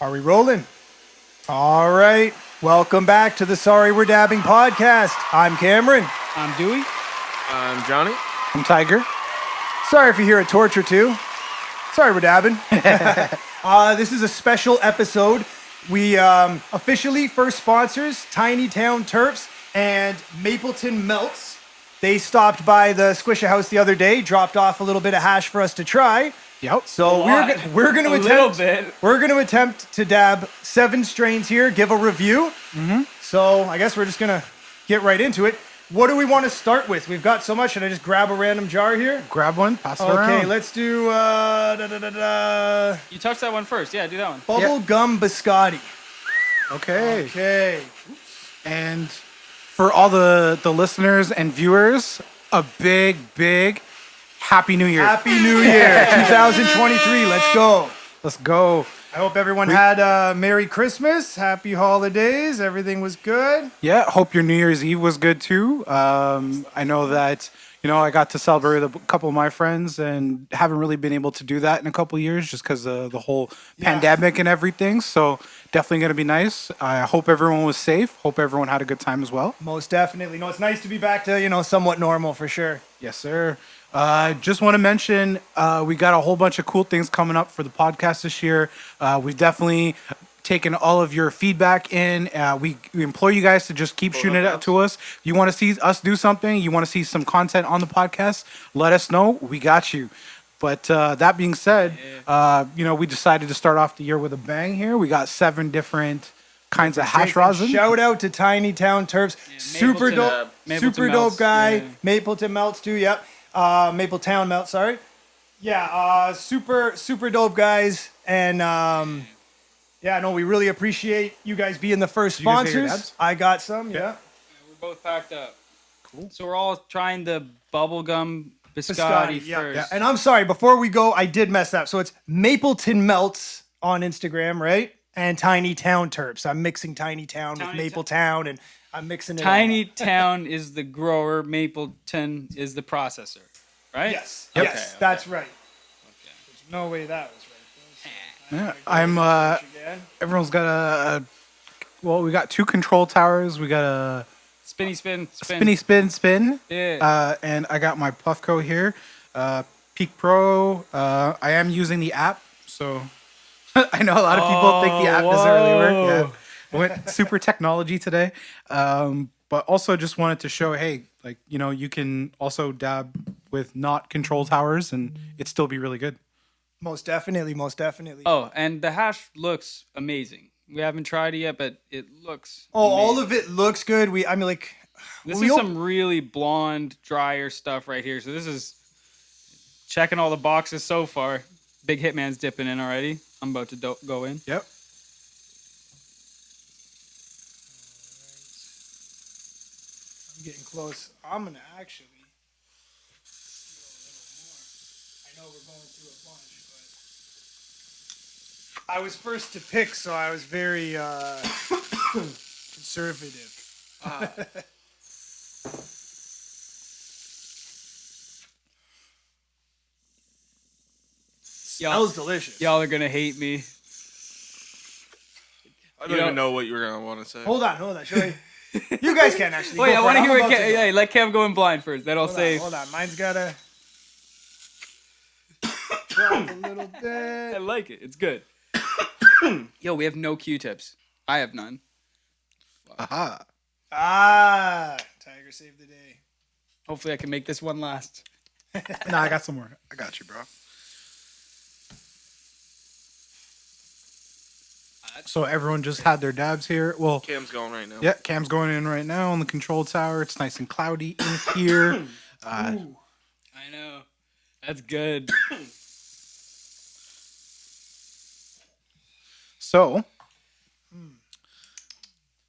Are we rolling? All right. Welcome back to the Sorry We're Dabbing podcast. I'm Cameron. I'm Dewey. I'm Johny. I'm Tiger. Sorry if you hear a torch or two. Sorry we're dabbing. This is a special episode. We officially first sponsors, Tiny Town Terps and Mapleton Melts. They stopped by the Squisha house the other day, dropped off a little bit of hash for us to try. Yep. So we're going to attempt to dab 7 strains here, give a review. So I guess we're just going to get right into it. What do we want to start with? We've got so much. Should I just grab a random jar here? Grab one, pass it around. Okay, let's do You touched that one first. Yeah, do that one. Bubblegum Biscotti. Okay. Okay. And for all the listeners and viewers, a big Happy New Year. Happy New Year, 2023. Let's go. Let's go. I hope everyone had a Merry Christmas, Happy Holidays. Everything was good. Yeah, hope your New Year's Eve was good too. I know that, I got to celebrate with a couple of my friends and haven't really been able to do that in a couple of years just because of the whole pandemic and everything. So definitely going to be nice. I hope everyone was safe. Hope everyone had a good time as well. Most definitely. No, it's nice to be back to, somewhat normal for sure. Yes, sir. Just want to mention we got a whole bunch of cool things coming up for the podcast this year. We've definitely taken all of your feedback in. We implore you guys to just keep shooting it out to us. If you want to see us do something, you want to see some content on the podcast, let us know. We got you. But that being said, we decided to start off the year with a bang here. We got 7 different kinds of hash rosin. Shout out to Tiny Town Terps. Super dope. Super dope guy. Yeah. Mapleton Melts too. Yep. Mapletown Melt, sorry. Yeah, super dope guys. And we really appreciate you guys being the first Did you guys get your sponsors. dabs? I got some, yeah. We're both packed up. Cool. So we're all trying the bubblegum biscotti Biscotti, yeah, first. yeah. And I'm sorry, before we go, I did mess up. So it's Mapleton Melts on Instagram, right? And Tiny Town Terps. I'm mixing Tiny Town with Mapletown, and I'm mixing it Tiny all. Town is the grower. Mapleton is the processor, right? Yes, Yep. yes, that's right. There's no way that was right. Yeah, everyone's got we got 2 control towers. We got a Spinny spin. spin. Yeah. And I got my Puffco here. Peak Pro. I am using the app, so I know a lot of people think the app doesn't really work. Yeah. Went super technology today. But also just wanted to show, hey, you can also dab with not control towers and it still be really good. Most definitely. Oh, and the hash looks amazing. We haven't tried it yet, but it looks All amazing. of it looks good. This is some really blonde, drier stuff right here. So this is checking all the boxes so far. Big Hitman's dipping in already. I'm about to go in. Yep. I'm getting close. I'm gonna actually see a little more. I know we're going through a bunch, but I was first to pick, so I was very conservative. Smells delicious. Y'all are gonna hate me. I don't even know what you're gonna want to say. Hold on. Should I? You guys can actually. Wait, go I for want it. to hear I'm what about to go. Hey, let Kev go in blind first. Then I'll say. Hold on. Mine's gotta drop a little I bit. like it. It's good. Yo, we have no Q-tips. I have none. Aha. Tiger saved the day. Hopefully, I can make this one last. Nah, I got some more. I got you, bro. So everyone just had their dabs here. Well, Cam's going right now. yeah, Cam's going in right now on the control tower. It's nice and cloudy in here. I know. That's good. So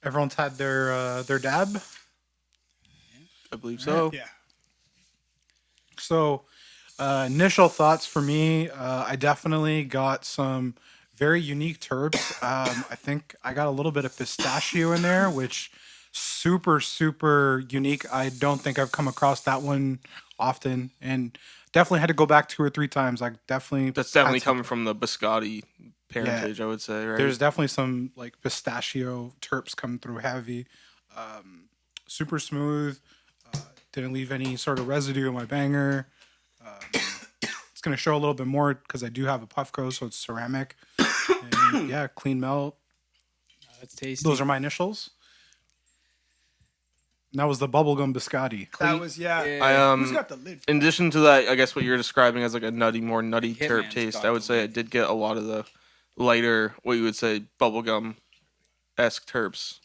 everyone's had their dab. I believe so. Yeah. So initial thoughts for me, I definitely got some very unique terps. I think I got a little bit of pistachio in there, which super unique. I don't think I've come across that one often, and definitely had to go back 2 or 3 times. That's definitely coming from the Biscotti parentage, I would say, right? There's definitely some like pistachio terps coming through heavy. Super smooth. Didn't leave any sort of residue in my banger. It's going to show a little bit more because I do have a Puffco, so it's ceramic. And yeah, clean melt. That's tasty. Those are my initials. And that was the Bubblegum Biscotti. That was, yeah. Who's got the lid? In addition to that, I guess what you're describing as like a more nutty Hitman's terp taste, got I would the say I lid. did get a lot of the lighter, what you would say, bubblegum-esque terps,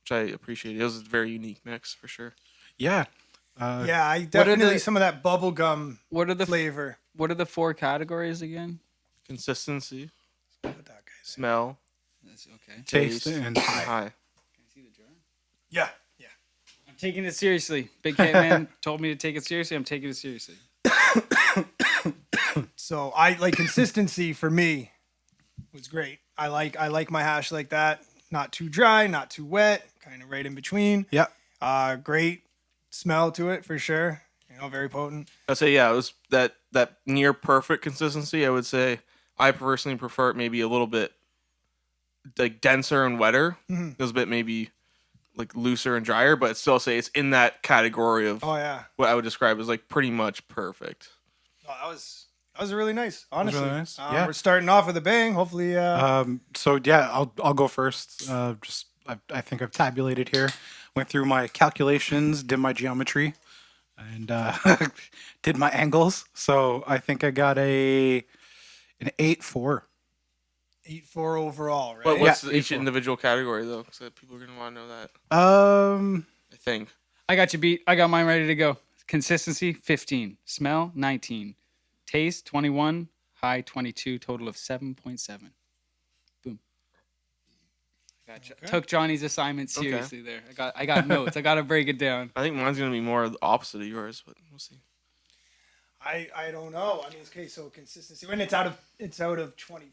which I appreciated. It was a very unique mix for sure. Yeah. Yeah, I definitely the- some of that bubblegum What are the flavor. What are the 4 categories again? Consistency, What that guy said. smell, That's okay. Taste and high. high. Yeah, yeah. I'm taking it seriously. Big Hitman told me to take it seriously. I'm taking it seriously. So I like consistency for me was great. I like my hash like that. Not too dry, not too wet, kind of right in between. Yeah. Great smell to it for sure. You know, very potent. I'd say, yeah, it was that near perfect consistency. I would say I personally prefer it maybe a little bit like denser and wetter. It was a bit maybe like looser and drier, but I'd still say it's in that category of Oh yeah. what I would describe as like pretty much perfect. Oh, that was really nice. Honestly, really nice. Yeah. We're starting off with a bang. Hopefully, So yeah, I'll go first. I think I've tabulated here. Went through my calculations, did my geometry, and did my angles. So I think I got an 8.4. 8.4 overall, right? But what's Yeah, each 8-4. individual category though? Because people are gonna want to know that. I think. I got you beat. I got mine ready to go. Consistency 15. Smell 19. Taste 21. High 22. Total of 7.7. Boom. Gotcha. Took Johnny's assignment seriously there. I got notes. I got to break it down. I think mine's gonna be more the opposite of yours, but we'll see. I don't know. I mean, okay, so consistency when it's out of 25.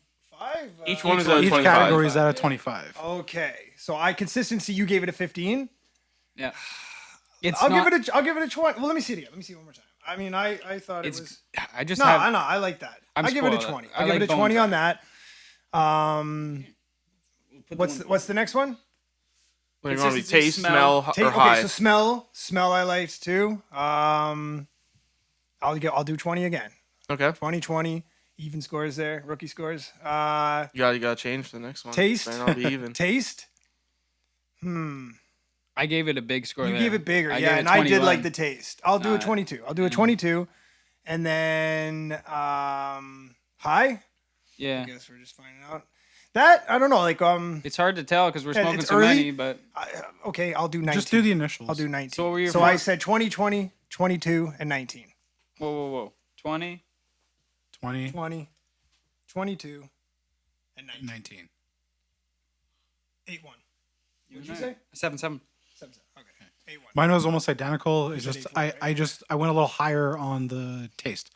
Each one is out of Each 25. category is out of 25. Okay, so consistency. You gave it a 15. Yeah. I'll give it a 20. Well, let me see it again. Let me see it one more time. I mean, I thought it It's. was. I just No, have. I know. I like that. I'm I give it a spoiled. 20. I I give like it a 20 bone on that. What's the next one? What do you want to be? Consistency, Taste, smell, smell, Okay, or high? so smell I liked too. I'll do 20 again. Okay. 20, even scores there, rookie scores. You gotta change the next one. Taste. Might not be even. Taste. I gave it a big score. You there. gave it bigger, I yeah, gave it and I did 21. like the taste. I'll do a Nah. 22. I'll do a 22, and then high. Yeah. I guess we're just finding out. That I don't know, like It's hard to tell because we're Yeah, smoking it's so early. many, but okay, I'll do 19. Just do the initials. I'll do 19. So what were your so four? I said 20, 22, and 19. whoa. 20. 20, 20, 22, and 19. 19. 8-1. What'd you say? 7-7. 7-7. Okay. 8-1. Mine was almost identical. It's said just 8.4, I went a little higher on the taste.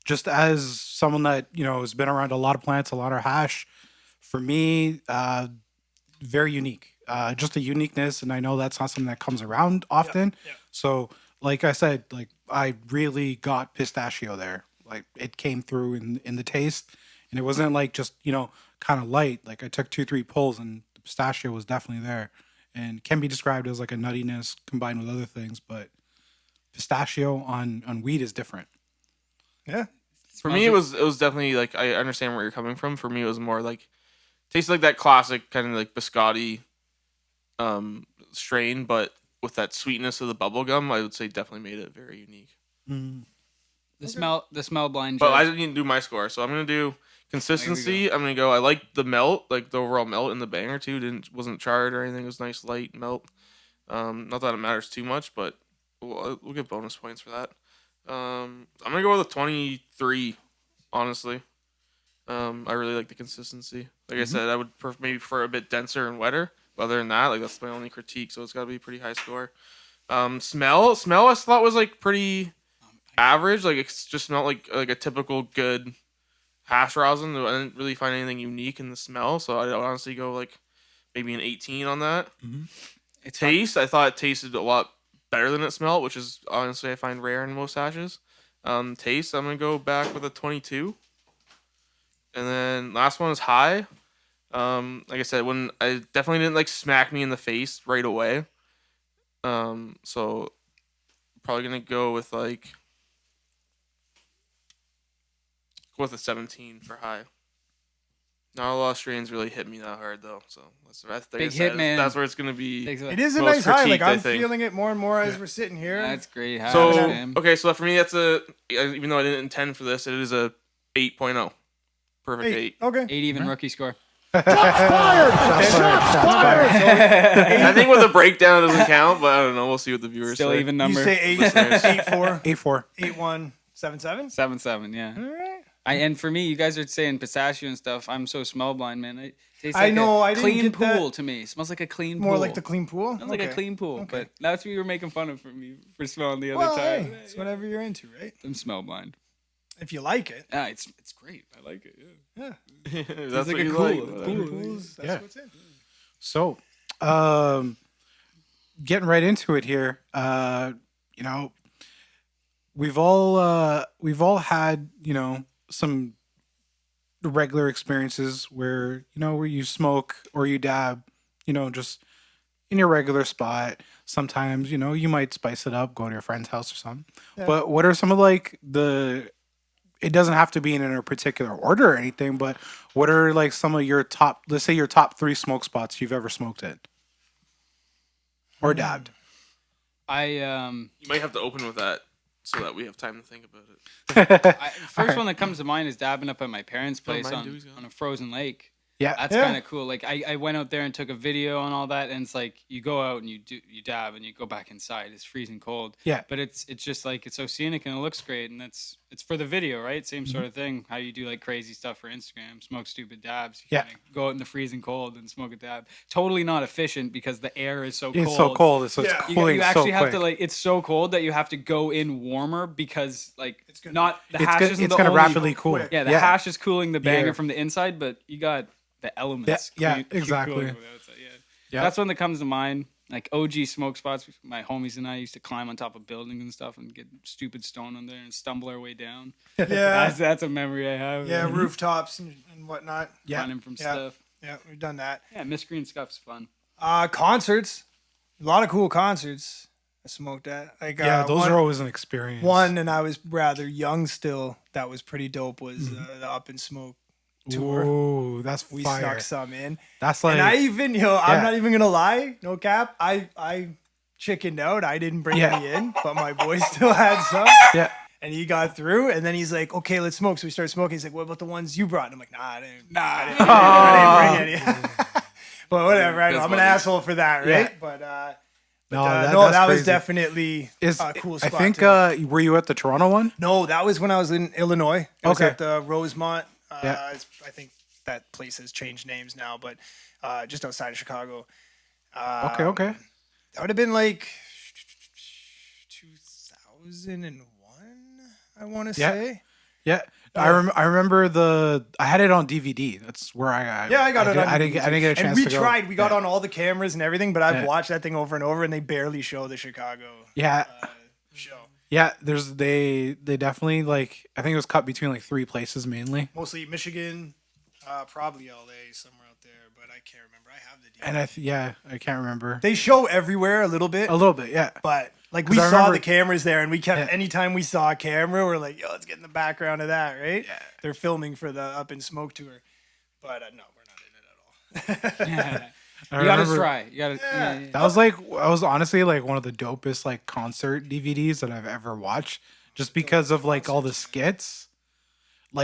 Just as someone that has been around a lot of plants, a lot of hash, for me, very unique. Just a uniqueness, and I know that's not something that comes around often. yeah. So, like I said, like I really got pistachio there. Like it came through in the taste, and it wasn't like just kind of light. Like I took 2-3 pulls, and the pistachio was definitely there, and can be described as like a nuttiness combined with other things. But pistachio on weed is different. Yeah. For me, it was definitely like I understand where you're coming from. For me, it was more like tasted like that classic kind of like biscotti strain, but with that sweetness of the bubblegum, I would say definitely made it very unique. The smell blind. But I judge. didn't do my score, so I'm gonna do consistency. I'm gonna go. I like the melt, like the overall melt in the banger too. Wasn't charred or anything. It was nice light melt. Not that it matters too much, but we'll get bonus points for that. I'm gonna go with a 23. Honestly, I really like the consistency. Like I said, I would maybe prefer a bit denser and wetter. But other than that, like that's my only critique. So it's got to be a pretty high score. Smell I thought was like pretty average. Like it just smelled like a typical good hash rosin. I didn't really find anything unique in the smell. So I'd honestly go like maybe an 18 on that. Taste, I thought it tasted a lot better than it smelled, which is honestly I find rare in most hashes. Taste, I'm gonna go back with a 22. And then last one is high. Like I said, when I definitely didn't like smack me in the face right away. So probably gonna go with a 17 for high. Not a lot of strains really hit me that hard though, so that's Big hit, man. That's where it's gonna be. It is a most nice high. Like critiqued, I I'm think. feeling it more and more as we're sitting here. That's great. High, So man. okay, so for me that's even though I didn't intend for this, it is a 8.0. Perfect 8. Okay. 8 even rookie score. Fired. I think with a breakdown it doesn't count, but I don't know. We'll see what the viewers Still say. even You number. say 8-4, 8-4. 8-1, 7-7. 7-7. Yeah. All right. And for me, you guys are saying pistachio and stuff. I'm so smell blind, man. It tastes I like know, a I didn't clean get that. pool to me. It smells like a clean More pool. like the clean pool. Smells like a clean pool. Okay. But that's what you were making fun of for me for smelling the other Well, time. hey, it's whatever you're into, right? I'm smell blind. If you like it. Yeah, it's great. I like it. Yeah. Yeah. That's like what a you cool- like. cool- Pools, that's Yeah. what's in. So, getting right into it here. We've all had some regular experiences where where you smoke or you dab, just in your regular spot. Sometimes you might spice it up, go to your friend's house or something. Yeah. But what are some of it doesn't have to be in a particular order or anything, but what are some of your top, let's say your top 3 smoke spots you've ever smoked in or dabbed? You You might have to open with that so that we have time to think about it. first one that comes to mind is dabbing up at my parents' place mind, Dewey's on a frozen lake. Yeah. That's Yeah. kind of cool. Like I went out there and took a video and all that, and it's like you go out and you dab and you go back inside. It's freezing cold. Yeah. But it's just like it's so scenic and it looks great, and it's for the video, right? Same sort of thing. How you do like crazy stuff for Instagram, smoke stupid dabs. You Yeah. kinda go out in the freezing cold and smoke a dab. Totally not efficient because the air is so cold. It's so cold. It's Yeah. cooling You so actually have quick. to it's so cold that you have to go in warmer because It's gonna- not the It's hash gonna, isn't it's the gonna only- rapidly cool. quick. Yeah, the hash is cooling the banger Yeah. from the inside, but you got the elements. Yeah, keep exactly. cooling from the outside, yeah. Yeah. That's one that comes to mind. Like OG smoke spots. My homies and I used to climb on top of buildings and stuff and get stupid stone on there and stumble our way down. Yeah. That's a memory I have. Yeah, rooftops and whatnot. Yeah. Running from Yeah. stuff. Yeah, we've done that. Yeah, Miss Green stuff's fun. Concerts. A lot of cool concerts. I smoked at. Like, Yeah, those one, are always an experience. one, and I was rather young still. That was pretty dope. Was the Up in Smoke tour. Ooh, that's We fire. snuck some in. That's like And I even, I'm Yeah. not even gonna lie, no cap. I chickened out. I didn't bring Yeah. any in, but my boy still had some. yeah. And he got through, and then he's like, "Okay, let's smoke." So we started smoking. He's like, "What about the ones you brought?" And I'm like, "Nah, I didn't bring any." But whatever. I know. That's I'm an funny. asshole for that, right? Yeah. But No, that that's was crazy. definitely Is a cool I spot. think to- were you at the Toronto one? no, that was when I was in Illinois. I was Okay. at the Rosemont. Yeah. I think that place has changed names now, but just outside of Chicago. Okay. That would have been like 2001, I want to Yeah. say. Yeah. I remember I had it on DVD. That's where I got. Yeah, I got it on I didn't DVD get a too. chance And we to go. tried. We got on all the cameras and everything, but I've Yeah. watched that thing over and over, and they barely show the Chicago Yeah. show. Yeah, they definitely I think it was cut between 3 places mainly. Mostly Michigan, probably LA, somewhere out there, but I can't remember. I have the DVD. And I can't remember. They show everywhere a little bit, A little bit, yeah. but we 'Cause I saw remember- the cameras there, and we kept Yeah. anytime we saw a camera, we're like, "Yo, let's get in the background of that," right? Yeah. They're filming for the Up in Smoke tour, but no, we're not in it at all. I You gotta remember try. You gotta. Yeah. That was was honestly one of the dopest concert DVDs that I've ever watched, just because of all the skits, well,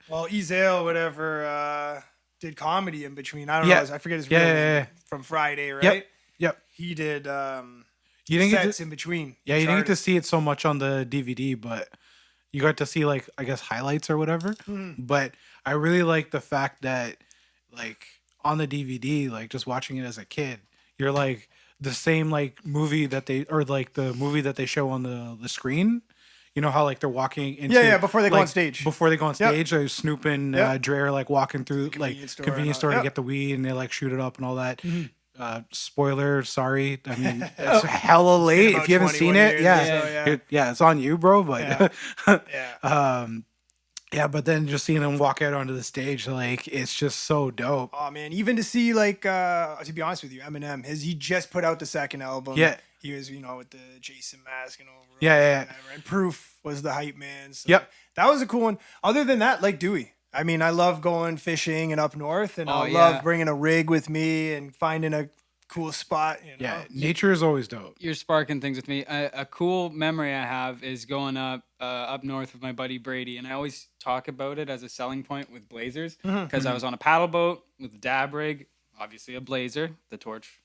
Ezel, whatever, did comedy in between. I don't Yeah. know. I forget his Yeah, real yeah, name yeah. from Friday, right? Yep. He did You didn't get sets to in between. Yeah, you didn't get to Charted. see it so much on the DVD, but you got to see I guess highlights or whatever. But I really like the fact that on the DVD, just watching it as a kid, you're the same movie that they the movie that they show on the screen. You know how they're walking into Yeah, before they go on stage. Before they go on Yep. stage, Snoop and Yep. Dre are walking through Convenience store convenience and store all- to yep. get the weed, and they shoot it up and all that. Spoiler, sorry. I mean, it's hella late. about If you haven't seen 21 it, years yeah, or so, yeah. yeah, it's on you, bro. But Yeah. Yeah, but then just seeing him walk out onto the stage, like it's just so dope. Oh man, even to see like to be honest with you, Eminem, he just put out the second album. Yeah. He was, with the Jason mask and over. Yeah. And Proof was the hype man. So Yep. that was a cool one. Other than that, like Dewey. I mean, I love going fishing and up north, and I love bringing a rig with me and finding a cool spot. Yeah, nature is always dope. You're sparking things with me. A cool memory I have is going up north with my buddy Brady, and I always talk about it as a selling point with blazers because I was on a paddle boat with a dab rig, obviously a blazer, the torch.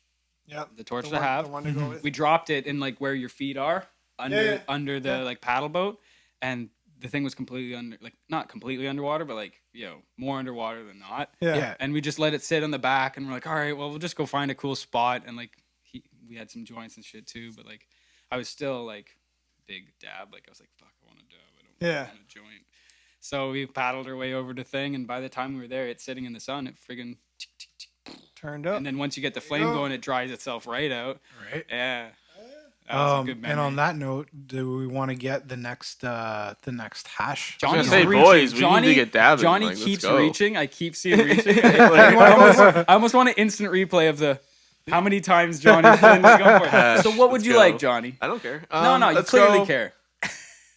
Yep. The torch The to one- have. the one to go with. We dropped it in like where your feet are under the like paddle boat, and the thing was completely not completely underwater, but like more underwater than not. Yeah. And we just let it sit on the back, and we're like, all right, well, we'll just go find a cool spot, and like we had some joints and shit too, but like I was still like big dab, like I was like, fuck, I want to dab, I don't want a joint. So we paddled our way over to thing, and by the time we were there, it's sitting in the sun, it friggin' Turned up. and then once you get the flame going, it dries itself right out. Right. Yeah. That was a good memory. And on that note, do we want to get the next hash? Johnny's say, reaching. boys, we need to get dabbing. Johnny Like, let's keeps go. reaching. I keep seeing reaching. I almost want an instant replay of the how many times Johnny's been going for it. So what would Let's you go. like, Johnny? I don't care. No, you let's clearly go. care.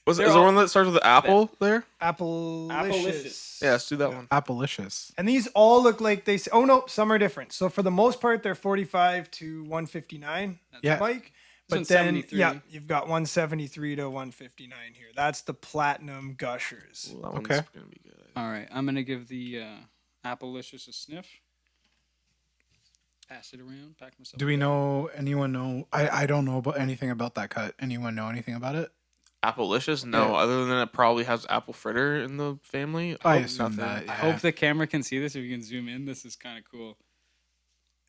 Is They're there all- one that starts with apple there? Applelicious. Yeah, let's do that one. Applelicious. And these all look like they. Oh no, some are different. So for the most part, they're 45 to 159. That's Yeah. Mike. This But one's then, 73. you've got 173 to 159 here. That's the Platinum Gushers. Well, that one's Okay. gonna be good. All right, I'm gonna give the Applelicious a sniff. Pass it around. Pack myself. Do we know? Anyone know? I don't know about anything about that cut. Anyone know anything about it? Applelicious? No, other than it probably has apple fritter in the family. I hope assume nothing. that. I Yeah. hope the camera can see this. If you can zoom in, this is kind of cool.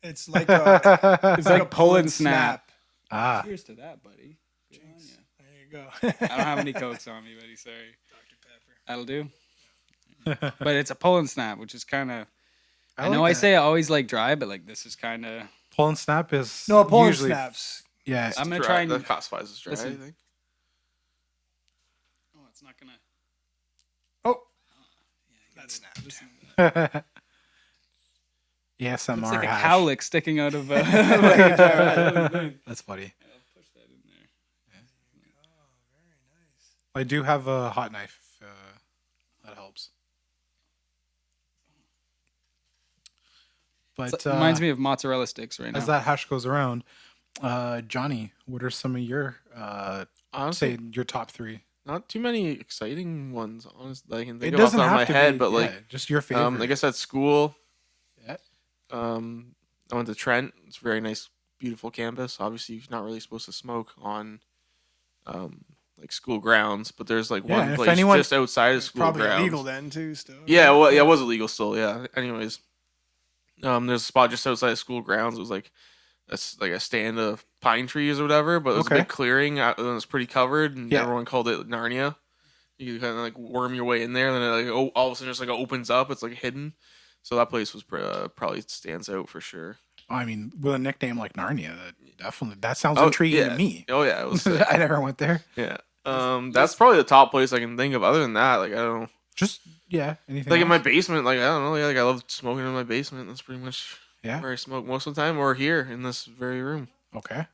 It's like a, It's like pull and snap. Ah, Cheers to that, buddy. Good on ya. There you go. I don't have any cokes on me, buddy. Sorry. Dr. Pepper. That'll do. But it's a pull and snap, which is kind of. I know like I that. say I always like dry, but like this is kind of. pull and snap is No, pull and usually snaps. Yeah, I'm gonna Dry. try and. That classifies as dry, Listen. I think. Oh, it's not gonna. Oh, that snapped. yes, I'm It's like a hash. cowlick sticking out of. Like a jar. That's funny. I'll push that in there. I do have a hot knife. That helps. But It reminds me of mozzarella sticks right now. as that hash goes around, Johnny, what are some of your Honestly, say your top three? not too many exciting ones. Honestly, I can think It of off doesn't the top of have my to head, be, but like, yeah, just your favorite. I guess at school, Yeah. I went to Trent. It's a very nice, beautiful campus. Obviously, you're not really supposed to smoke on, like school grounds, but there's like Yeah, one if place anyone- just outside of school Probably grounds. illegal then too. Still. Yeah, well, yeah, it was illegal still. Yeah. Anyways, there's a spot just outside of school grounds. It was like a stand of pine trees or whatever, but it was Okay. a big clearing. And it was pretty covered, and Yeah. everyone called it Narnia. You kind of like worm your way in there, and then it, like all of a sudden just like opens up. It's like hidden. So that place was probably stands out for sure. I mean, with a nickname like Narnia, that sounds intriguing yeah. to me. Oh yeah, it was sick. I never went there. Yeah. That's probably the top place I can think of. Other than that, like I don't know. Just anything. Like in my else? basement, like I don't know. Yeah, like I love smoking in my basement. That's pretty much Yeah. where I smoke most of the time, or here in this very room. Okay.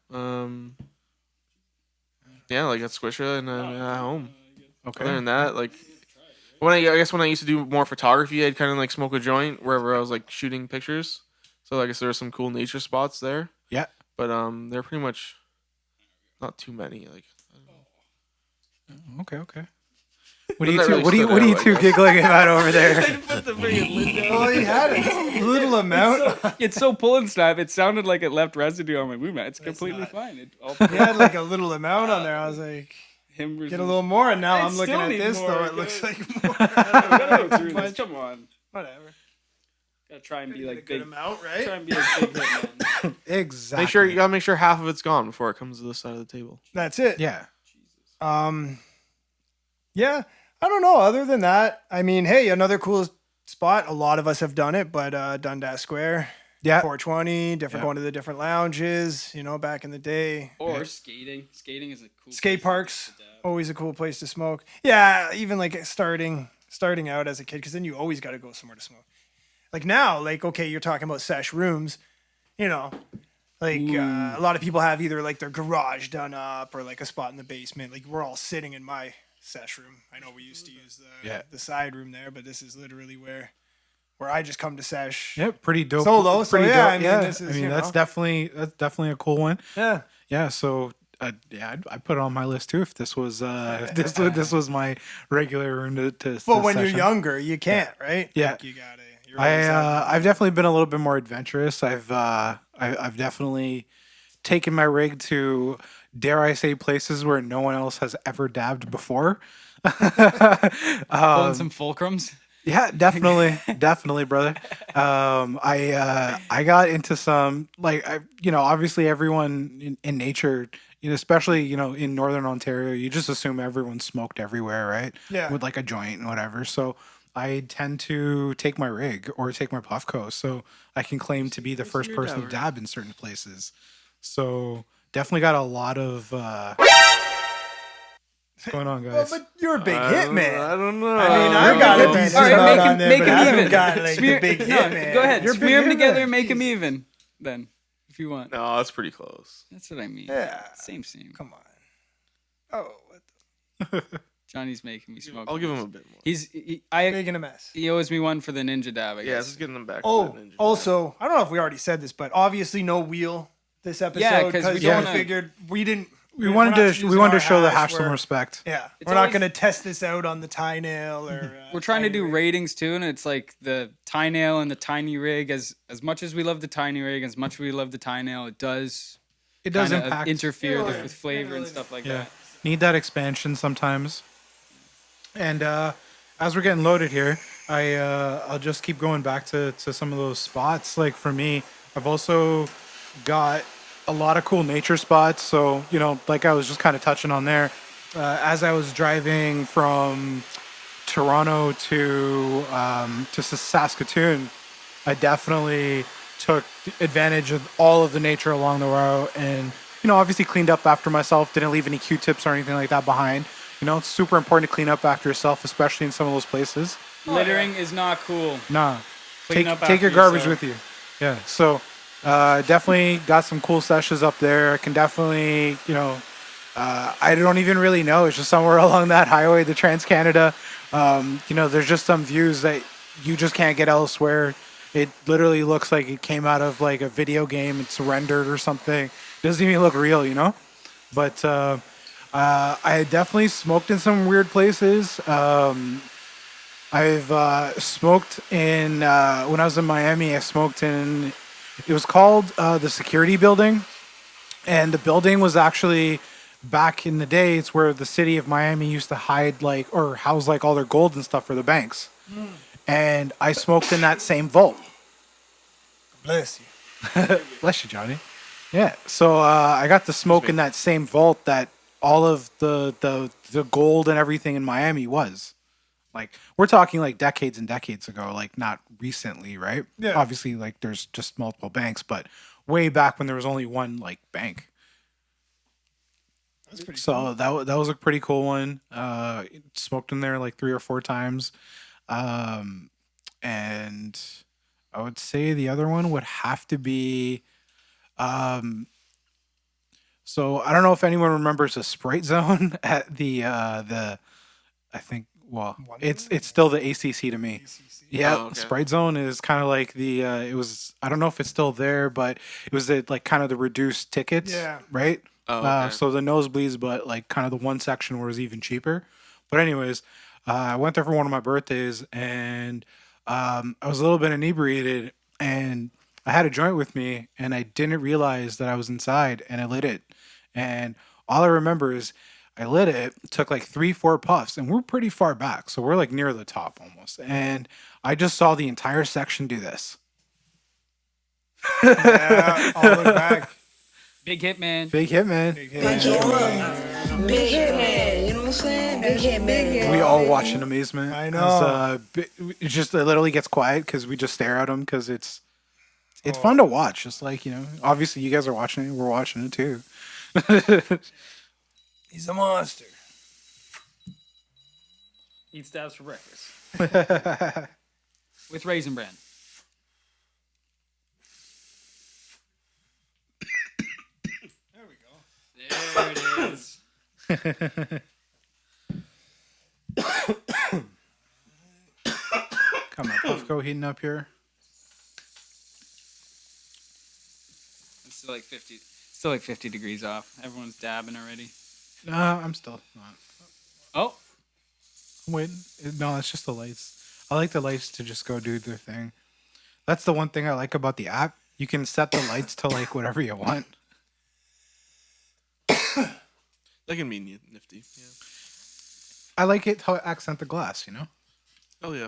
Yeah, like at Squisha and at home. Okay. Other than that, like I guess when I used to do more photography, I'd kind of like smoke a joint wherever I was like shooting pictures. So I guess there are some cool nature spots there. Yeah. But they're pretty much not too many. Like Okay. What are Doesn't you that two? really What are you? stand What are you out, I two guess? giggling about over there? Oh, he had a little amount. It's so pull and snap. It sounded like it left residue on my movement. It's completely not. fine. It all He had like a little amount on there. I was like, him versus. get a little more. And now I I'm looking still at need this more, though. It okay. looks like more. Gotta go through this. Come on. Whatever. Gotta try and be Get a like good big. amount, Try right? and be like big hit man. Exactly. you gotta make sure half of it's gone before it comes to this side of the table. That's it. Yeah. Yeah. I don't know. Other than that, I mean, hey, another cool spot. A lot of us have done it, but Dundas Square, Yeah. 420, Yeah. going to the different lounges. Back in the day. Or skating. Skating is a cool. Skate place parks, to dab. always a cool place to smoke. Yeah, even like starting starting out as a kid, because then you always got to go somewhere to smoke. Like now, like, okay, you're talking about sesh rooms, you know, like a lot of people have either like their garage done up or like a spot in the basement. Like we're all sitting in my sesh room. I know we used to use the side room there, but this is literally where I just come to sesh. Yep, pretty dope. Solo, pretty so yeah, dope. I mean, this is, you that's know. definitely a cool one. Yeah. Yeah, so I put it on my list too. If this was this was my regular room to But when session. you're younger, you can't, right? Yeah. Like you gotta. You're always out. I've definitely been a little bit more adventurous. I've definitely taken my rig to, dare I say, places where no one else has ever dabbed before. Pulling some fulcrums. Yeah, definitely, brother. I got into some, like, obviously everyone in nature, especially in northern Ontario, you just assume everyone smoked everywhere, right? Yeah. With like a joint and whatever. So I tend to take my rig or take my Puffco, so I can claim to be the first person to dab in certain places. So definitely got a lot of. What's going on, Well, guys? but you're a big hit man. I don't know. I mean, I got a decent All right, amount make him- on there, make but him I haven't even. got like the big hit man. Go ahead. You're a big Smear them hit together man. and make them Jeez. even. Then, if you want. No, that's pretty close. That's what I mean. Yeah. Same. Come on. Oh, what Johnny's making me smoke. I'll give him a bit more. He making a mess. owes me one for the ninja dab. I Yeah, guess. just getting them back. Oh, to the ninja. also, I don't know if we already said this, but obviously no wheel this episode 'cause we because don't we wanna- figured we didn't. We we're wanted not to using show our the hash, hash some we're- respect. Yeah, It's we're not always- going to test this out on the tie nail or. We're trying to tiny do rig. ratings too, and it's like the tie nail and the tiny rig. As much as we love the tiny rig, as much as we love the tie nail, it does kinda impact. interfere Yeah. with flavor and stuff like Yeah, that. need that expansion sometimes. And as we're getting loaded here, I'll just keep going back to some of those spots. Like for me, I've also got a lot of cool nature spots. So like I was just kind of touching on there, as I was driving from Toronto to Saskatoon, I definitely took advantage of all of the nature along the route, and obviously cleaned up after myself. Didn't leave any Q-tips or anything like that behind. It's super important to clean up after yourself, especially in some of those places. Littering is not cool. Nah, Clean up take your after garbage yourself. with you. Yeah, so definitely got some cool sessions up there. I can definitely, I don't even really know. It's just somewhere along that highway, the Trans-Canada. There's just some views that you just can't get elsewhere. It literally looks like it came out of like a video game. It's rendered or something. It doesn't even look real, But I definitely smoked in some weird places. I've smoked in, when I was in Miami, I smoked in, it was called the Security Building. And the building was actually, back in the day, it's where the city of Miami used to hide or house all their gold and stuff for the banks. And I smoked in that same vault. Bless you. Bless you, Johnny. Yeah. So I got to smoke in that same vault that all of the gold and everything in Miami was. Like, we're talking like decades and decades ago, like not recently, right? Yeah. Obviously, like there's just multiple banks, but way back when there was only one like bank. That's pretty So that was a pretty cool one. Smoked in there like 3 or 4 times. And I would say the other one would have to be so I don't know if anyone remembers the Sprite Zone at the I think it's still the ACC to me. Yeah, Oh, okay. Sprite Zone is kind of like the it was, I don't know if it's still there, but it was like kind of the reduced tickets, Yeah. right? Oh, okay. So the nosebleeds, but like kind of the one section where it was even cheaper. But anyways, I went there for one of my birthdays, and I was a little bit inebriated, and I had a joint with me, and I didn't realize that I was inside, and I lit it. And all I remember is I lit it, took like 3-4 puffs, and we're pretty far back. So we're like near the top almost. And I just saw the entire section do this. Yeah, I'll look back. Big hit, man. Big hit, man. Big hit. Big hit man, you know what I'm saying? Big hit man. We all watch in amazement. I know. It literally gets quiet because we just stare at them because it's fun to watch. Just like, obviously you guys are watching it. We're watching it too. He's a monster. Eat stabs for breakfast. with Raisin Bran. There we go. There it is. Got my Puffco heating up here. It's still like 50. Still like 50 degrees off. Everyone's dabbing already. I'm still not. Oh, Wait, no, it's just the lights. I like the lights to just go do their thing. That's the one thing I like about the app. You can set the lights to like whatever you want. That can be nifty. Yeah. I like it how it accent the glass, you know? Oh yeah.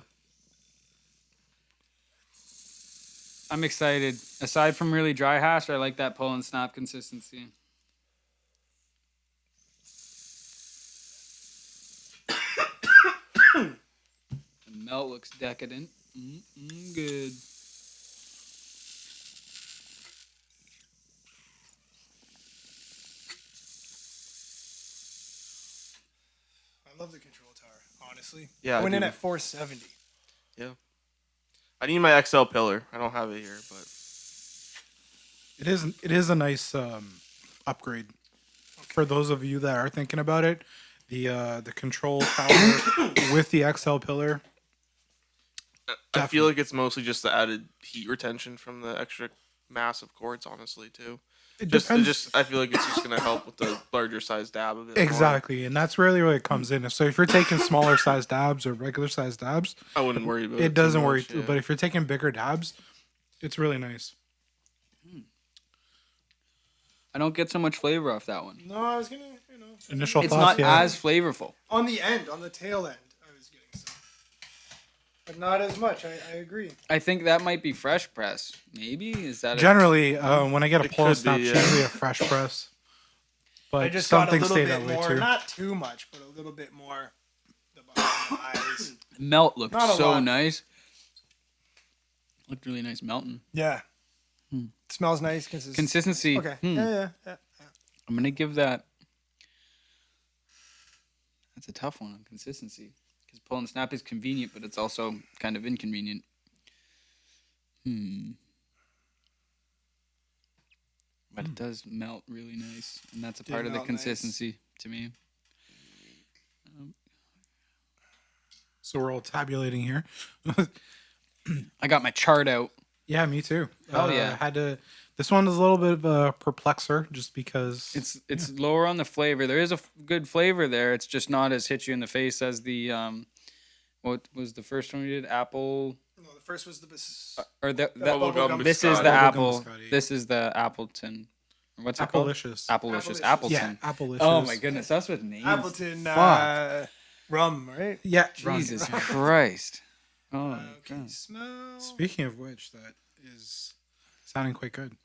I'm excited. Aside from really dry hash, I like that pull and snap consistency. The melt looks decadent. Good. I love the control tower, honestly. Yeah, I Went in do. at 470. Yeah. I need my XL pillar. I don't have it here, but It is a nice upgrade for those of you that are thinking about it. The control tower with the XL pillar. I feel like it's mostly just the added heat retention from the extra massive cords, honestly, too. It depends. I feel like it's just gonna help with the larger size dab a bit more. Exactly, and that's really where it comes in. So if you're taking smaller size dabs or regular size dabs, I wouldn't worry about it. it doesn't too worry. much, Too, yeah. but if you're taking bigger dabs, it's really nice. I don't get so much flavor off that one. No, I was gonna, Initial It's thoughts, not yeah. as flavorful. on the end, on the tail end, I was getting some. But not as much, I agree. I think that might be fresh press. Maybe is that Generally, when I get a It pull could snap, be, it's yeah. usually a fresh press. But I just some got a things little stay bit that way more, too. not too much, but a little bit more the behind the eyes. melt looked Not a so lot. nice? Looked really nice melting. Yeah. Smells nice. Consistency. Okay. Yeah. I'm gonna give that. That's a tough one on consistency because pull and snap is convenient, but it's also kind of inconvenient. But it does melt really nice, and that's a Did part of the melt nice. consistency to me. So we're all tabulating here. I got my chart out. Yeah, me too. Hell yeah. Had to. This one is a little bit of a perplexer, just because It's lower on the flavor. There is a good flavor there. It's just not as hit you in the face as the what was the first one we did? Apple No, the first was the or the Bubblegum this is Biscotti. the Bubblegum apple. Biscotti. This is the Appleton. What's it called? Applelicious. Applelicious. Applelicious. Appleton. Yeah, Applelicious. Oh my goodness, that's with names. Appleton Fuck. rum, right? Yeah. Jesus Christ. Oh my Okay, God. smell. Speaking of which, that is sounding quite good.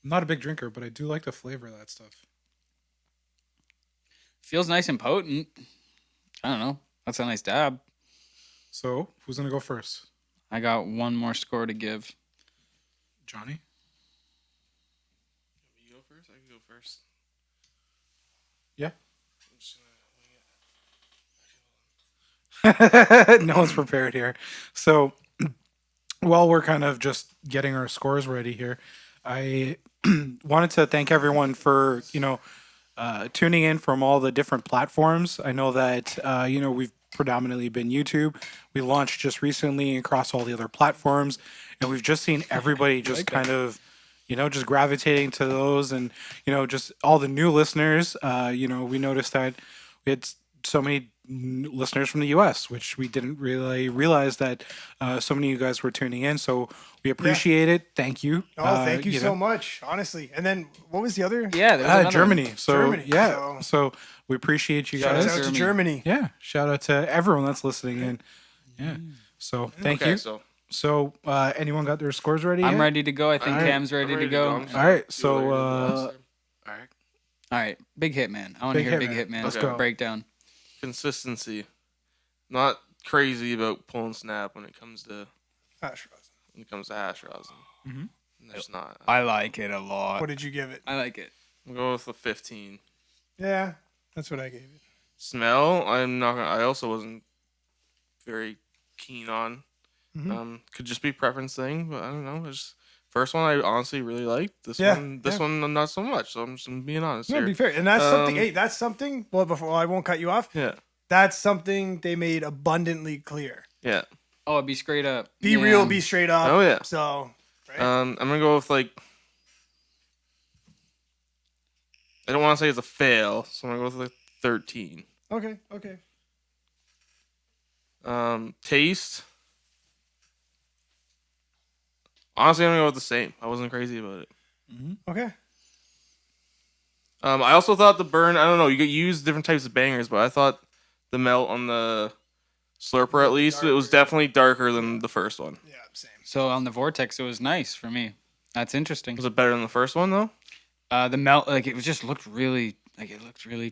I'm not a big drinker, but I do like the flavor of that stuff. Feels nice and potent. I don't know. That's a nice dab. So, who's gonna go first? I got one more score to give. Johnny? You go first? I can go first. Yeah. I'm just gonna No one's prepared here. So, while we're kind of just getting our scores ready here, I wanted to thank everyone for, tuning in from all the different platforms. I know that, we've predominantly been YouTube. We launched just recently across all the other platforms, and we've just seen everybody just kind of, just gravitating to those, and, just all the new listeners. We noticed that we had so many listeners from the U.S., which we didn't really realize that so many of you guys were tuning in. So we appreciate it. Thank you. Oh, thank you so much, honestly. And then what was the other? Yeah, there's another Germany. one. So Germany, yeah, so- so we appreciate you Shout guys. out to Germany. Yeah, shout out to everyone that's listening in. Yeah. So thank Okay, you. so So anyone got their scores ready? I'm yet? ready to go. I think All right. Cam's ready, to go. I'm just All right, gonna do so, what I did last time. All right. All right, big hit, man. I want to Big hear Hit big Man. hit, man. Let's go. Breakdown. Consistency. Not crazy about pull and snap when it comes to Hash rosin. hash rosin. Mhm. There's not. I like it a lot. What did you give it? I like it. I'll go with a 15. Yeah, that's what I gave it. Smell, I also wasn't very keen on. Could just be preference thing, but I don't know. First one I honestly really liked. This one not so much. So I'm just being honest No, here. be fair. And that's something. Hey, that's something. Well, before I won't cut you off. Yeah. That's something they made abundantly clear. Yeah. Oh, be straight up. Be real. Be straight up. Oh yeah. So. Right? I'm gonna go with like. I don't want to say it's a fail, so I'm gonna go with like 13. Okay. Taste. Honestly, I'm gonna go with the same. I wasn't crazy about it. Okay. I also thought the burn. I don't know. You could use different types of bangers, but I thought the melt on the Slurper, at least, it was definitely darker than the first one. Yeah, same. So on the Vortex, it was nice for me. That's interesting. Was it better than the first one though? The melt, like it was just looked really,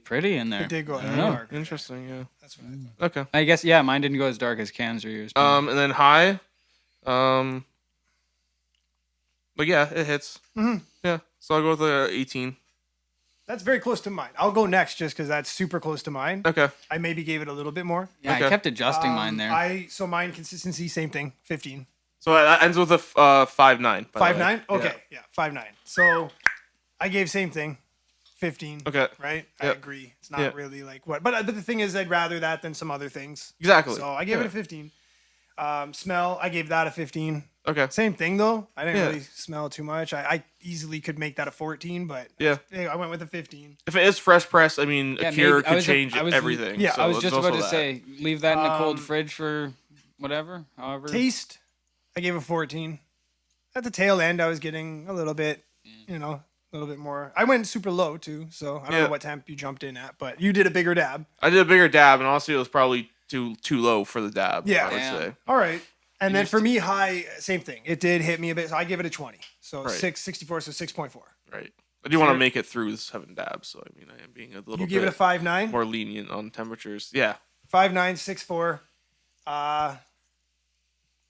pretty in there. It did go I don't know. dark. Interesting. Yeah. That's what I thought. Okay. I guess mine didn't go as dark as Cam's or yours. And then high. But yeah, it hits. Yeah. So I'll go with 18. That's very close to mine. I'll go next just because that's super close to mine. Okay. I maybe gave it a little bit more. Yeah, Okay. I kept adjusting mine there. So mine consistency, same thing, 15. So that ends with a 5.9. 5.9? Okay, yeah, 5.9. So I gave same thing, 15. Okay. Right? I Yep. agree. It's not Yep. really like what. But the thing is, I'd rather that than some other things. Exactly. So I gave it a 15. Smell, I gave that a 15. Okay. Same thing though. I didn't Yeah. really smell too much. I easily could make that a 14, but Yeah. I went with a 15. If it is fresh press, I mean, Yeah, a cure maybe- I could was- change I was- everything. yeah, so I was it's just about also to that. say, leave that in the cold fridge for whatever, however. Taste, I gave a 14. At the tail end, I was getting a little bit, a little bit more. I went super low too, so I don't know what temp you jumped in at, but you did a bigger dab. I did a bigger dab, and honestly, it was probably too low for the dab. Yeah. I would Damn. say. All right. And then for me, high, same thing. It did hit me a bit, so I give it a 20. So Right. 664, so 6.4. Right. I do want to make it through the 7 dabs, so I mean, I am being a little You bit give it a 5.9? more lenient on temperatures. Yeah. 5.9, 6.4.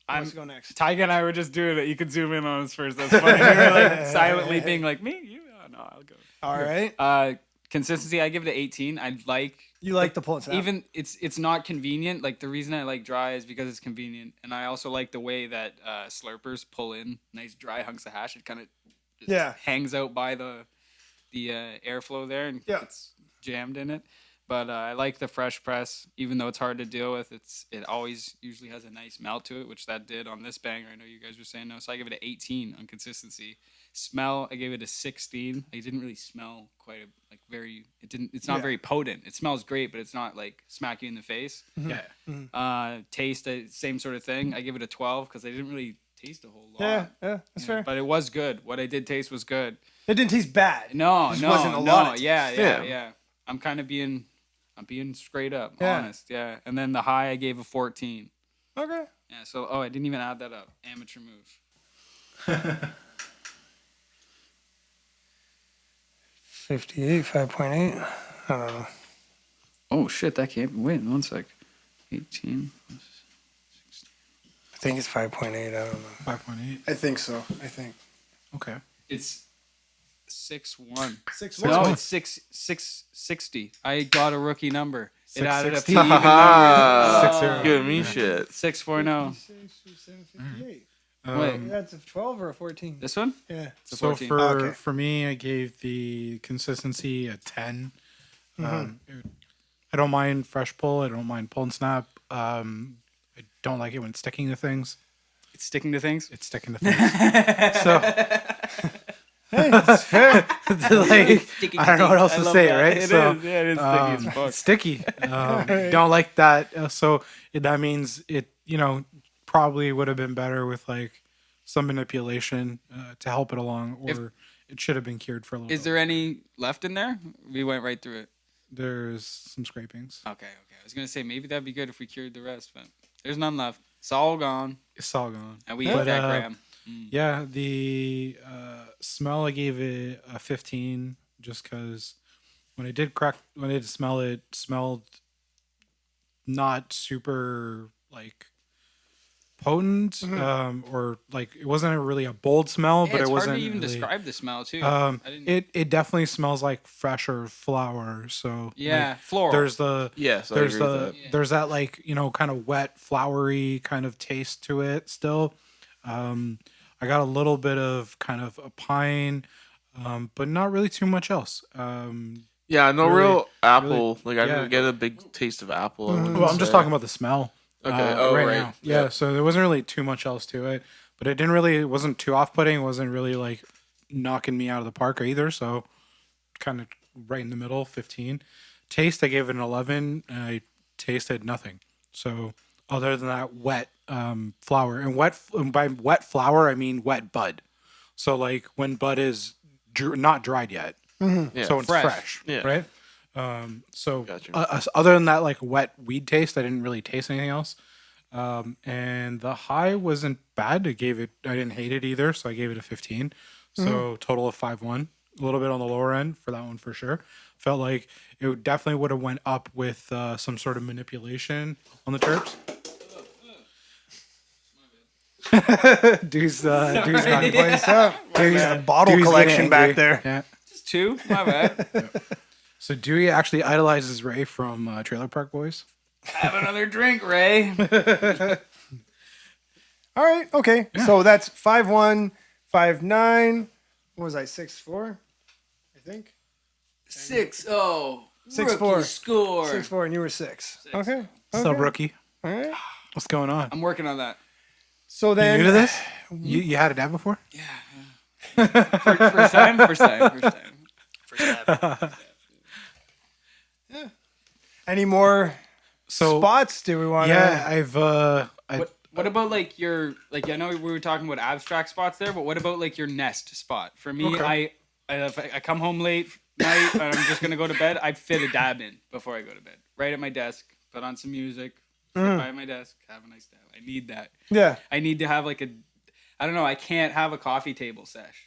Let's go next. Tyga and I were just doing it. You could zoom in on us first. That's funny. We were like silently being like, me? You? Oh, no, I'll go. All right. Consistency, I give it an 18. I like You like the pull and snap. even it's not convenient. Like the reason I like dry is because it's convenient, and I also like the way that slurpers pull in nice dry hunks of hash. It kind of hangs out by the airflow there and it's jammed in it. But I like the fresh press, even though it's hard to deal with. It always usually has a nice melt to it, which that did on this banger. I know you guys were saying no, so I give it an 18 on consistency. Smell, I gave it a 16. It didn't really smell quite it's not very potent. It smells great, but it's not like smack you in the face. Yeah. Taste, same sort of thing. I give it a 12 because I didn't really taste a whole lot. Yeah, that's fair. But it was good. What I did taste was good. It didn't taste bad. No, Just no, wasn't a no. lot of taste. Yeah. I'm being straight up, honest. Yeah. And then the high, I gave a 14. Okay. Yeah. So, I didn't even add that up. Amateur move. 58, 5.8. I don't know. Oh shit! That can't. Wait, 1 sec. 18. I think it's 5.8. I don't know. 5.8. I think so. Okay. It's 6-1. 6.1. No, it's 660. I got a rookie number. It added up to 660. even numbers. 6-0. Give me shit. 640. 758. Wait, That's a 12 or a 14? this one? Yeah. It's a So 14. Okay. for me, I gave the consistency a 10. I don't mind fresh pull. I don't mind pull and snap. I don't like it when it's sticking to things. It's sticking to things. It's sticking to things. So, That's fair. like, I don't know what else to say, right? It So, is. Yeah, it is sticky as fuck. it's sticky. Don't like that. So that means it, probably would have been better with like some manipulation to help it along, or it should have been cured for a little Is bit. there any left in there? We went right through it. There's some scrapings. Okay. I was gonna say maybe that'd be good if we cured the rest, but there's none left. It's all gone, It's all gone. and we But, ate that gram. Yeah, the smell, I gave it a 15 just because when I did smell it, smelled not super like potent, or like it wasn't really a bold smell, Yeah, but it's it wasn't hard to even really, describe the smell too. I didn't, it definitely smells like fresher flower. So yeah, like, floral. there's the Yes, I there's agree with the that. there's that like kind of wet flowery kind of taste to it still. I got a little bit of kind of a pine, but not really too much else. Yeah, no Really- real apple. Like I yeah. didn't get a big taste of apple. I wouldn't Well, I'm just say. talking about the smell. Okay. Oh, right right. now. Yeah, so there wasn't really too much else to it, but it wasn't too off-putting. It wasn't really like knocking me out of the park either. So kind of right in the middle, 15. Taste, I gave it an 11. And I tasted nothing. So other than that wet flower, and by wet flower I mean wet bud. So like when bud is not dried yet, Yeah. so it's fresh, Yeah. right? So Gotcha. other than that like wet weed taste, I didn't really taste anything else. And the high wasn't bad. I didn't hate it either, so I gave it a 15. So total of 5.1. A little bit on the lower end for that one for sure. Felt like it definitely would have went up with some sort of manipulation on the terps. Dude's got Place up. There's a bottle Dewey's collection getting back angry. there. Yeah. Just 2. My bad. So Dewey actually idolizes Ray from Trailer Park Boys. Have another drink, Ray. All right. Okay. So that's 5.1, 5.9. What was I? 6.4. I think 6-0. 6-4. Rookie score. 6.4, and you were 6. Okay. What's up, rookie? All right. What's going on? I'm working on that. So You then new to this? You had a dab before? First time. First time. any more So spots? Do we want? yeah, I've What about like your I know we were talking about abstract spots there, but what about like your nest spot? For me, Okay. if I come home late night and I'm just gonna go to bed, I'd fit a dab in before I go to bed. Right at my desk, put on some music, sit by my desk, have a nice dab. I need that. Yeah. I need to have like I don't know, I can't have a coffee table sesh.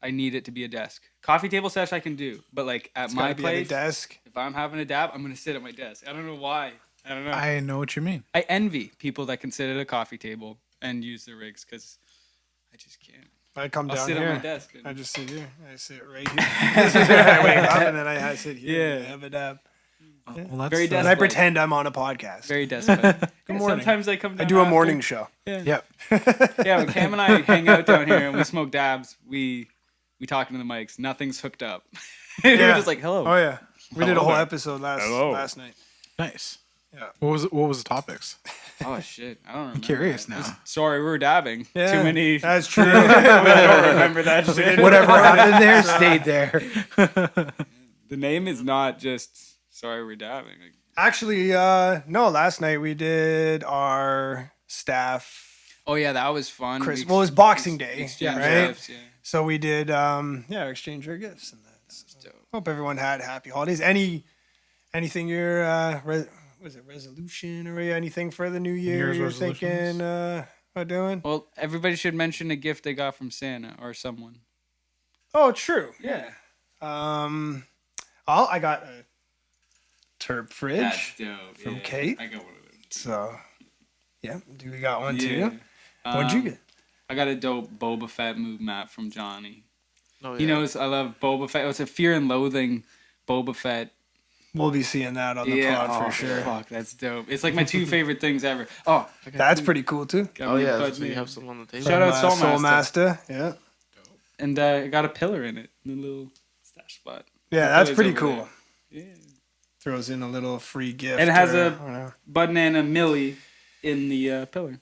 I need it to be a desk. Coffee table sesh I can do, but like at It's my gotta be at a place, desk. if I'm having a dab, I'm gonna sit at my desk. I don't know why. I don't know. I know what you mean. I envy people that can sit at a coffee table and use their rigs because I just can't. I come I'll down sit here. on my desk. And, I just sit here. I sit right here. This is where I wake up, and then I sit here. Yeah. And have a dab. Well, that's Very And desk- I like- pretend I'm on a podcast. very desperate. Good morning. Sometimes I come I down. do a after. morning show. Yep. Yeah, when Cam and I hang out down here and we smoke dabs, we talk into the mics. Nothing's hooked up. We're just like, hello. Oh yeah. We did a whole Hello. episode last night. Nice. Yeah. What was the topics? Oh shit, I don't remember. Curious that. now. Sorry, we were dabbing. Yeah, Too many. That's true. I don't remember that shit. Whatever happened there stayed there. The name is not just sorry we're dabbing. Like, Actually, no. Last night we did our staff. oh yeah, that was fun. Well, it was Boxing Day, Exchange right? gifts, yeah. So we did, exchange our gifts, and that's dope. hope everyone had happy holidays. Anything your was it resolution or anything for the new year Year's you're resolutions? thinking about doing? Well, everybody should mention a gift they got from Santa or someone. Oh, true. Yeah. I got a Terp fridge. dope. From Kate? I got one of them. So, yeah, do we got one Yeah. too? What'd you get? I got a dope Boba Fett move map from Johny. Oh, He yeah. knows I love Boba Fett. It's a Fear and Loathing Boba Fett. We'll be seeing that on the pod for sure. Fuck, that's dope. It's like my 2 favorite things ever. Oh, I got That's two- pretty cool too. got Oh me a yeah, bud so you name. have some on the table. Shout out From, Soul Master. Yeah. And I got a pillar in it, in the little stash spot. Yeah, that's Pillar's pretty over cool. there. Yeah. Throws in a little free gift. And it has or, a- I don't know. Banana Millie in the pillar.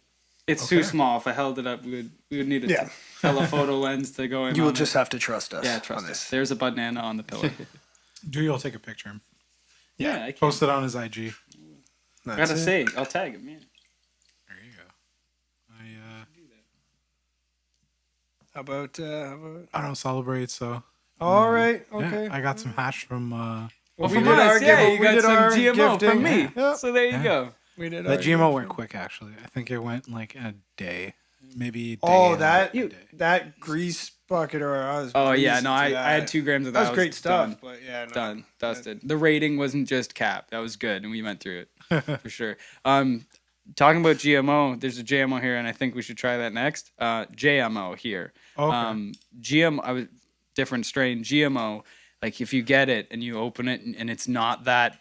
It's too small. If I held it up, we would need a Yeah. telephoto lens to go in. You will on just it. have to trust us. Yeah, on trust this. us. There's a banana on the pillar. Dewey will take a picture. Yeah, I can. Post it on his IG. I gotta say, I'll tag him. Yeah. There you go. How about? I don't celebrate, so All right. yeah, Okay. I got some hash from Well, We from did our us, yeah, give- you we got did some our GMO gifting. from me. Yeah. So there you Yeah. go. We did. the our GMO gift. went quick actually. I think it went like in a day, maybe. Oh, day that and a day. that grease bucket, or I was. Oh yeah, breezing no, I through had that. 2 grams of That that. was great stuff. Done. But yeah, no. Done, dusted. The rating wasn't just cap. That was good, and we went through it for sure. talking about GMO, there's a GMO here, and I think we should try that next. JMO here. Okay. GMO, different strain. GMO, like if you get it and you open it and it's not that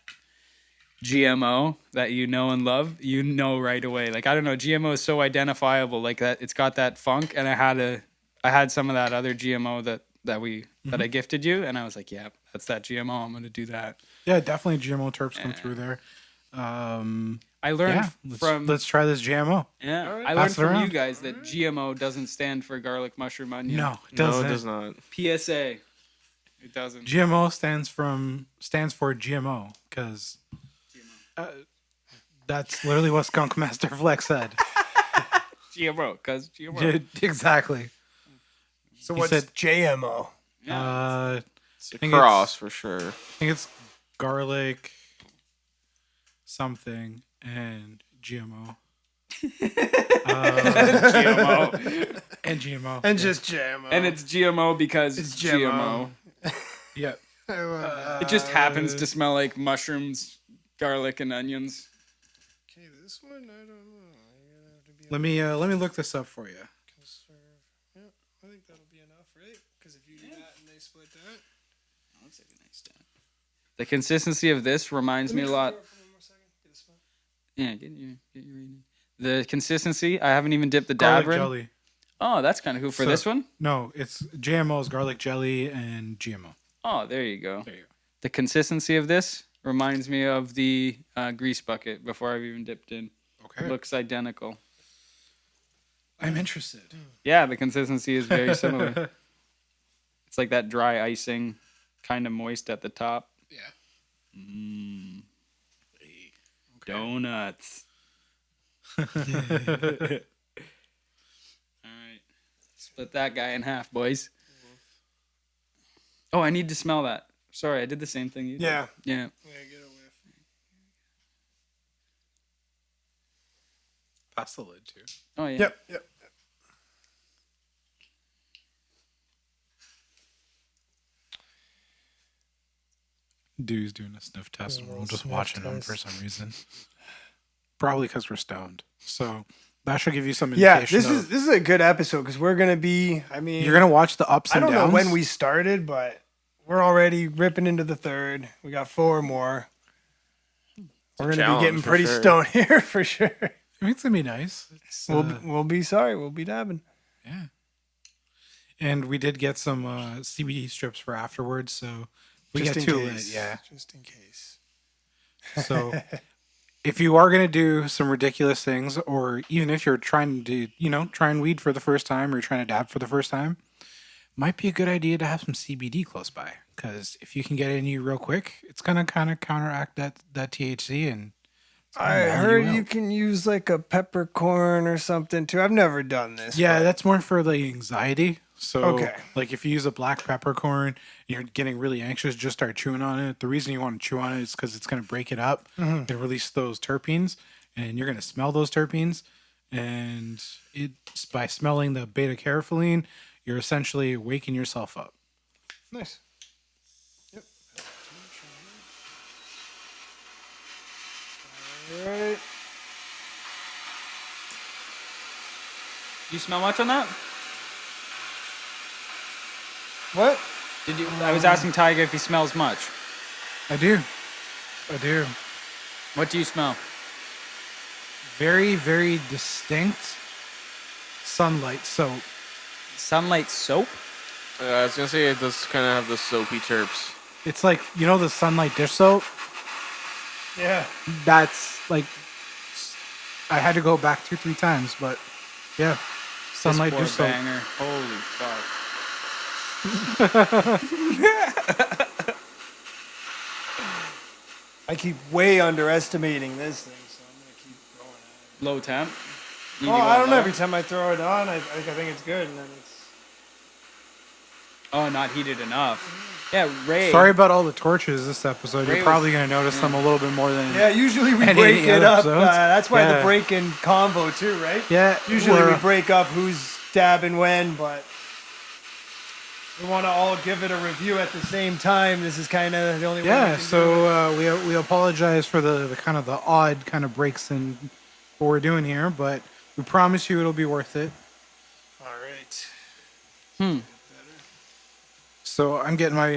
GMO that you know and love, you know right away. Like I don't know, GMO is so identifiable. Like that, it's got that funk. And I had some of that other GMO that I gifted you, and I was like, yeah, that's that GMO. I'm gonna do that. Yeah, definitely GMO terps come through there. I learned Let's try this GMO. Yeah, I learned Pass it from you around. guys that GMO doesn't stand for garlic mushroom onion. No, it No, doesn't. it does not. PSA. It doesn't. GMO stands for GMO because that's literally what Skunk Master Flex said. GMO, cause GMO. Exactly. So He what's said- JMO? It's a think cross for sure. I think it's garlic something and GMO. GMO. And GMO. And just JMO. And it's GMO because It's it's GMO. Yeah. It just happens to smell like mushrooms, garlic, and onions. Okay, this one, I don't know. You're gonna have to be Let me look this up for you. conserve. Yeah, I think that'll be enough, right? Because if you do that and they split that. Looks like a nice stat. The consistency of this reminds me a lot. Pour it for one more second. Get a spot. Yeah, get your rating. The consistency. I haven't even dipped the Garlic dab in. jelly. Oh, that's kind of who for So- this one. No, it's GMO's garlic jelly and GMO. Oh, there you go. There you go. The consistency of this reminds me of the grease bucket before I've even dipped in. Okay. Looks identical. I'm interested. Yeah, the consistency is very similar. It's like that dry icing, kind of moist at the top. Yeah. Donuts. All right. Split that guy in half, boys. Oh, I need to smell that. Sorry, I did the same thing you did. Yeah. Yeah. Yeah, get a whiff. Pass the lid too. Oh, yeah. Yep. Dewey's doing a sniff test and we're all just Sniff watching him test. for some reason. Probably because we're stoned. So that should give you some Yeah, indication. this is a good episode because we're gonna be. I mean, You're gonna watch the ups I and don't downs. know when we started, but we're already ripping into the third. We got 4 more. We're gonna be challenge getting for pretty sure. stoned here for sure. I mean, it's gonna be nice. It's, We'll be sorry. We'll be dabbing. yeah. And we did get some CBD strips for afterwards, so we Just get in too case. late. Yeah. Just in case. So if you are going to do some ridiculous things, or even if you're trying to, try and weed for the first time or you're trying to dab for the first time, might be a good idea to have some CBD close by. Because if you can get it in you real quick, it's going to kind of counteract that THC. And it's gonna I mellow heard out. you can use like a peppercorn or something too. I've never done this. Yeah, but- that's more for the anxiety. So, Okay. like if you use a black peppercorn and you're getting really anxious, just start chewing on it. The reason you want to chew on it is because it's going to break it up and release those terpenes, and you're going to smell those terpenes. And it's by smelling the beta carotene, you're essentially waking yourself up. Nice. Yep. All right. You smell much on that? What? Did you? I was asking Tiger if he smells much. I do. What do you smell? Very, very distinct sunlight soap. Sunlight soap? I was gonna say it does kind of have the soapy terps. It's like, the sunlight dish soap? Yeah. That's like, I had to go back 2-3 times, but yeah. Sunlight Piss dish poor soap. banger. Holy fuck. I keep way underestimating this thing, so I'm gonna keep going at it. Low temp. You Oh, need to I go don't know. low? Every time I throw it on, I think it's good, and then it's. Oh, not heated enough. Yeah, Ray. Sorry about all the torches this episode. Ray You're probably going to notice them a little bit more than. Yeah, usually we And break any it other up. episodes? That's why the Yeah. break-in combo too, right? Yeah. Usually we're- we break up who's dabbing when, but we want to all give it a review at the same time. This is kind of the only way. Yeah, we can do it. so we apologize for the kind of the odd kind of breaks in what we're doing here, but we promise you it'll be worth it. All right. So I'm getting my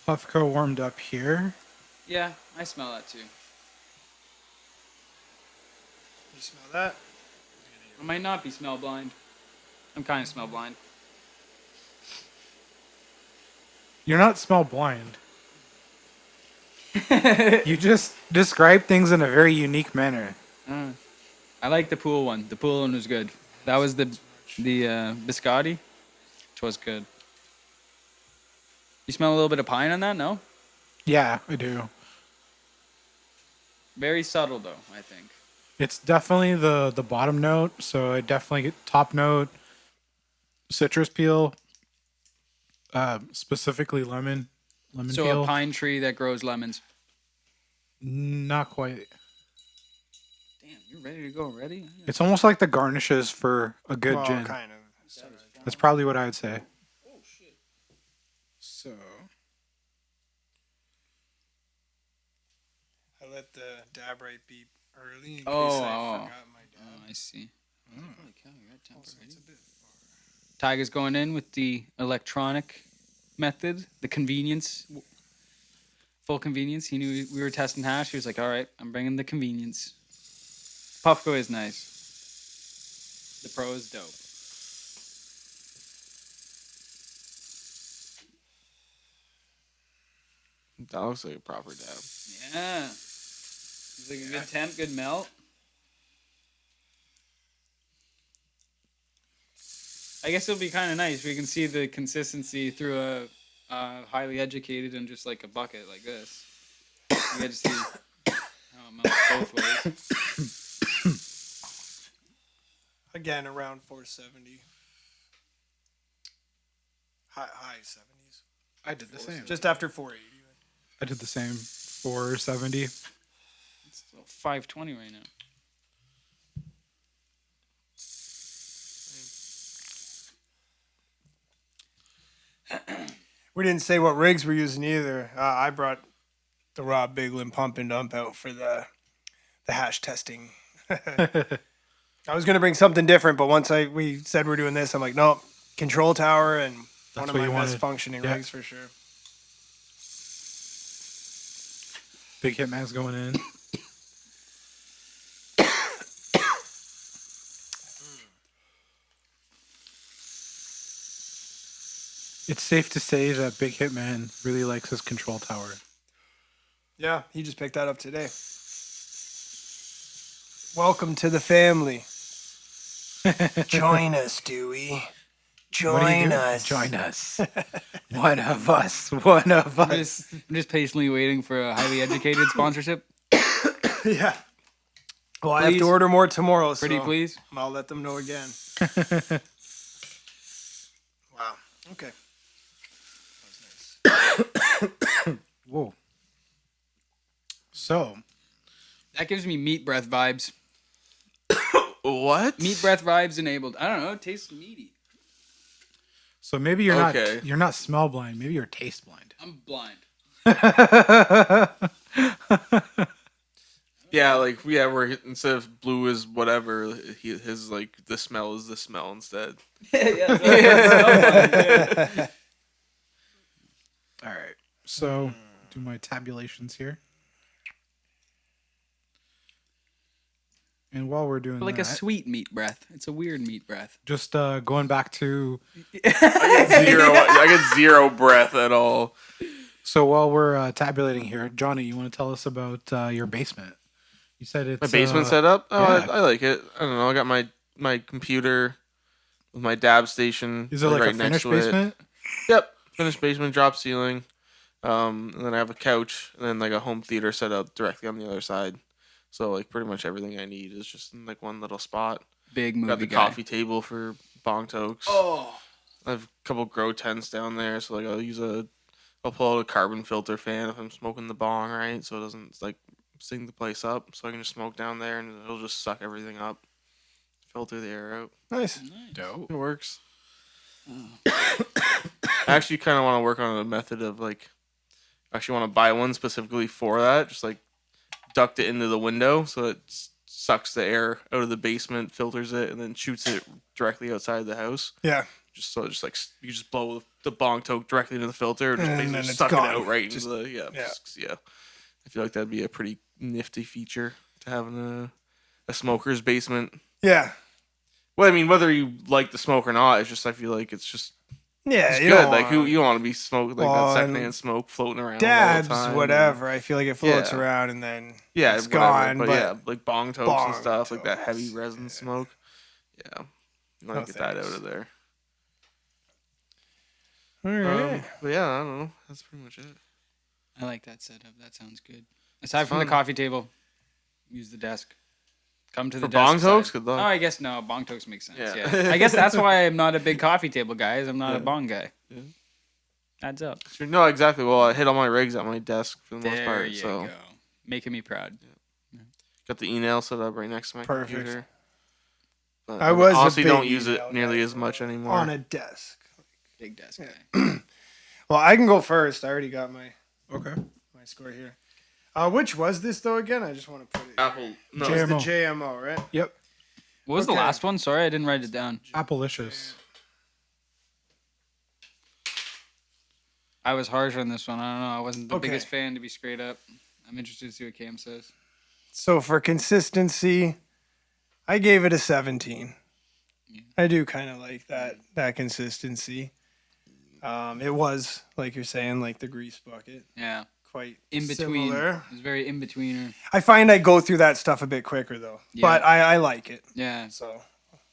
Puffco warmed up here. Yeah, I smell that too. You smell that? I might not be smell blind. I'm kind of smell blind. You're not smell blind. You just describe things in a very unique manner. I like the pool one. The pool one was good. That was the biscotti, which was good. You smell a little bit of pine on that? No? Yeah, I do. Very subtle though, I think. It's definitely the bottom note, so I definitely get top note, citrus peel, specifically lemon So peel. a pine tree that grows lemons. Not quite. Damn, you're ready to go already? It's almost like the garnishes for a good Well, gin. kind of. That's probably what I would say. Oh shit. So I let the dab right beep early in case Oh, I oh. forgot my dab. I see. Holy cow, you're at temp already. Tiger's going in with the electronic method, the convenience, full convenience. He knew we were testing hash. He was like, all right, I'm bringing the convenience. Puffco is nice. The Pro is dope. That looks like a proper dab. Yeah. It's like a good temp, good melt. I guess it'll be kind of nice. We can see the consistency through a highly educated and just like a bucket like this. You get to see how it melts both ways. Again, around 470. High 70s. I did the same. Just after 480. I did the same. 470. It's still 520 right now. We didn't say what rigs we're using either. I brought the raw Biglin pump and dump out for the hash testing. I was gonna bring something different, but once we said we're doing this, I'm like, nope, control tower and one of what my you best wanted. functioning Yeah. rigs for sure. Big Hitman's going in. It's safe to say that Big Hitman really likes his control tower. Yeah, he just picked that up today. Welcome to the family. Join us, Dewey. What are you Join doing? us. Join us. One of us. One of us. I'm just patiently waiting for a highly educated sponsorship. Yeah. Well, I have Please. to order more tomorrow, so Pretty please. I'll let them know again. Wow. Okay. Whoa. So, That gives me meat breath vibes. What? Meat breath vibes enabled. I don't know. It tastes meaty. so maybe you're Okay. you're not smell blind. Maybe you're taste blind. I'm blind. Yeah, like where instead of blue is whatever, his like the smell is the smell instead. All right. So, do my tabulations here. And while we're doing Like that, a sweet meat breath. It's a weird meat breath. just going back to I get zero breath at all. so while we're tabulating here, Johnny, you want to tell us about your basement? You said it's My basement setup? Oh, yeah. I like it. I don't know. I got my computer with my dab station. Is it like right a next finished to basement? It. Yep. Finished basement, drop ceiling. And then I have a couch and then like a home theater set up directly on the other side. So like pretty much everything I need is just in like one little spot. Big movie Got the guy. coffee table for bong tokes. Oh. I have a couple grow tents down there, so like I'll pull out a carbon filter fan if I'm smoking the bong, right? So it doesn't like sting the place up. So I can just smoke down there and it'll just suck everything up. Filter the air out. Nice. Dope. It works. I actually kind of want to work on a method of like actually want to buy one specifically for that. Just like duct it into the window so it sucks the air out of the basement, filters it, and then shoots it directly outside the house. Yeah. Just like you just blow the bong toke directly into the filter, just And basically then it's suck gone. it out right Just- into the yeah. I feel like that'd be a pretty nifty feature to have in a smoker's basement. Yeah. Well, I mean, whether you like the smoke or not, it's just I feel like it's just Yeah. it's You good. don't Like want you don't want to be smoking like Well, that and secondhand smoke floating around dabs, all the time. whatever. I feel like it floats Yeah. around and then Yeah, it's whatever, gone. But, But yeah, like bong tokes bong and stuff, like that heavy tokes, resin yeah. smoke. Yeah, you want No to get that thanks. out of there. all right. But yeah, I don't know. That's pretty much it. I like that setup. That sounds good. Aside from the fun. coffee table, use the desk. Come to the For desk. bong tokes, side. good luck. Oh, I guess no. Bong tokes makes sense. Yeah. Yeah. I guess that's why I'm not a big coffee table guy. Is I'm not a Yeah. bong guy. Yeah. Adds up. Sure. No, exactly. Well, I hit all my rigs at my desk for the most There part. you So go. Making me proud. got the e-nail set up right next to my Perfect. computer. But I was a honestly big don't use it e-nail nearly guy as much anymore. On a desk. Big desk guy. Well, I can go first. I already got my Okay. score here. Which was this though again? I just want to put it. Apple. No, It's the JMO. JMO, right? Yep. What was Okay. the last one? Sorry, I didn't write it down. Applelicious. I was harsh on this one. I don't know. I wasn't the Okay. biggest fan, to be straight up. I'm interested to see what Cam says. So for consistency, I gave it a 17. I do kind of like that consistency. It was like you're saying, like the grease bucket, Yeah. quite In between. similar. It was very in betweener. I find I go through that stuff a bit quicker though, Yeah. but I like it. Yeah. So,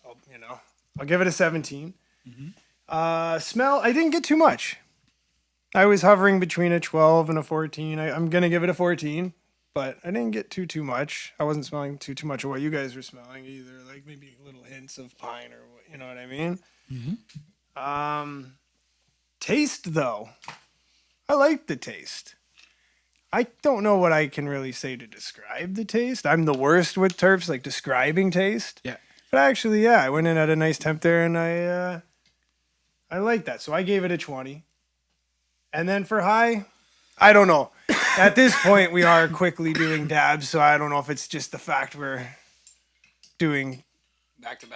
I'll give it a 17. Smell, I didn't get too much. I was hovering between a 12 and a 14. I'm gonna give it a 14, but I didn't get too much. I wasn't smelling too much of what you guys were smelling either. Like maybe little hints of pine or what, you know what I mean? Taste though, I like the taste. I don't know what I can really say to describe the taste. I'm the worst with terps, like describing taste. Yeah. But actually, yeah, I went in at a nice temp there, and I like that. So I gave it a 20. And then for high, I don't know. At this point, we are quickly doing dabs, so I don't know if it's just the fact we're doing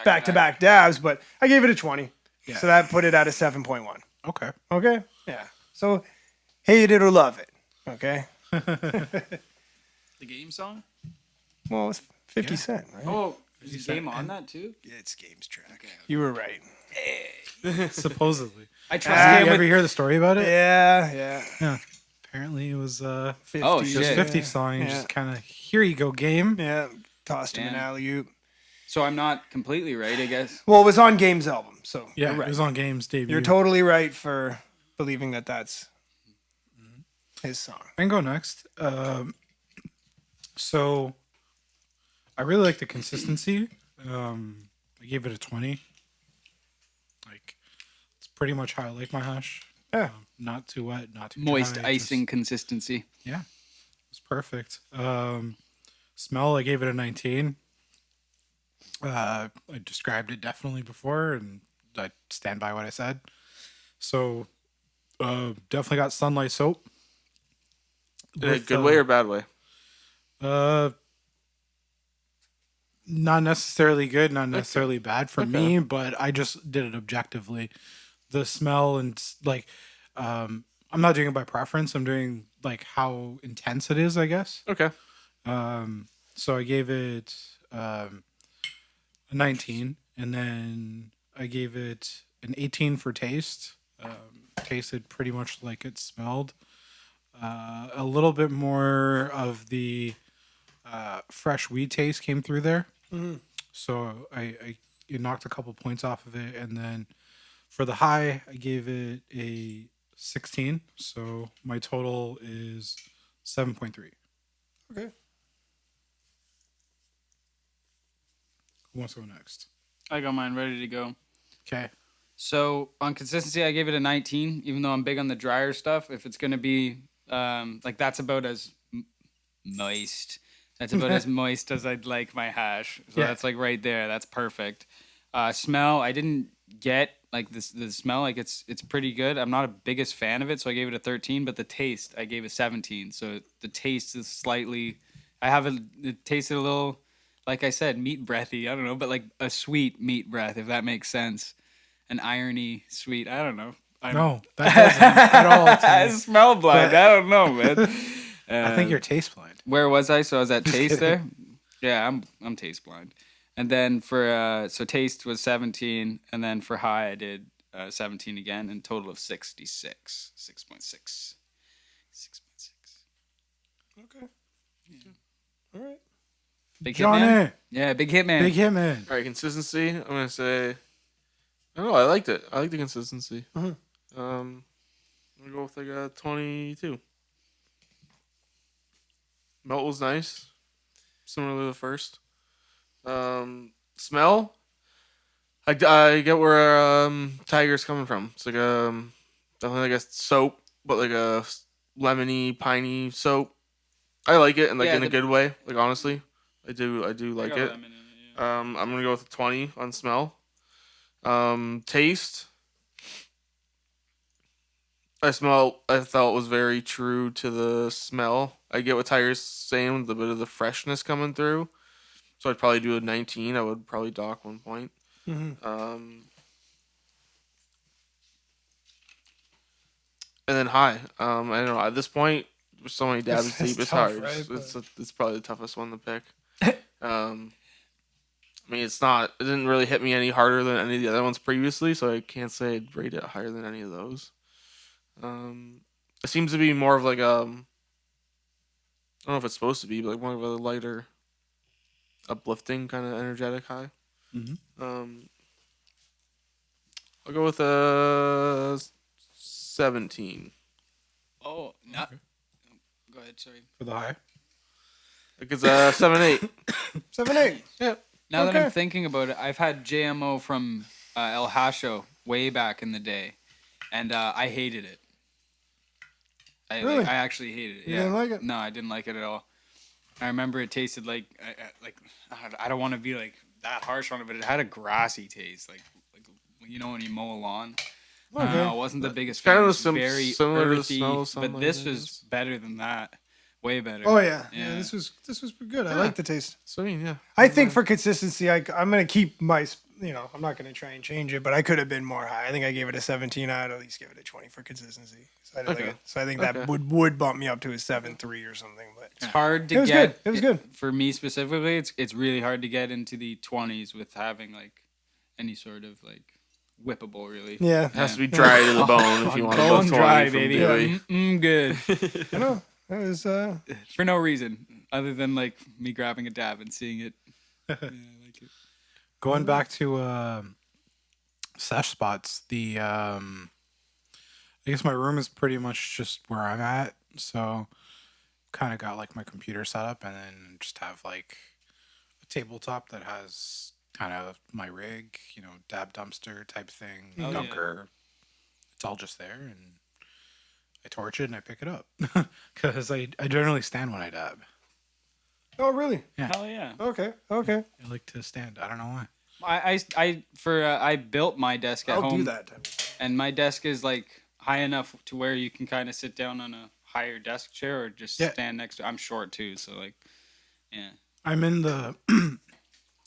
back-to-back dabs, but I gave it a 20. Yeah. So that put it at a 7.1. Okay. Okay? Yeah. So hate it or love it. Okay? The game song? Well, it's 50 Cent, right? Oh, is the game on that too? It's Game's track. You were right. Supposedly. I trust Ah, You Cam ever with... hear the story about it? Yeah. Yeah. Apparently it was 50. Oh, just shit. 50 song. You Yeah. just kind of, here you go, game. Yeah. Tossed him an Damn. alley-oop. So I'm not completely right, I guess. Well, it was on Game's album, so Yeah, you're right. it was on Game's debut. You're totally right for believing that that's his song. I can go next. So I really like the consistency. I gave it a 20. Like, it's pretty much how I like my hash. Yeah. Not too wet, not too Moist dry, icing just- consistency. yeah, it's perfect. Smell, I gave it a 19. I described it definitely before, and I stand by what I said. So, definitely got sunlight soap. In a With, good way or bad way? Not necessarily good, not necessarily bad for me, but I just did it objectively. The smell and like, I'm not doing it by preference. I'm doing like how intense it is, I guess. Okay. So I gave it a 19, and then I gave it an 18 for taste. Tasted pretty much like it smelled. A little bit more of the fresh weed taste came through there. So I knocked a couple points off of it, and then for the high, I gave it a 16. So my total is 7.3. Okay. Who wants to go next? I got mine ready to go. Okay. So on consistency, I gave it a 19, even though I'm big on the drier stuff. If it's going to be like that's about as moist. That's about as moist as I'd like my hash. So Yeah. that's like right there. That's perfect. Smell, I didn't get like this. The smell, like it's pretty good. I'm not a biggest fan of it, so I gave it a 13. But the taste, I gave a 17. So the taste is slightly. It tasted a little, like I said, meat breathy. I don't know, but like a sweet meat breath, if that makes sense. An irony sweet. I don't know. No, that doesn't at all. I smell blind. I don't know, man. I think you're taste blind. Where was I? So I was at taste kidding. there. Yeah, I'm taste blind. And then for so taste was 17, and then for high I did 17 again, and total of 66, 6.6, 6.6. Okay. All right. Big Johny. Hitman. Yeah, big Hitman. Big Hitman. All right, consistency. I'm gonna say. I don't know. I liked it. I like the consistency. Mhm. I'm gonna go with like a 22. Melt was nice, similar to the first. Smell. I get where Tiger's coming from. It's like definitely like a soap, but like a lemony, piney soap. I like it, and like Yeah, in a good way. Like honestly, I do like it. Lemon in it, yeah. I'm gonna go with a 20 on smell. Taste. I thought was very true to the smell. I get what Tiger's saying, with a bit of the freshness coming through. So I'd probably do a 19. I would probably dock 1 point. Mm-hmm. And then high. I don't know. At this point, there's so many dabs It's deep. It's tough, hard. right? It's probably the toughest one to pick. I mean, it's not. It didn't really hit me any harder than any of the other ones previously, so I can't say I'd rate it higher than any of those. It seems to be more of like I don't know if it's supposed to be, but like more of a lighter, uplifting kind of energetic high. Mm-hmm. I'll go with a 17. Oh, not. Go ahead. Sorry. For the high. Like it's a 7-8. 7-8. Yeah. Now that Okay. I'm thinking about it, I've had JMO from El Hasho way back in the day, and I hated it. Really? I actually hated it. You Yeah. didn't like it? No, I didn't like it at all. I remember it tasted like I don't want to be like that harsh on it, but it had a grassy taste, like you know when you mow a lawn. I don't Okay. know, I wasn't the biggest Kind fan. of It was similar to the earthy, smell of some but this like was this. better than that. Way better. Oh yeah. Yeah. This was good. I Yeah. like the taste. So I mean, yeah. I think for consistency, I'm gonna keep my. I'm not gonna try and change it, but I could have been more high. I think I gave it a 17. I'd at least give it a 20 for consistency. So I, did like Okay. it. So I think Okay. that would bump me up to a 7.3 or something. But It's hard to It was get. good. It was good. For me specifically, it's really hard to get into the 20s with having like any sort of like whippable really. yeah, It has to be dry to the bone if you want to go Bone 20 dry, from baby. Dewey. Good. I know that was. For no reason other than like me grabbing a dab and seeing it. Yeah, I like it. Going back to sesh spots, I guess my room is pretty much just where I'm at, so kind of got like my computer set up, and then just have like a tabletop that has kind of my rig, dab dumpster type thing, Oh, yeah. dunker. It's all just there, and I torch it and I pick it up because I generally stand when I dab. Oh really? Hell yeah. Okay. I like to stand. I don't know why. I built my desk at I'll home. do that. And my desk is like high enough to where you can kind of sit down on a higher desk chair or just Yeah. stand next to. I'm short too, so like, yeah. I'm in the.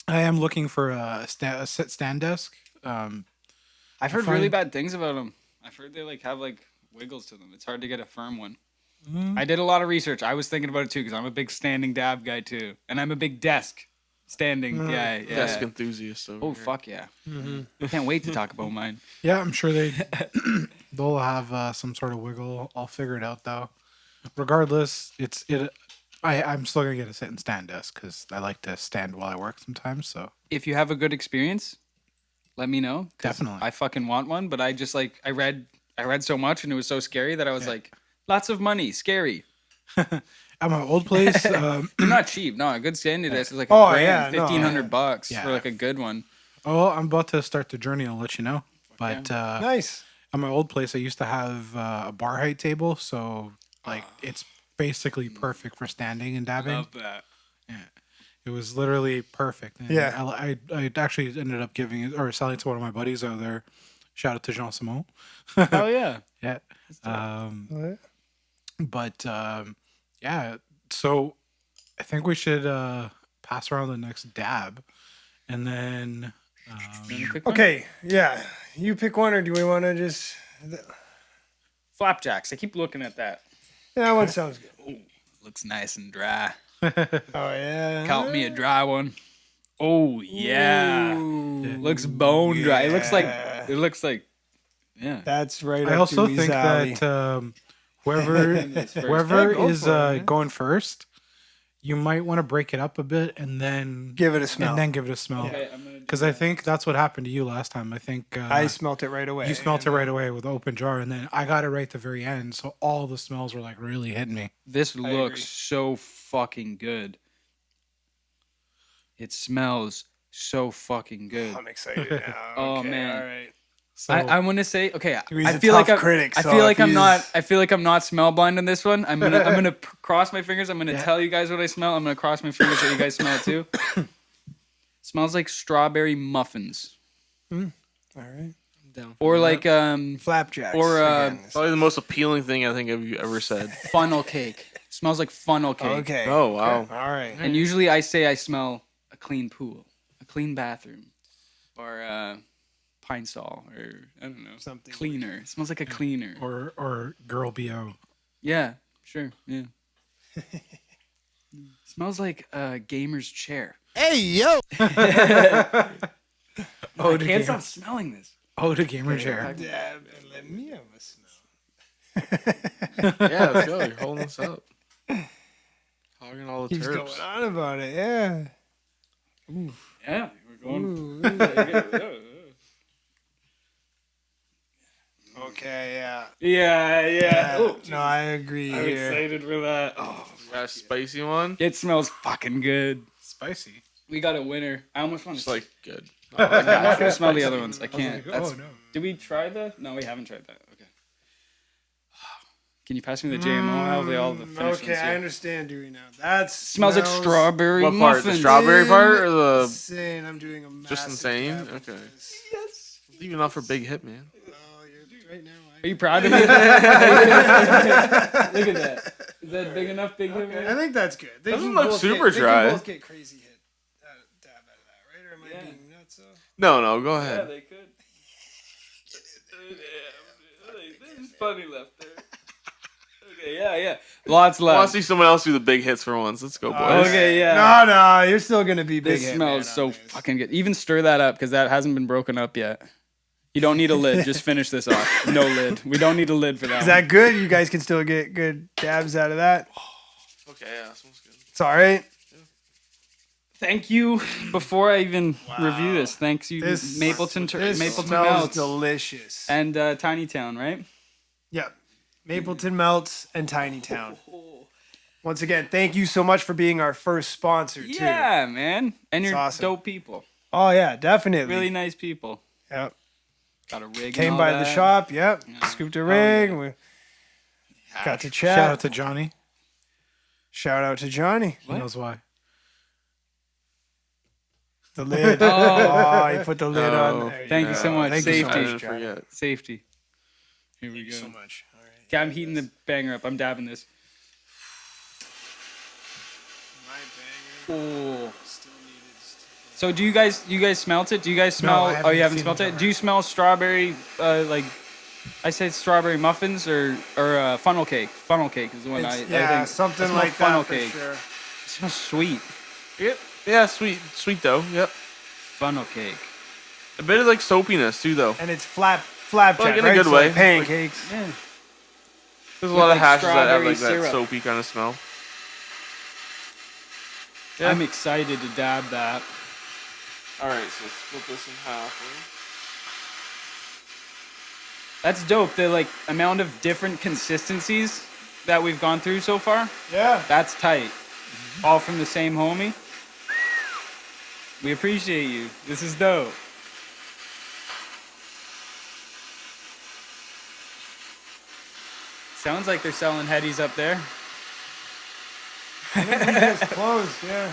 I am looking for a sit stand desk. I've heard really bad things about them. I've heard they like have like wiggles to them. It's hard to get a firm one. I did a lot of research. I was thinking about it too because I'm a big standing dab guy too, and I'm a big desk standing guy. Yeah. Desk enthusiast. Over Oh here. fuck yeah! Can't wait to talk about mine. Yeah, I'm sure they'll have some sort of wiggle. I'll figure it out though. Regardless, I'm still gonna get a sit and stand desk because I like to stand while I work sometimes. So If you have a good experience, let me know. 'cause Definitely. I fucking want one, but I just like I read so much and it was so scary that I was like, lots of money, scary. at my old place, They're not cheap. No, a good standing desk is like Oh, a grand, yeah, no, $1,500 yeah. for like a good one. I'm about to start the journey. I'll let you know. But Nice. at my old place, I used to have a bar height table, so like it's basically perfect for standing and dabbing. Love that. It was literally perfect. And Yeah. I actually ended up giving it or selling it to one of my buddies out there. Shout out to Jean Simon. Oh yeah. Yeah. What? But yeah. So I think we should pass around the next dab, and then Okay, yeah. You pick one, or do we want to just? Flapjacks. I keep looking at that. That one sounds good. Looks nice and dry. Oh yeah. Count me a dry one. Oh yeah. Ooh, Looks bone dry. It looks like. yeah. It looks like. Yeah. That's right. I up also Dewey's think alley. that whoever Yeah, go is for it, man. going first, you might want to break it up a bit and then Give it a smell. and then give it a smell. Okay, I'm gonna do Because I think that's what happened to you last time. I think I smelt it right away. you smelt it right away with open jar, and then I got it right at the very end. So all the smells were like really hitting me. This agree. looks so fucking good. It smells so fucking good. I'm excited now. Oh, Okay, man. All right. So I want to say, okay, He's I a feel like tough I'm, critic, I so feel like if I'm not, he's- I feel like I'm not smell blind on this one. I'm gonna cross my fingers. I'm gonna tell you guys what I smell. I'm gonna cross my fingers so you guys smell it too. Smells like strawberry muffins, All right. or like Flapjacks. Or, again. Probably the most appealing thing I think I've ever said. funnel cake. Smells like funnel cake. Okay. Oh, wow. Okay. All right. And usually I say I smell a clean pool, a clean bathroom, or pine sol, or I don't know, Something cleaner. It smells like a cleaner. or girl bo. Yeah, sure, yeah. Smells like a gamer's chair. Oh, I the can't stop smelling this. the gamer chair. Yeah, let me have a smell. Yeah, let's go. You're holding us up. Hogging all the Keeps terps. going on about it. Yeah. Yeah, we're going. Ooh. Okay. Yeah. Yeah. Oh, No, I agree I'm here. excited for that. Oh, Got a spicy one. it smells fucking good. Spicy. We got a winner. I almost want Just to like good. I'm not gonna smell the other ones. I can't. Like, That's, oh no. Did we try the? No, we haven't tried that. Okay. Can you pass me the JMO? I have all the finished Okay, ones I here. understand, Dewey, now. That Smells like strawberry What part? The muffins. strawberry part or the Insane. I'm doing a massive just insane? dab of Okay. this. leaving off for big hit, man? Oh, you're right now. Are you proud of me? Look at that. Is that big enough, big hit? I think that's good. They Doesn't can look both super they dry. can both get crazy hit dab out of that, right? Or am I being nuts? No, go Yeah, ahead. they could. There's funny left there. Okay, yeah. Lots I want left. to see someone else do the big hits for once. Let's go, boys. Okay, yeah. No, you're still gonna be big. This hit, smells man, so on this. fucking good. Even stir that up because that hasn't been broken up yet. You don't need a lid. Just finish this off. No lid. We don't need a lid for that. Is that good? You guys can still get good dabs out of that. Okay, yeah, that smells good. It's all right. Thank you. Before I even review this, thanks you, This Mapleton smells Melts delicious. and Tiny Town, right? Yep. Mapleton Melts and Tiny Town. Once again, thank you so much for being our first sponsor, too. Yeah, man. And you're awesome. dope people. Oh, yeah, definitely. Really nice people. Yep. Got a rig. Came and all by the that. shop. Yep. Yeah. Scooped a Oh, rig. yeah. We got to chat. Shout out to Johnny. Shout out to Johnny. He knows why. The lid. Oh. He put the lid on. There Thank you so much. Thank you so I Safety. didn't forget. Safety. Here we Thank you go. so much. All right. Okay, I'm heating the banger up. I'm dabbing this. My banger Oh. still needed. So do you guys smelt it? Do you guys smell? I Oh, haven't you haven't seen smelt it. it. Do you smell strawberry? Like, I said strawberry muffins or funnel cake. Funnel cake is the one I Yeah, think. something I smell like funnel that for cake. sure. It smells sweet. Yep. Yeah, sweet dough. Yep. Funnel cake. A bit of like soapiness too, though. And it's flapjack, Like in a right? good So way. like pancakes. Yeah. There's a With, lot like, of hashes that have strawberry like that syrup. soapy kind of smell. I'm excited to dab that. All right, so let's split this in half. That's dope. The like amount of different consistencies that we've gone through so far. Yeah. That's tight. All from the same homie. We appreciate you. This is dope. Sounds like they're selling headies up there. It's closed. Yeah.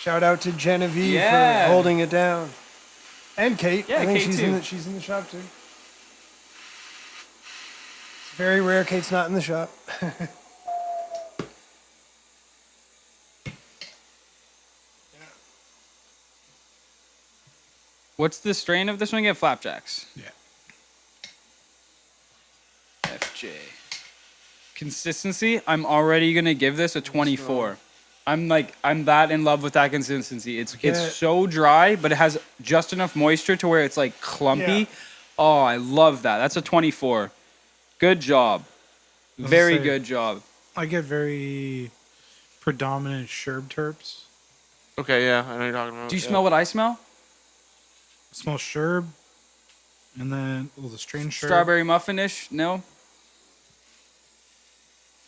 Shout out to Genevieve Yeah. for holding it down. And Kate. Yeah, I think Kate she's too. she's in the shop too. It's very rare Kate's not in the shop. What's the strain of this one again? Flapjacks. Yeah. FJ. Consistency, I'm already gonna give this a 24. I'm that in love with that consistency. It's so dry, but it has just enough moisture to where it's like clumpy. Yeah. Oh, I love that. That's a 24. Good job. Very say- good job. I get very predominant sherb terps. Okay, yeah, I know you're talking about. Do you yeah. smell what I smell? I smell sherb, and then the strain sherb. Strawberry muffinish? No.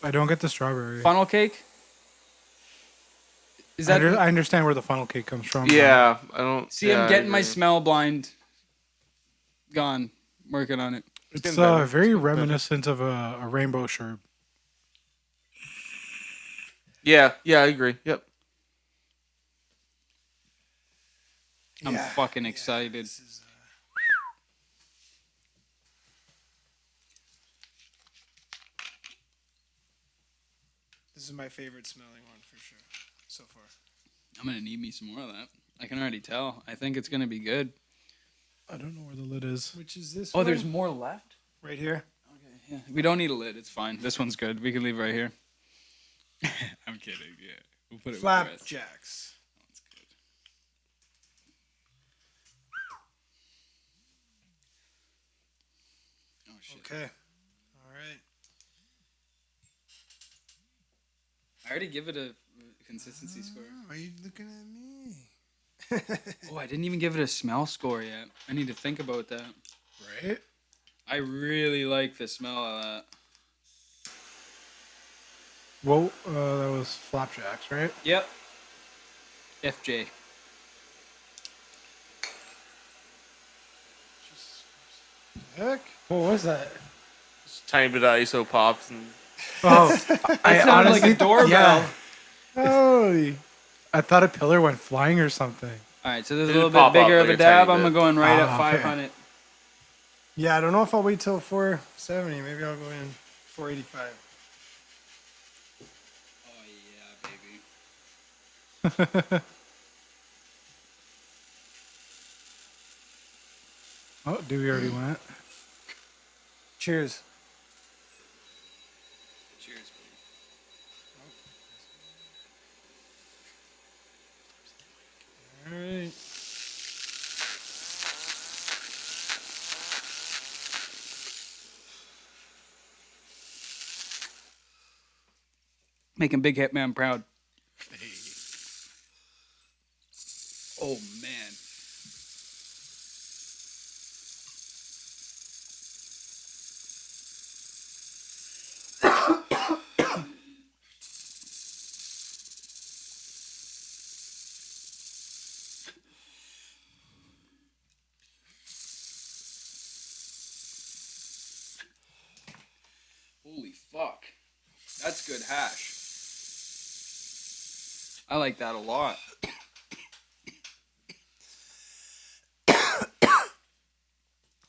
I don't get the strawberry. Funnel cake? Is I, that I understand where the funnel cake comes from. Yeah, I don't. See, yeah, I'm I getting my agree. smell blind gone. Working on it. It's getting better. very It's getting better. reminiscent of a rainbow sherb. Yeah, I agree. Yep. I'm fucking excited. This is my favorite smelling one for sure so far. I'm gonna need me some more of that. I can already tell. I think it's gonna be good. I don't know where the lid is. Which is this Oh, one? there's more left? Right here. Okay, yeah. We don't need a lid. It's fine. This one's good. We can leave it right here. I'm kidding. Yeah, we'll put it with the rest. Flapjacks. That's good. Oh shit! Okay. All right. I already give it a consistency score. Why are you looking at me? Oh, I didn't even give it a smell score yet. I need to think about that. Right? I really like the smell of that. Well, that was flapjacks, right? Yep. FJ. Heck? What was that? Just tiny bit of ISO pops and Oh, I It sounded like a doorbell. Yeah, Holy. I thought a pillar went flying or something. All right, so there's a It little did bit pop bigger up of a like a tiny dab. I'm bit. going right Ah, at okay. 500. Yeah, I don't know if I'll wait till 470. Maybe I'll go in 485. Oh yeah, baby. Oh, Dewey already went. Cheers. Cheers, All right. Making Big Hitman proud. Oh man. Holy fuck. That's good hash. I like that a lot.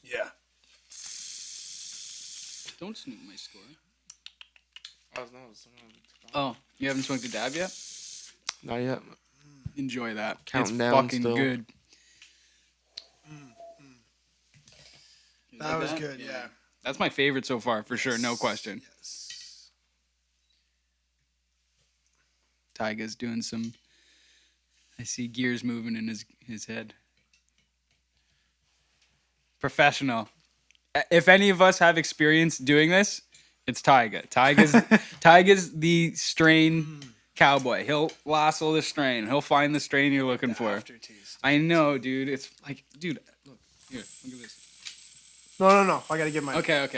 Yeah. Don't snoop my score. oh, Oh, you haven't smoked a dab yet? not yet. Enjoy that. Counting it's down fucking still. good. You That like was good, yeah. That's my favorite so far, for sure, no question. Yes. Tyga's doing some. I see gears moving in his head. Professional. If any of us have experience doing this, it's Tyga. Tyga's the strain cowboy. He'll lasso the strain. He'll find the strain you're looking for. Aftertaste. I know, dude. It's like, dude, look here. Look at this. No. I gotta get mine. Okay.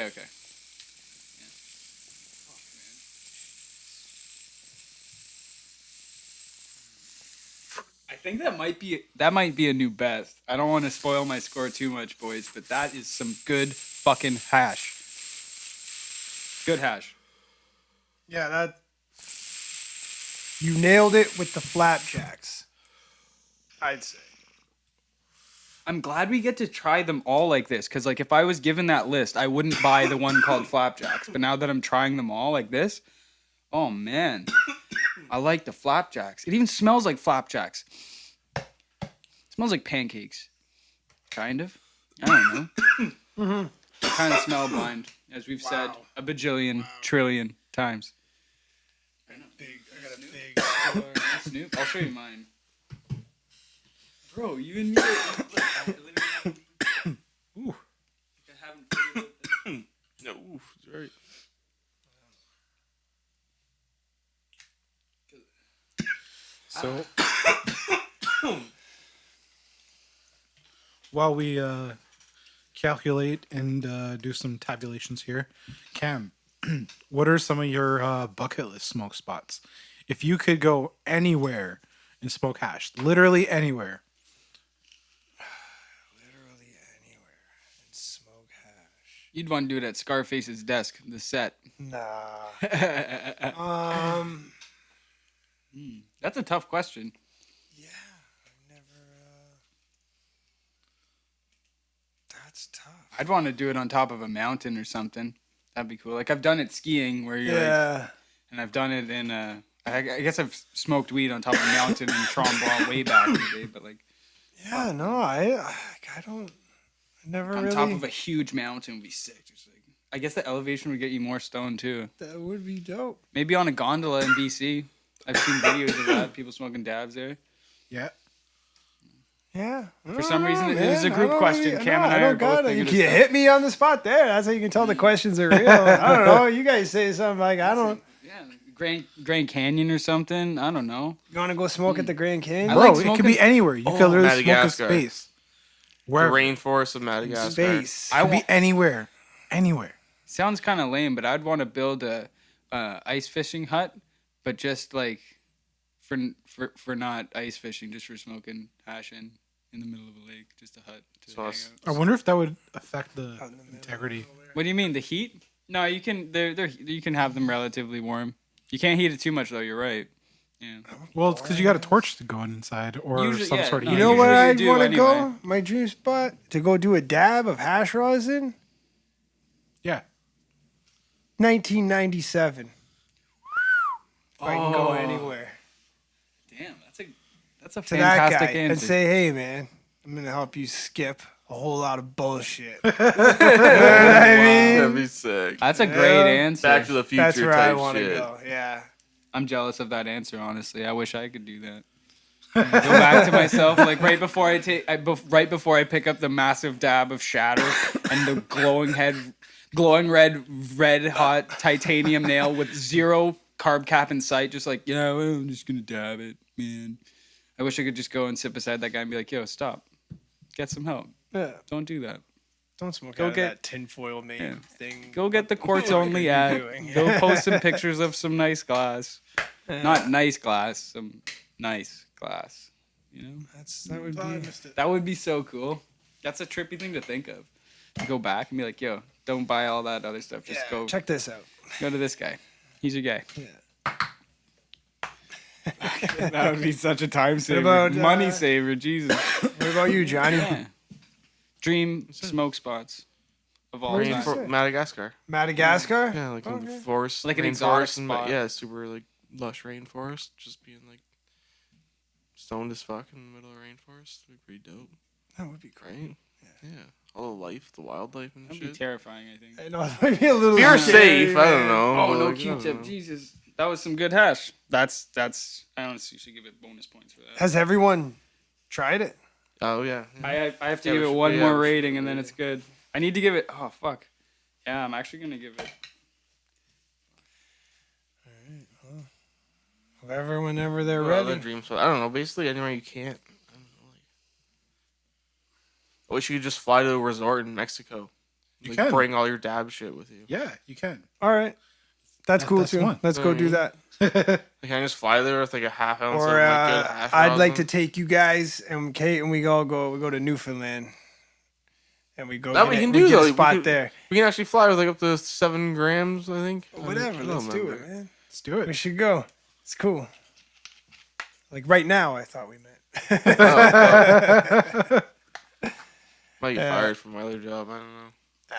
I think that might be a new best. I don't want to spoil my score too much, boys, but that is some good fucking hash. Good hash. Yeah, that. You nailed it with the flapjacks. I'd say. I'm glad we get to try them all like this, because like if I was given that list, I wouldn't buy the one called Flapjacks. But now that I'm trying them all like this, oh man, I like the Flapjacks. It even smells like Flapjacks. It smells like pancakes, kind of. I don't know. Kind of smell blind, as we've said a bajillion, trillion times. I got a big store. Snoop, I'll show you mine. Bro, you and me. No, oof, it's right. So, while we calculate and do some tabulations here, Cam, what are some of your bucket list smoke spots? If you could go anywhere and smoke hash, literally anywhere. Literally anywhere and smoke hash. You'd want to do it at Scarface's desk, the set. Nah. That's a tough question. Yeah, I've never. That's tough. I'd want to do it on top of a mountain or something. That'd be cool. Like I've done it skiing where you're like, and I've done it in I guess I've smoked weed on top of a mountain in Trombone way back in the day, but like Yeah, no, I don't. I never on really. top of a huge mountain would be sick. Just like I guess the elevation would get you more stoned too. That would be dope. Maybe on a gondola in BC. I've seen videos of that. People smoking dabs there. Yeah. Yeah. For some reason, it was a group question. Cam and I are both You thinking can hit me on the spot there. That's how you can tell the questions are real. I don't know. You guys say something like, I don't. Yeah, Grand Canyon or something. I don't know. You want to go smoke at the Grand Canyon? I Bro, like it could smoking- be anywhere. You could literally smoke a Madagascar. space. The Where rainforest of Madagascar. Space. it could be anywhere. Anywhere. Sounds kind of lame, but I'd want to build a ice fishing hut, but just like for not ice fishing, just for smoking hash in the middle of a lake, just a hut to So hang us- out. I wonder if that would affect the integrity. What do you mean, the heat? No, you can. You can have them relatively warm. You can't heat it too much though. You're right. Yeah. Well, it's because you got a torch to go inside or Usually- some yeah, sort of no, You heat. know usually where you I'd do want to anyway. go? My dream spot? To go do a dab of hash rosin? Yeah. 1997. If I can go anywhere. Damn, that's a To that fantastic guy and answer. say, hey, man, I'm going to help you skip a whole lot of bullshit. You know what I mean? That'd be sick. That's a great answer. Back to the future That's where I type want to shit. go. Yeah. I'm jealous of that answer. Honestly, I wish I could do that. Go back to myself, like right before right before I pick up the massive dab of shatter and the glowing red hot titanium nail with zero carb cap in sight. Just like, I'm just gonna dab it, man. I wish I could just go and sit beside that guy and be like, yo, stop, get some help. Yeah. Don't do that. Don't smoke Go out get- of that tinfoil made Yeah. thing. Go get the quartz What only are you ad. doing? Go post some pictures of some nice glass. Not nice glass, some nice glass. That would be. That would be so cool. That's a trippy thing to think of. To go back and be like, yo, don't buy all that other stuff. Just go Check this out. go to this guy. He's your guy. Yeah. That would be such a time saver. about, Money saver, Jesus. What about you, Johnny? Yeah. Dream smoke spots of all Where's time. that say? Madagascar. Madagascar? Yeah, like in the Okay. forest. Like an rainforest exotic and spot. yeah, super like lush rainforest. Just being like stoned as fuck in the middle of the rainforest. Would be pretty dope, That would be great. right? Yeah. All the life, the wildlife and That'd be shit. terrifying, I think. I know it might be a little. If you're scary, safe, I don't man. know. Oh, no like, I don't Q-tip. know. Jesus. That was some good hash. That's I honestly should give it bonus points for that. Has everyone tried it? Oh yeah. I have to Yeah, give we it should- one yeah, more we should rating do and then it. it's good. I need to give it. Oh fuck. Yeah, I'm actually gonna give it. Whoever, whenever they're What other ready. dream spot? I don't know. Basically, anywhere you can't. I don't know. Like, I wish you could just fly to a resort in Mexico. You Like, can. bring all your dab shit with you. Yeah, you can. All right. That's cool that's too. one. Let's go do that. Like, can I just fly there with like a half ounce Or of like, good hash I'd like to rosin? take you guys and Kate and we go to Newfoundland. And we go That get we it- can we do, get though. a We spot could- there. We can actually fly with like up to 7 grams, I think. Whatever, I don't let's do remember. it, man. Let's do We it. should go. It's cool. Like right now, I thought we meant. Might get fired from my other job. I don't know.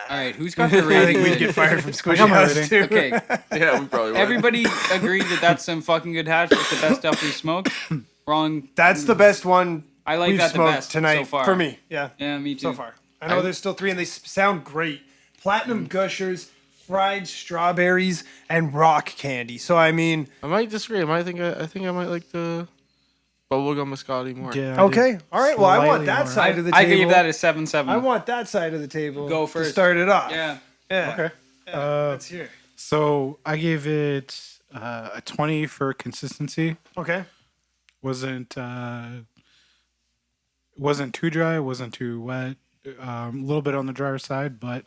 All right, who's got the I think rating? we'd get fired from Squishy got my House rating. too. Okay, Yeah, we probably would. everybody agreed that that's some fucking good hash. It's the best stuff we smoked. Wrong. That's the best one I like we've that the smoked best tonight so far. for me. Yeah, Yeah, me too. so far. I know there's still 3 and they sound great. Platinum Gushers, fried strawberries, and rock candy. So I mean, I might disagree. I think I might like the Bubblegum Biscotti more. Yeah. okay, all right. Well, I want Slightly that more. side of the I table. gave that a 7-7. I want that side of the table. Go to first. start it off. Yeah. Yeah. Okay. Let's hear it. So I gave it a 20 for consistency. Okay. Wasn't too dry, wasn't too wet. A little bit on the drier side, but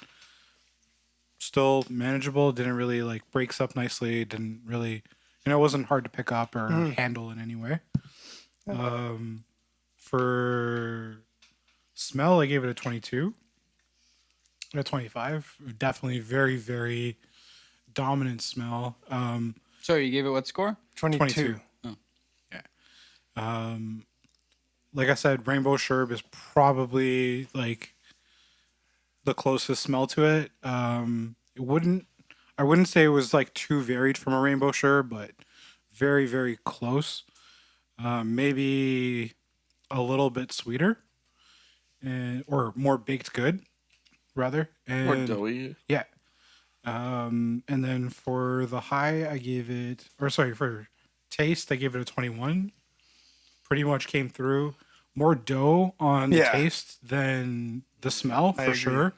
still manageable. Didn't really like breaks up nicely. Didn't really, it wasn't hard to pick up or handle in any way. For smell, I gave it a 22. A 25. Definitely very, very dominant smell. Sorry, you gave it what score? 22. Like I said, Rainbow Sherb is probably like the closest smell to it. I wouldn't say it was like too varied from a Rainbow Sherb, but very, very close. Maybe a little bit sweeter, or more baked good, rather. And More doughy. yeah. And then for the high, for taste, I gave it a 21. Pretty much came through. More dough on the Yeah. taste than the smell, for agree. sure.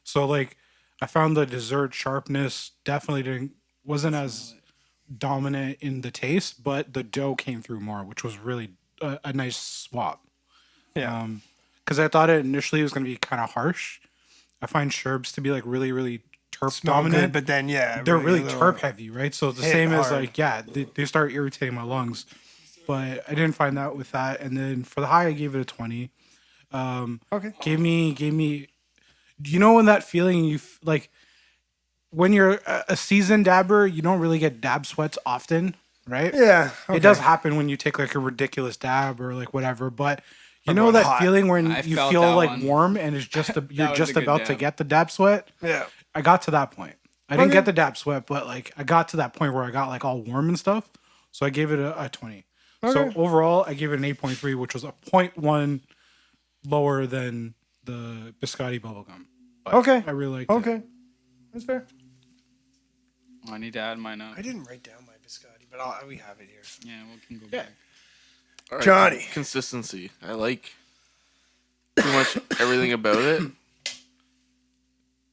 So, like, I found the dessert sharpness definitely wasn't as dominant in the taste, but the dough came through more, which was really a nice swap. Yeah. Because I thought it initially was going to be kind of harsh. I find sherbs to be like really, really terp Smell dominant. good, but then They're really little- terp heavy, right? So it's the hit same as hard. like, yeah, they start irritating my lungs. But I didn't find that with that. And then for the high, I gave it a 20. Okay. Gave me. Do you know when that feeling like when you're a seasoned dabber, you don't really get dab sweats often, right? Yeah. It does happen when you take like a ridiculous dab or like whatever, but you know going that hot. feeling when I you felt feel that like one. warm and it's just you're was just a good about to dab. get the dab sweat. Yeah. I got to that point. I didn't Okay. get the dab sweat, but like I got to that point where I got like all warm and stuff. So I gave it a 20. So Okay. overall, I gave it an 8.3, which was a 0.1 lower than the Biscotti bubblegum. But Okay. I really liked it. Okay. That's fair. Oh, I need to add mine up. I didn't write down my biscotti, but we have it here. Yeah, we can go back. All right, Johnny. Consistency. I like pretty much everything about it.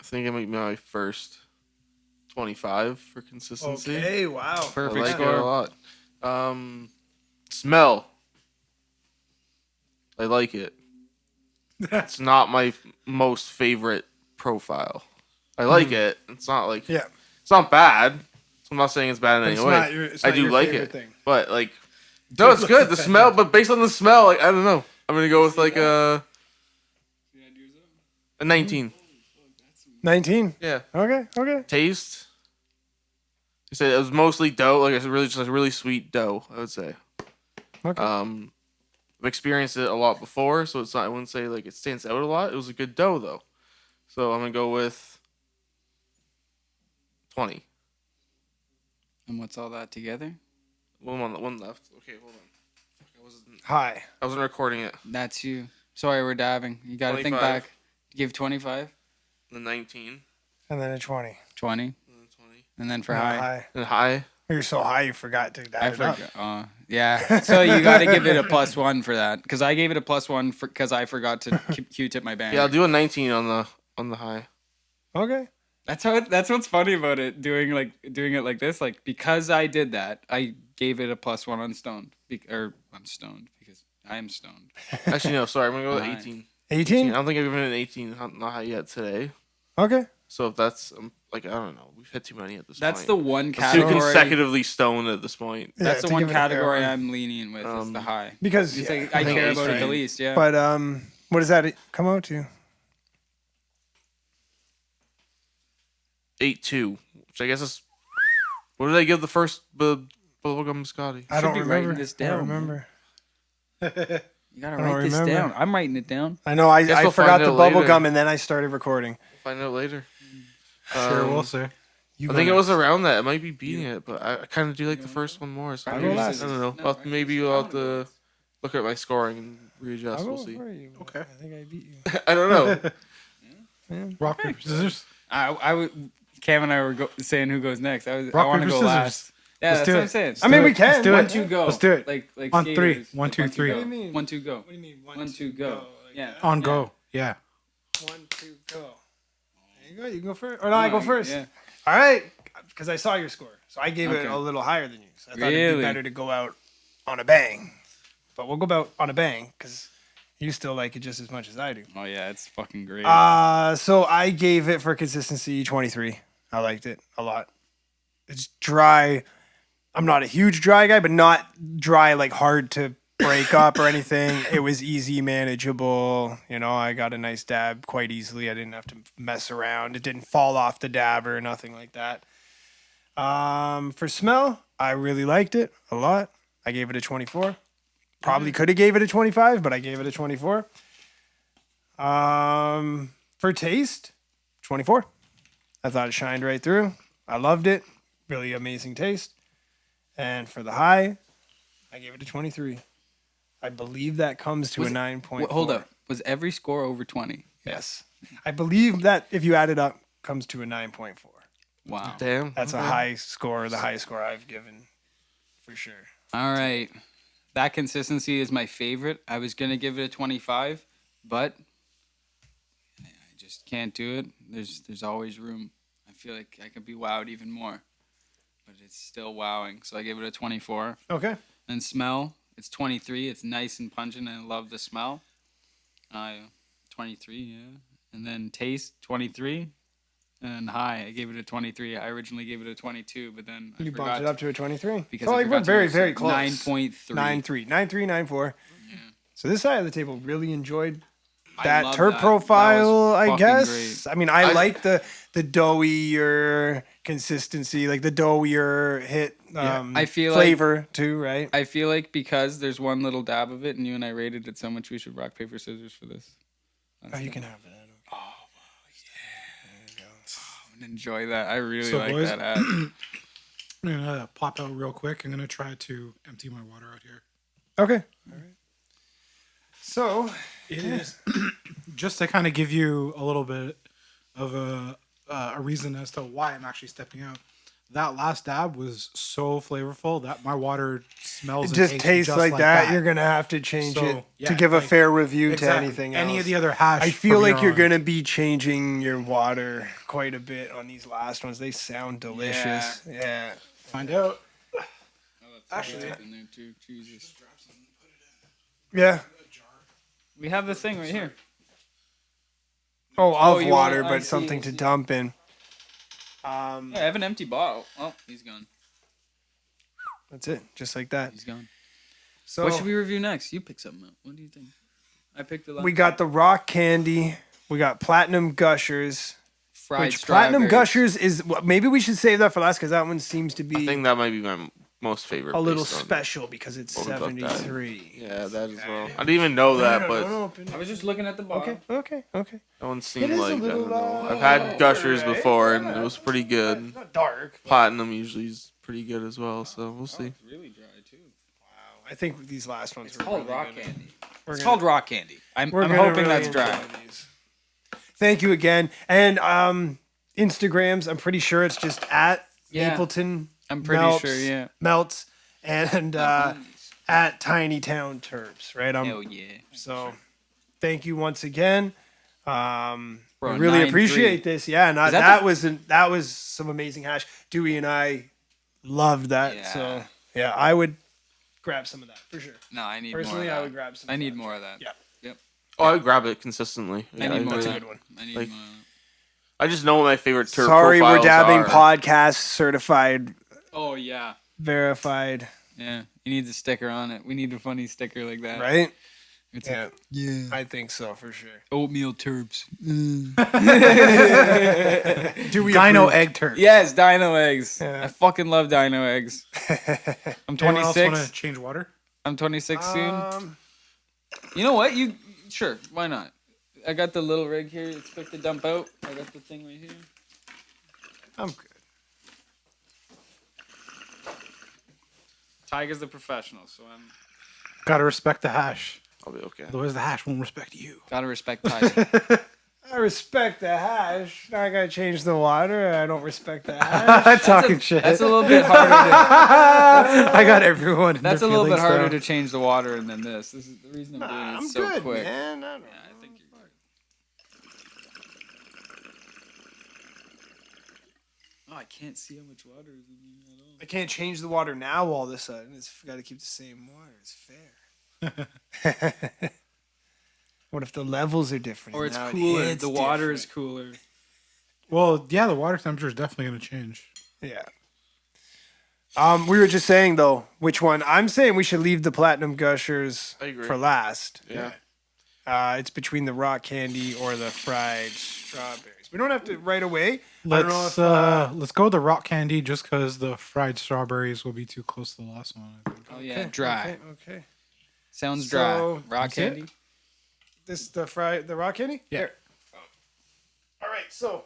I think I might be my first 25 for consistency. Okay. Wow. I Perfect like it score. a lot. Smell. I like it. It's not my most favorite profile. I like it. It's not like Yeah. it's not bad. I'm not saying it's bad in any It's way. not your- it's I not do your like favorite it, thing. but like, no, it's good. The smell, but based on the smell, like I don't know. I'm gonna go with like a 19. 19. Yeah. Okay. Okay. Taste. You said it was mostly dough. Like it's really just a really sweet dough. I would say. Okay. I've experienced it a lot before, so it's not. I wouldn't say like it stands out a lot. It was a good dough though, so I'm gonna go with 20. And what's all that together? One left. Okay, hold on. Hi. I wasn't recording it. That's you. Sorry, we're dabbing. You got to think 25. back. Give 25, The 19. And then a 20. 20, And then 20. and then for high. High. And high. You're so high you forgot to I add it up. forgot. Yeah. So you got to give it a +1 for that, because I gave it a +1 because I forgot to Q-tip my band. Yeah, I'll do a 19 on the high. Okay. That's what's funny about it. Doing it like this, like because I did that, I gave it a +1 on stoned, I'm stoned because I am stoned. Actually, no. Sorry, I'm gonna go with Nine. 18. 18? I don't think I've given it an 18 not high yet today. Okay. So if that's like I don't know, we've had too many at this That's point. the one Two category. consecutively stoned at this point. That's Yeah, the to one give it a fair category one. I'm leaning with. Is the high. Because It's yeah, like I think care it's about it the fine. least. Yeah. but what does that come out to? 8.2, which I guess is. What did I give the first Bubblegum Biscotti? I don't be remember. writing this I don't down, remember. You gotta I don't write this remember. down. I'm writing it down. I know. I we'll forgot find the out later. bubble gum and then I started recording. Find out later. Sure, we'll see. You I think it go was next. around that. It might be beating it, but I kind of do like the first one more. So I'll maybe, go I last. don't know. No, Well, maybe we'll have to look at my scoring and readjust. I'll We'll go see. for you. Okay. I think I beat you. I don't know. Rock, paper, scissors. I would. Cam and I were saying who goes next. I Rock, want to paper, go scissors. last. Yeah, Let's that's do what it. I'm saying. I mean, we Let's can. do it. 1, 2, go. Let's do it. Like On skaters. three. Like 1, 2, 3. go. What do you mean? 1, 2, go. What do you mean? 1, 2, go. Yeah. On go. Yeah. 1, 2, go. There you go. You can go first. Or no, I go first. Yeah. All right. Because I saw your score. So I gave it Okay. a little higher than you. So I thought it'd Really? be better to go out on a bang. But we'll go out on a bang because you still like it just as much as I do. Oh yeah, it's fucking great. So I gave it for consistency 23. I liked it a lot. It's dry. I'm not a huge dry guy, but not dry like hard to break up or anything. It was easy, manageable. You know, I got a nice dab quite easily. I didn't have to mess around. It didn't fall off the dab or nothing like that. For smell, I really liked it a lot. I gave it a 24. Probably could have gave it a 25, but I gave it a 24. For taste, 24. I thought it shined right through. I loved it. Really amazing taste. And for the high, I gave it a 23. I believe that comes to Was a it- 9.4. Hold up. Was every score over 20? Yes. I believe that if you add it up, comes to a 9.4. Wow. Damn. That's a high score, the highest score I've given for sure. All right. That consistency is my favorite. I was going to give it a 25, but I just can't do it. There's always room. I feel like I could be wowed even more, but it's still wowing. So I give it a 24. Okay. And smell, it's 23. It's nice and pungent, and I love the smell. 23, yeah. And then taste, 23. And high, I gave it a 23. I originally gave it a 22, but then I You forgot bumped it up to a 23. because so I like, forgot we're to very, mix it. very close. 9.3. 9.3. 9.3, 9.4. Yeah. So this side of the table really enjoyed I that love terp that. profile, That was I fucking guess. great. I mean, I like the doughier consistency, like the doughier hit I feel flavor too, right? I feel like because there's one little dab of it, and you and I rated it so much, we should rock, paper, scissors for this. Oh, you can have that. I'm gonna enjoy that. I really So, like boys, that ad. I'm gonna pop out real quick. I'm gonna try to empty my water out here. Okay. All right. So It is just to kind of give you a little bit of a reason as to why I'm actually stepping out. That last dab was so flavorful that my water smells. it just tastes just like that. You're gonna have to change So, it yeah, to give a like, fair review to Exactly. anything Any else. of the other hash. I feel from like here you're on. gonna be changing your water quite a bit on these last ones. They sound delicious. Yeah. find out. Actually, in there too. Jesus. Yeah. We have the thing right here. Oh, of you water, want- I but see, something I to see. dump in. Yeah, I have an empty bottle. Oh, he's gone. That's it. Just like that. He's gone. So What should we review next? You pick something up. What do you think? I picked the last we got the rock candy. We got platinum gushers. fried Which platinum strawberries. gushers is maybe we should save that for last because that one seems to I be think that might be my most favorite. a little based on- special because it's what we looked at. 73. Yeah, that as well. I didn't even know that, but I was just looking at the bottle. Okay. that one It seemed is a like I little, don't know. I've uh, had Gushers right? before, and it was pretty good. Not dark. Platinum usually is pretty good as well, so we'll see. It's really dry too. I think these last ones It's were called really rock good. candy. We're It's gonna- called rock candy. I'm we're gonna hoping really that's dry. enjoy these. Thank you again. And Instagrams, I'm pretty sure it's just at Yeah. Mapleton I'm pretty sure, yeah. Melts and at Tiny Town Terps, right? Hell yeah. So thank you once again. Bro, I really 9-3. appreciate this. Yeah, Is that that was some amazing hash. Dewey and I loved that. Yeah. So yeah, I would grab some of that for sure. No, I need Personally, more of I that. would grab some. I of need that. more of that. Yeah. Oh, I grab it consistently. I need more of that's a that. good one. I need Like, more of that. I just know what my favorite turf Sorry, we're profiles dabbing are. podcast certified, Oh, yeah. verified, Yeah. You need the sticker on it. We need a funny sticker like that. right? It's Yeah, yeah. I think so for sure. Oatmeal turps. Dewey Dino approved. egg turd. Yes, dino eggs. Yeah. I fucking love dino eggs. I'm Anyone else want 26. to change water? I'm 26 soon. You know what? Sure, why not? I got the little rig here. It's quick to dump out. I got the thing right here. I'm good. Tiger's the professional, so I'm Gotta respect the hash. I'll be okay. Otherwise, the hash won't respect you. gotta respect Tiger. I respect the hash. Now I gotta change the water. I don't respect the hash. Talking shit. That's a little bit harder. I got everyone. That's a little bit harder to change the water than this. This is the reason I'm doing it I'm so good, quick. man. I think you're good. Oh, I can't see how much water is in here at all. I can't change the water now all of a sudden. It's got to keep the same water. It's fair. What if the levels are different? Or it's Now it cooler. hits The water different. is cooler. Well, yeah, the water temperature is definitely going to change. Yeah. We were just saying though, which one? I'm saying we should leave the platinum gushers I agree. for last. Yeah. It's between the rock candy or the fried strawberries. We don't have to right away. I don't know Let's go with the rock candy just because the fried strawberries will be too close to the last one. I think. Oh yeah, dry. Okay. Sounds dry. So, Rock that's it? candy. This the rock candy? Yeah. Here. All right. So,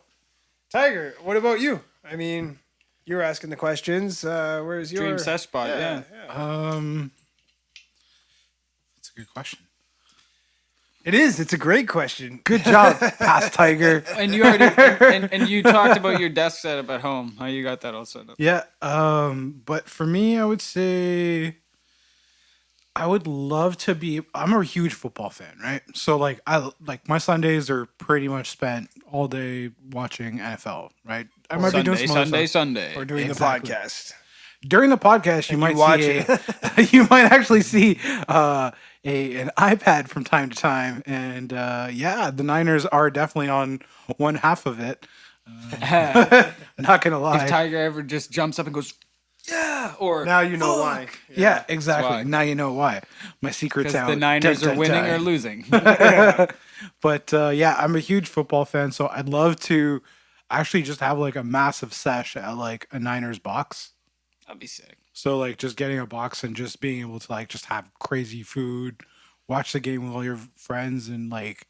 Tiger, what about you? I mean, you were asking the questions. Where's your Dream sesh spot. Yeah. That's a good question. It is. It's a great question. Good job, past Tiger. And you already and you talked about your desk setup at home. How you got that all set up? Yeah. But for me, I would say I would love to be. I'm a huge football fan, right? So like my Sundays are pretty much spent all day watching NFL, right? I might be doing some other stuff. Sunday. We're doing Exactly. the podcast. During the podcast, you might watch see you might actually see an iPad from time to time, and yeah, the Niners are definitely on one half of it. Not gonna lie. If Tiger ever just jumps up and goes, yeah, or Now you know why. Yeah, exactly. why. Now you know why. My secret's because out. the Niners Dun, are dun, winning dun. or losing. But yeah, I'm a huge football fan, so I'd love to actually just have like a massive sesh at like a Niners box. That'd be sick. So like just getting a box and just being able to like just have crazy food, watch the game with all your friends, and like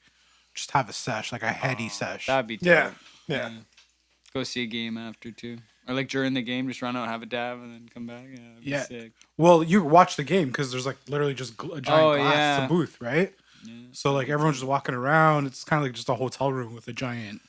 just have a sesh, like a heady sesh. That'd be Yeah. dope. Yeah. Go see a game after too, or like during the game, just run out, have a dab, and then come back. Yeah, that'd be Yeah. sick. Well, you watch the game because there's like literally just a giant Oh, glass. yeah. It's a booth, right? Yeah. So like everyone's just walking around. It's kind of like just a hotel room with a giant,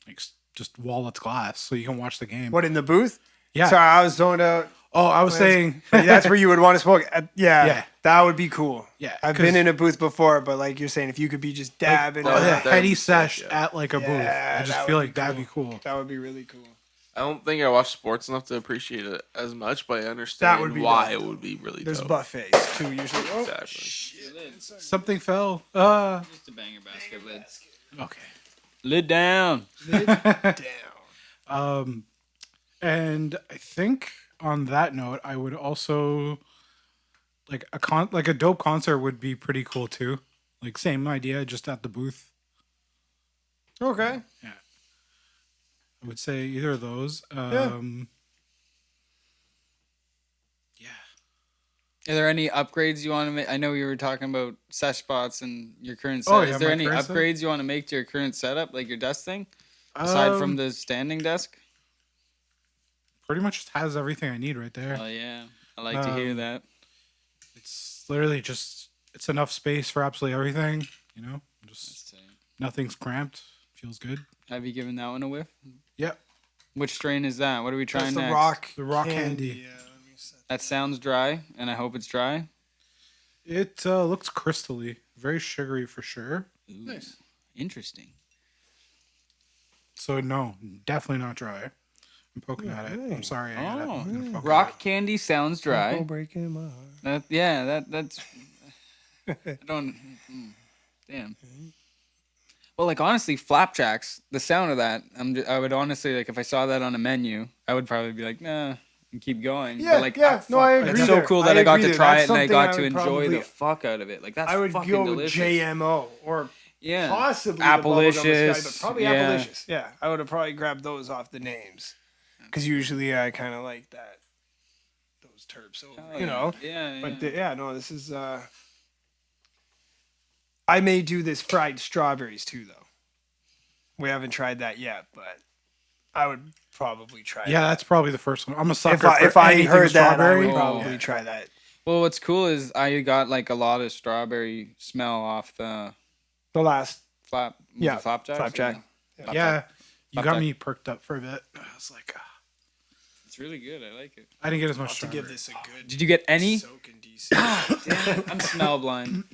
like just wall that's glass, so you can watch the game. What in the booth? Yeah. Sorry, I was zoned out. Oh, I was saying. That's where you would want to smoke. Yeah. Yeah. That would be cool. Yeah, I've 'cause- been in a booth before, but like you're saying, if you could be just dabbing. Oh, yeah, that'd heady be sick, sesh yeah. at like a booth. Yeah, I just that feel would like be that'd be cool. That would be really cool. I don't think I watch sports enough to appreciate it as much, but I understand That would be why dope. it would be really There's dope. buffets too usually. Oh, Exactly. Something fell. Just a banger basket lid. Okay. Lid down. damn. And I think on that note, I would also like a dope concert would be pretty cool too. Like same idea, just at the booth. Okay. I would say either of those. Are there any upgrades you want to make? I know you were talking about sesh spots and your current Oh, set. yeah, Is there my any current set? upgrades you want to make to your current setup, like your desk thing, aside from the standing desk? Pretty much just has everything I need right there. Oh yeah, I like to hear that. It's literally just it's enough space for absolutely everything. You know, just nothing's cramped. Feels good. Have you given that one a whiff? Yep. Which strain is that? What are we That's trying the next? rock. The rock candy. Yeah, let me set. That sounds dry, and I hope it's dry. It looks crystally, very sugary for sure. Ooh, interesting. So no, definitely not dry. I'm poking at it. I'm sorry. I got it. I'm gonna poke at Rock candy sounds Oh, dry. breaking my heart. That's. I don't. Damn. Well, like honestly, flapjacks. The sound of that, I would honestly like if I saw that on a menu, I would probably be like, nah, and keep going. Yeah, but like, yeah. No, I agree. It's so there. cool that I got agree to there. try That's it and I something got to would enjoy probably- the fuck out of it. Like that's I would fucking go delicious. with JMO or Yeah. possibly Applelicious, the Bubblegum Biscotti, but probably yeah. Applelicious. Yeah, I would have probably grabbed those off the names because usually I kind of like that. Those terps over, Oh, you know. Yeah. But yeah. yeah, no, this is I may do this fried strawberries too, though. We haven't tried that yet, but I would probably try Yeah, that. that's probably the first one. I'm a sucker If for I anything heard that, I strawberry. would probably try that. Well, what's cool is I got like a lot of strawberry smell off the The last, flapjacks. flapjack. Yeah, you got Flapjack. me perked up for a bit. I was like, It's really good. I like it. I didn't get as much To strawberry. give this a good Did you get any? soak and decent. Damn it, I'm smell blind.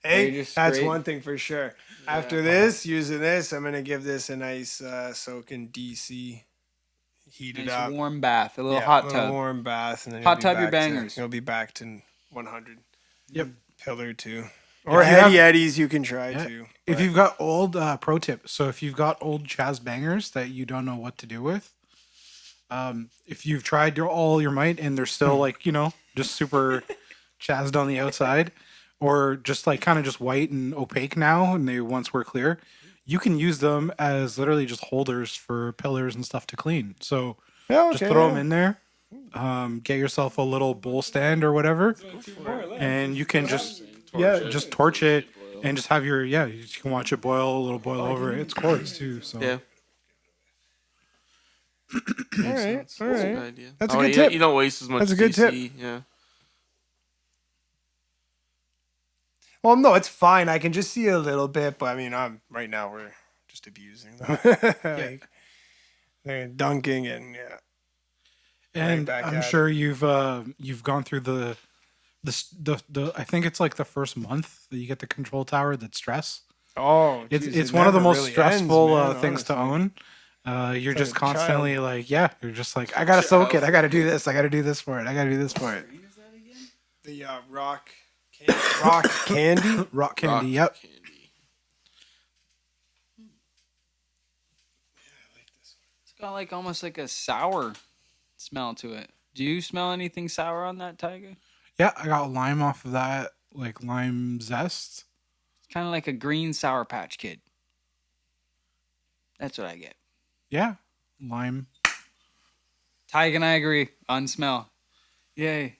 Hey, You're just that's straight- one thing for sure. After this, using this, I'm gonna give this a nice soak in DC. Heat it Nice up. warm bath, a little Yeah, hot a little tub. warm bath, and then Hot you'll be tub your back to- bangers. You'll be back to 100. Yep. Pillar too, or If you heady have- eddies you can try Yeah. too. If but- you've got old pro tip, so if you've got old Chaz bangers that you don't know what to do with, if you've tried all your might and they're still like just super chazzed on the outside, or just like kind of just white and opaque now, and they once were clear, you can use them as literally just holders for pillars and stuff to clean. So Yeah, just okay, throw yeah. them in there. Get yourself a little bowl stand or whatever, and you can just torch it and just have your you can watch it boil, a little boil over it. It's quartz too, so Yeah. All right, all That's a right. good idea. That's a Oh, good yeah, tip. You don't waste as much That's a good tip. DC. Yeah. Well, no, it's fine. I can just see a little bit, but I mean, right now we're just abusing them. Like, they're dunking and And back I'm at sure you've gone through the I think it's like the first month that you get the control tower that's stress. oh, It's geez, it's it one of the never most really stressful ends, man, things to honestly. own. You're like just a child. constantly like, you're just like, I gotta soak it, I gotta do this, I gotta do this for it, I gotta do this for it. The rock candy. Rock candy, Rock yep. candy. It's got like almost like a sour smell to it. Do you smell anything sour on that, Tiger? Yeah, I got lime off of that, like lime zest. It's kind of like a green Sour Patch Kid. That's what I get. Yeah, lime. Tiger and I agree on smell. Yay.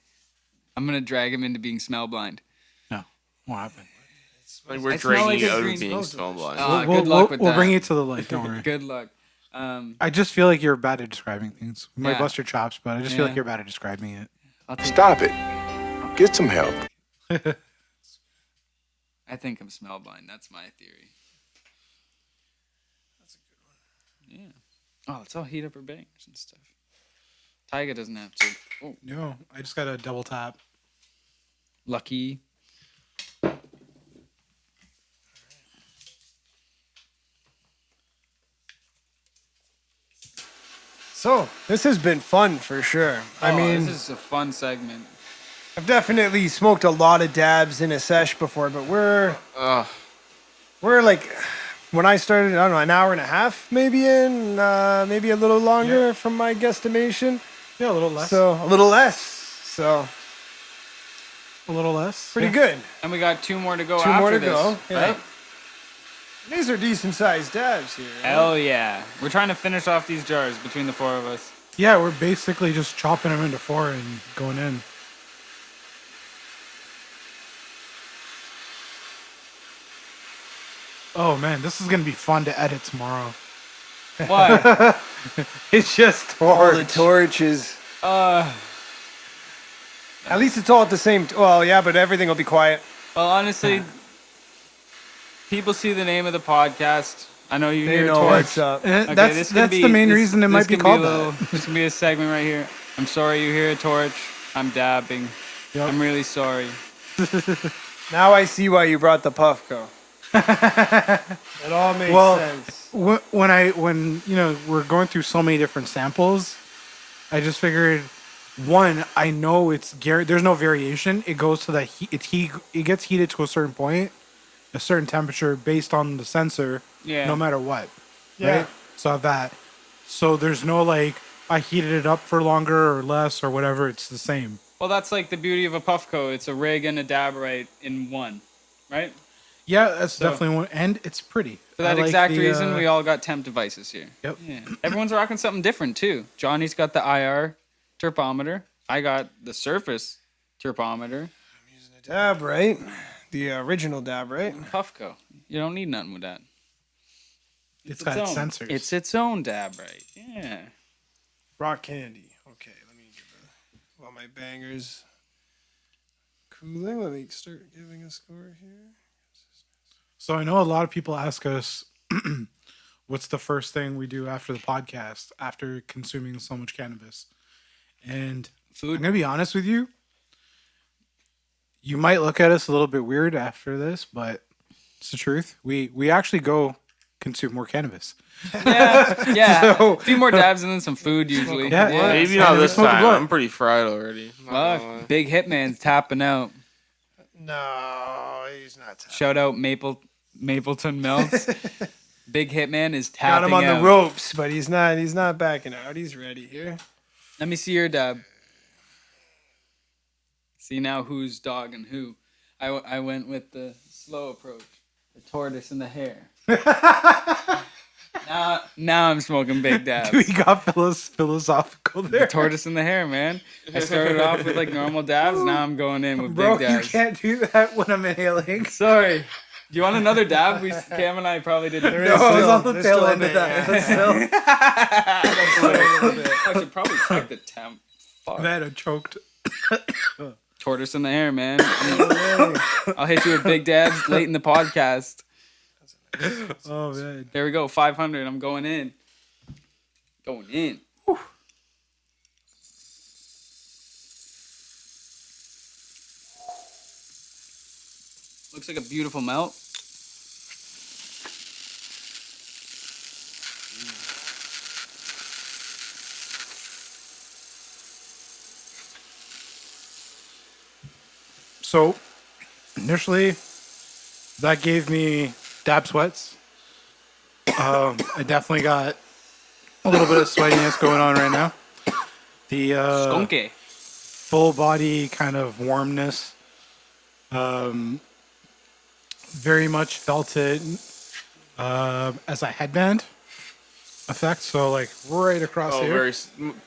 I'm going to drag him into being smell blind. No, what happened? Like we're I smell like dragging a out green of being smoke. smell blind. Good luck with we'll that. bring you to the light. Don't worry. Good luck. I just feel like you're bad at describing things. We might Yeah. bust your chops, but I just feel like Yeah. you're bad at describing it. I'll take Stop it. Get some help. I think I'm smell blind. That's my theory. That's a good one. Yeah. Oh, let's all heat up our bangers and stuff. Tiger doesn't have to. Oh, No, I just got a double tap. lucky. So this has been fun for sure. I Oh, mean, this is a fun segment. I've definitely smoked a lot of dabs in a sesh before, but we're like, when I started, I don't know, an hour and a half maybe in, maybe a little longer from my guesstimation. Yeah, a little less. So a little less. So a little less. pretty good. And we got two more to go Two after more to this, go. Yeah. right? These are decent sized dabs here. right? Hell yeah. We're trying to finish off these jars between the four of us. Yeah, we're basically just chopping them into four and going in. Oh man, this is gonna be fun to edit tomorrow. Why? It's just All the torches. At least it's all at the same. Well, yeah, but everything will be quiet. Well, honestly, people see the name of the podcast. I know you They hear know Torch. what's up. Okay, that's this could be- the main this- reason it this might be can called a little- that. This can be a segment right here. I'm sorry you hear a torch. I'm dabbing. Yep. I'm really sorry. Now I see why you brought the Puffco. It all makes Well, sense. when we're going through so many different samples, I just figured one, I know there's no variation. It goes to that it gets heated to a certain point, a certain temperature based on the sensor, Yeah. no matter what. Yeah. Right? So I have that. So there's no like I heated it up for longer or less or whatever. It's the same. Well, that's like the beauty of a Puffco. It's a rig and a dabberite in one, right? Yeah, that's definitely one, and it's pretty. For that I like exact the, reason, we all got temp devices here. Yep. Yeah. Everyone's rocking something different too. Johnny's got the IR terpometer. I got the surface terpometer. Dab, right? The original dab, right? Puffco. You don't need nothing with that. It's got own. sensors. It's its own dab, right? Yeah. Rock candy. Okay, let me give while my bangers cooling. Let me start giving a score here. So I know a lot of people ask us, what's the first thing we do after the podcast, after consuming so much cannabis? And Food. I'm going to be honest with you. You might look at us a little bit weird after this, but it's the truth. We actually go consume more cannabis. Yeah. So- a few more dabs and then some food usually. Yeah. Maybe And not then this smoke a time. blunt. I'm pretty fried already. Not gonna lie. Fuck. Big Hitman's tapping out. No, he's not. Tapping. Shout out Mapleton Melts. Big Hitman is Got tapping him on out. the ropes, but he's not backing out. He's ready here. Let me see your dab. See now who's dogging who. I went with the slow approach. The tortoise and the hare. now I'm smoking big dabs. We got philosophical The there. tortoise and the hare, man. I started off with like normal dabs. Now I'm going in with Bro, big you dabs. can't do that when I'm inhaling. Sorry. Do you want another dab? Cam and I probably did. No, I was on the There's tail still a end of bit, that. I should probably check the temp. Fuck. Man, I choked. Tortoise in the air, man. I'll hit you with big dabs late in the podcast. Oh, man. There we go. 500. I'm going in. Going in. Whew. Looks like a beautiful melt. So, initially, that gave me dab sweats. I definitely got a little bit of sweatiness going on right now. The Skunky. full body kind of warmness. Very much felt it as a headband effect. So, like, right across Oh, here. very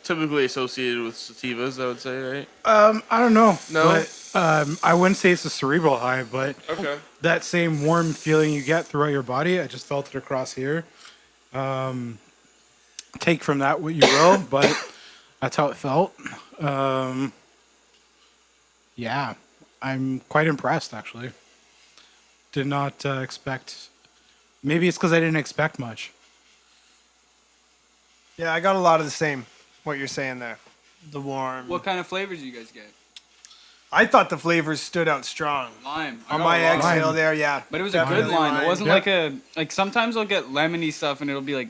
typically associated with sativas, I would say, right? I don't know. No? But, I wouldn't say it's a cerebral high, but Okay. that same warm feeling you get throughout your body, I just felt it across here. Take from that what you will, but that's how it felt. Yeah, I'm quite impressed, actually. Did not expect. Maybe it's because I didn't expect much. Yeah, I got a lot of the same. What you're saying there, the warm. What kind of flavors do you guys get? I thought the flavors stood out strong Lime. I on got my lime. exhale there. Yeah, But it was a good definitely lime. It wasn't Yeah. like sometimes I'll get lemony stuff and it'll be like,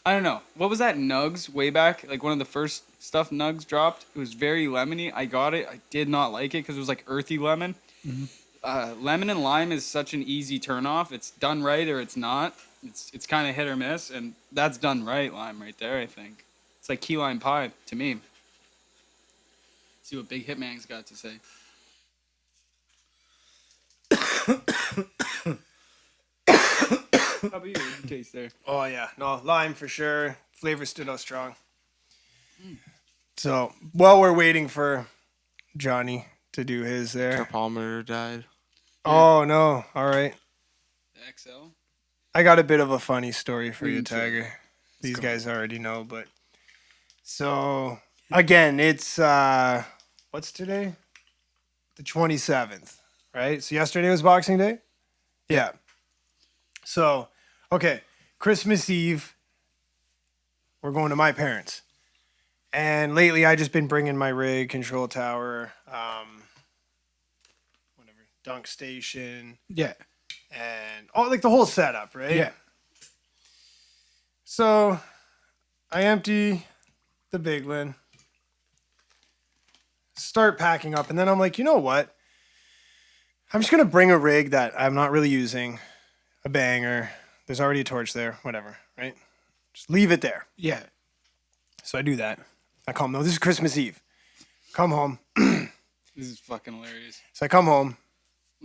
I don't know. What was that Nugs way back? Like one of the first stuff Nugs dropped. It was very lemony. I got it. I did not like it because it was like earthy lemon. Lemon and lime is such an easy turnoff. It's done right or it's not. It's kind of hit or miss, and that's done right. Lime right there, I think. It's like key lime pie to me. See what Big Hitman's got to say. How about you? What you taste there? Oh yeah, no lime for sure. Flavor stood out strong. So while we're waiting for Johny to do his there. Thermometer died. Oh no! All right, The XL. I got a bit of a funny story for you, Green tea. Tiger. These guys already know, but so again, it's what's today? The 27th, right? So yesterday was Boxing Day. Yeah. So, okay, Christmas Eve, we're going to my parents. And lately I just been bringing my rig, control tower, whatever, dunk station, Yeah. and all like the whole setup, right? Yeah. So, I empty the Biglin, start packing up, and then I'm like, you know what? I'm just gonna bring a rig that I'm not really using, a banger. There's already a torch there, whatever, right? Just leave it there. Yeah. So I do that. I come. No, this is Christmas Eve. Come home. This is fucking hilarious. So I come home.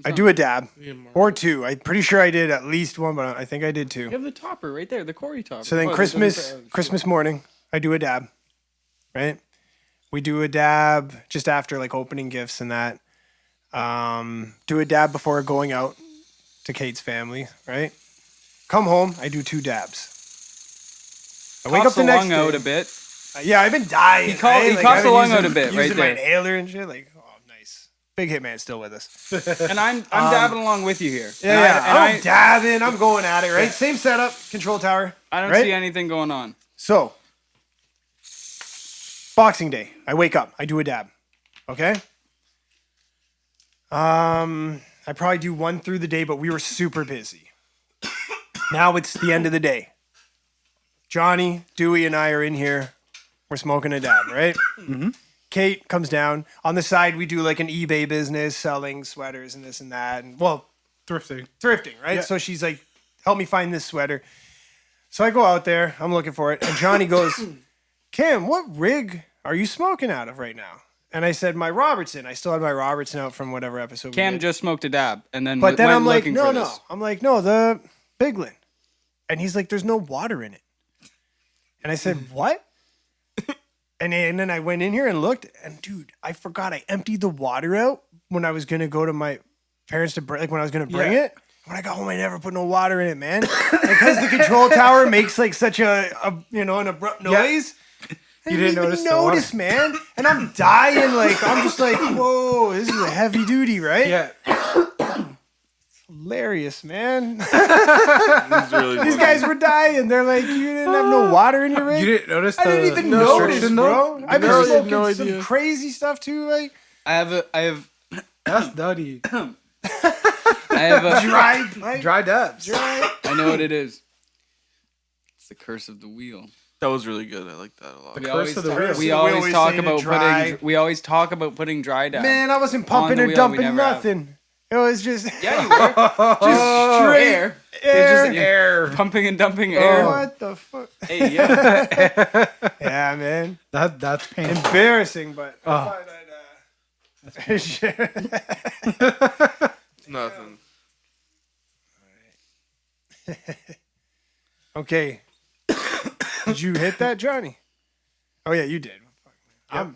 I do a dab or two. I'm pretty sure I did at least one, but I think I did two. You have the topper right there, the Korey topper. So then Oh, Christmas morning, I do a dab, right? We do a dab just after like opening gifts and that. Do a dab before going out to Kate's family, right? Come home, I do 2 dabs. I wake up the next day. out a bit. Yeah, I've been dying. He right? coughs I've been the lung using- out a bit right using my there. inhaler and shit. Like, oh, nice. Big Hitman's still with us. And I'm dabbing along with you here. Yeah, And I'm dabbing. I'm going at it, right? Same setup, control tower. I don't right? see anything going on. So, Boxing Day, I wake up, I do a dab. Okay? I probably do 1 through the day, but we were super busy. Now it's the end of the day. Johny, Dewey, and I are in here. We're smoking a dab, right? Mm-hmm. Kate comes down. On the side, we do like an eBay business, selling sweaters and this and that. And, well, Thrifting. thrifting, right? Yeah. So she's like, help me find this sweater. So I go out there, I'm looking for it, and Johny goes, Kim, what rig are you smoking out of right now? And I said, my Robertson. I still had my Robertson out from whatever episode Cam we did. just smoked a dab and then But then went I'm like, looking no, for no. this. I'm like, no, the Biglin. And he's like, there's no water in it. And I said, what? And then I went in here and looked, and dude, I forgot I emptied the water out when I was gonna go to my parents to bring, like when I was gonna bring it. When I got home, I never put no water in it, man, because the control tower makes like such an abrupt noise. I You didn't even notice the man. And I'm dying, like I'm just like, whoa, this is a heavy duty, right? Yeah. Hilarious, man. It's really These funny. guys were dying. They're like, you didn't have no water in your rig. You didn't notice I didn't even notice, restriction, bro. I've been No, I had smoking no some idea. crazy stuff too, like I have That's nutty. dry, Dry dabs. I know what it is. It's the curse of the wheel. That was really good. I like that a lot. We curse always of the talk, wheel. we We always always talk say to about dry. putting. We always talk about putting dry down. Man, I wasn't On pumping the or wheel, we dumping never have. nothing. It was just Yeah, you were just straight air. air. Just Air. pumping and dumping air. What the fuck? Hey, yeah. Yeah, man. That's painful. Embarrassing, but Oh. I thought I'd, share. Nothing. Okay. Did you hit that, Johny? Oh yeah, you did. I'm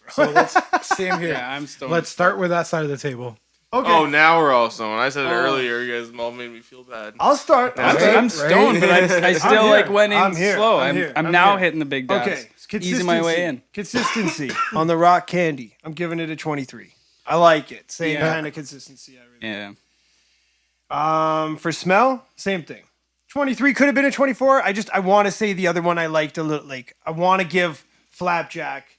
So let's same here. Yeah, I'm still. Let's start with that side of the table. okay. Oh, now we're all stoned. I said it earlier. You guys all made me feel bad. I'll start. I'm stoned, but I still I'm like here. went in I'm here. slow. I'm I'm, here. I'm I'm now here. hitting the big dabs. Okay, Easing my way in. Consistency on the rock candy. I'm giving it a 23. I like it. Same Yeah. kind of consistency. I really Yeah. For smell, same thing. 23 could have been a 24. I want to say the other one I liked a little. Like I want to give Flapjack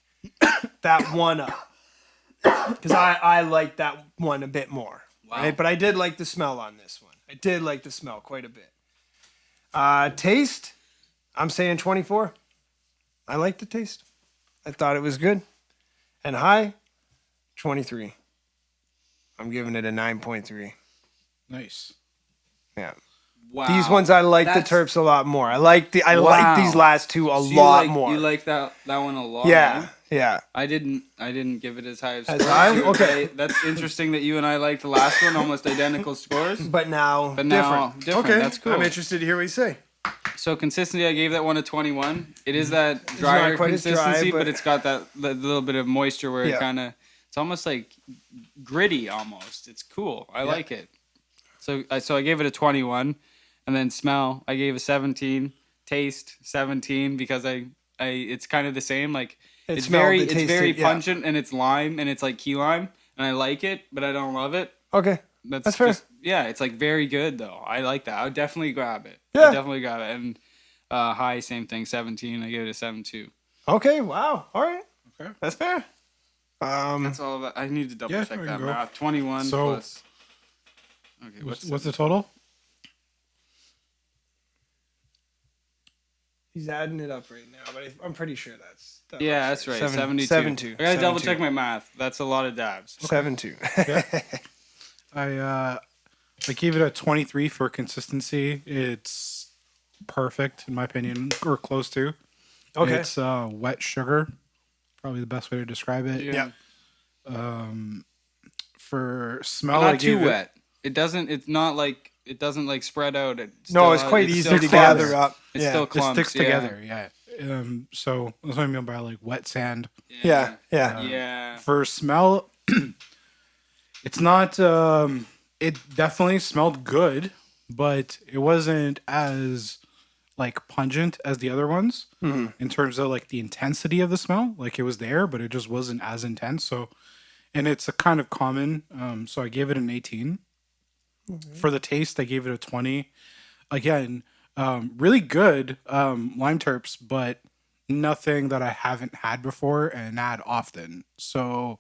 that one up because I like that one a bit more. Wow. Right? But I did like the smell on this one. I did like the smell quite a bit. Taste, I'm saying 24. I like the taste. I thought it was good. And high, 23. I'm giving it a 9.3. Nice. Yeah. Wow. These ones I like That's- the terps a lot more. I like Wow. these last two a So you lot like- more. You like that one a lot. yeah, huh? yeah. I didn't give it as high as As scores. high? You- Okay. That's interesting that you and I liked the last one, almost identical scores. But now Different. Okay, That's cool. I'm interested to hear what you say. So consistency, I gave that one a 21. It is that not drier quite as dry, consistency, but but- it's got that little bit of moisture where Yeah. it kind of, it's almost like gritty almost. It's cool. I like it. So I gave it a 21, and then smell, I gave a 17. Taste 17 because I it's kind of the same. Like It it's smelled, very it tasted, very yeah. pungent and it's lime and it's like key lime and I like it, but I don't love it. Okay. That's fair. just yeah, it's like very good though. I like that. I would definitely grab it. Yeah. I definitely grab it. And high, same thing, 17. I gave it a 7.2. Okay. Wow. All right. Okay. That's fair. That's all of that. I need to double Yeah, check we that can go. math. 21 So- plus. Okay, What's the total? He's adding it up right now, but I'm pretty sure that Yeah, that's right. 72. 7.2. I gotta double check my math. That's a lot of dabs. 7.2. I gave it a 23 for consistency. It's perfect in my opinion, or close to. Okay. It's wet sugar, probably the best way to describe it. Yeah. For smell, Not I too gave it- wet. It doesn't. It's not like it doesn't like spread out. No, it's quite easy still to clumps. gather up. It Yeah. still It clumps. sticks together. Yeah. So that's what I mean by like wet sand. Yeah. Yeah. Yeah. For smell, It's not. It definitely smelled good, but it wasn't as like pungent as the other ones in terms of like the intensity of the smell. Like it was there, but it just wasn't as intense. So, and it's a kind of common. So I gave it an 18. For the taste, I gave it a 20. Again, really good lime terps, but nothing that I haven't had before and had often. So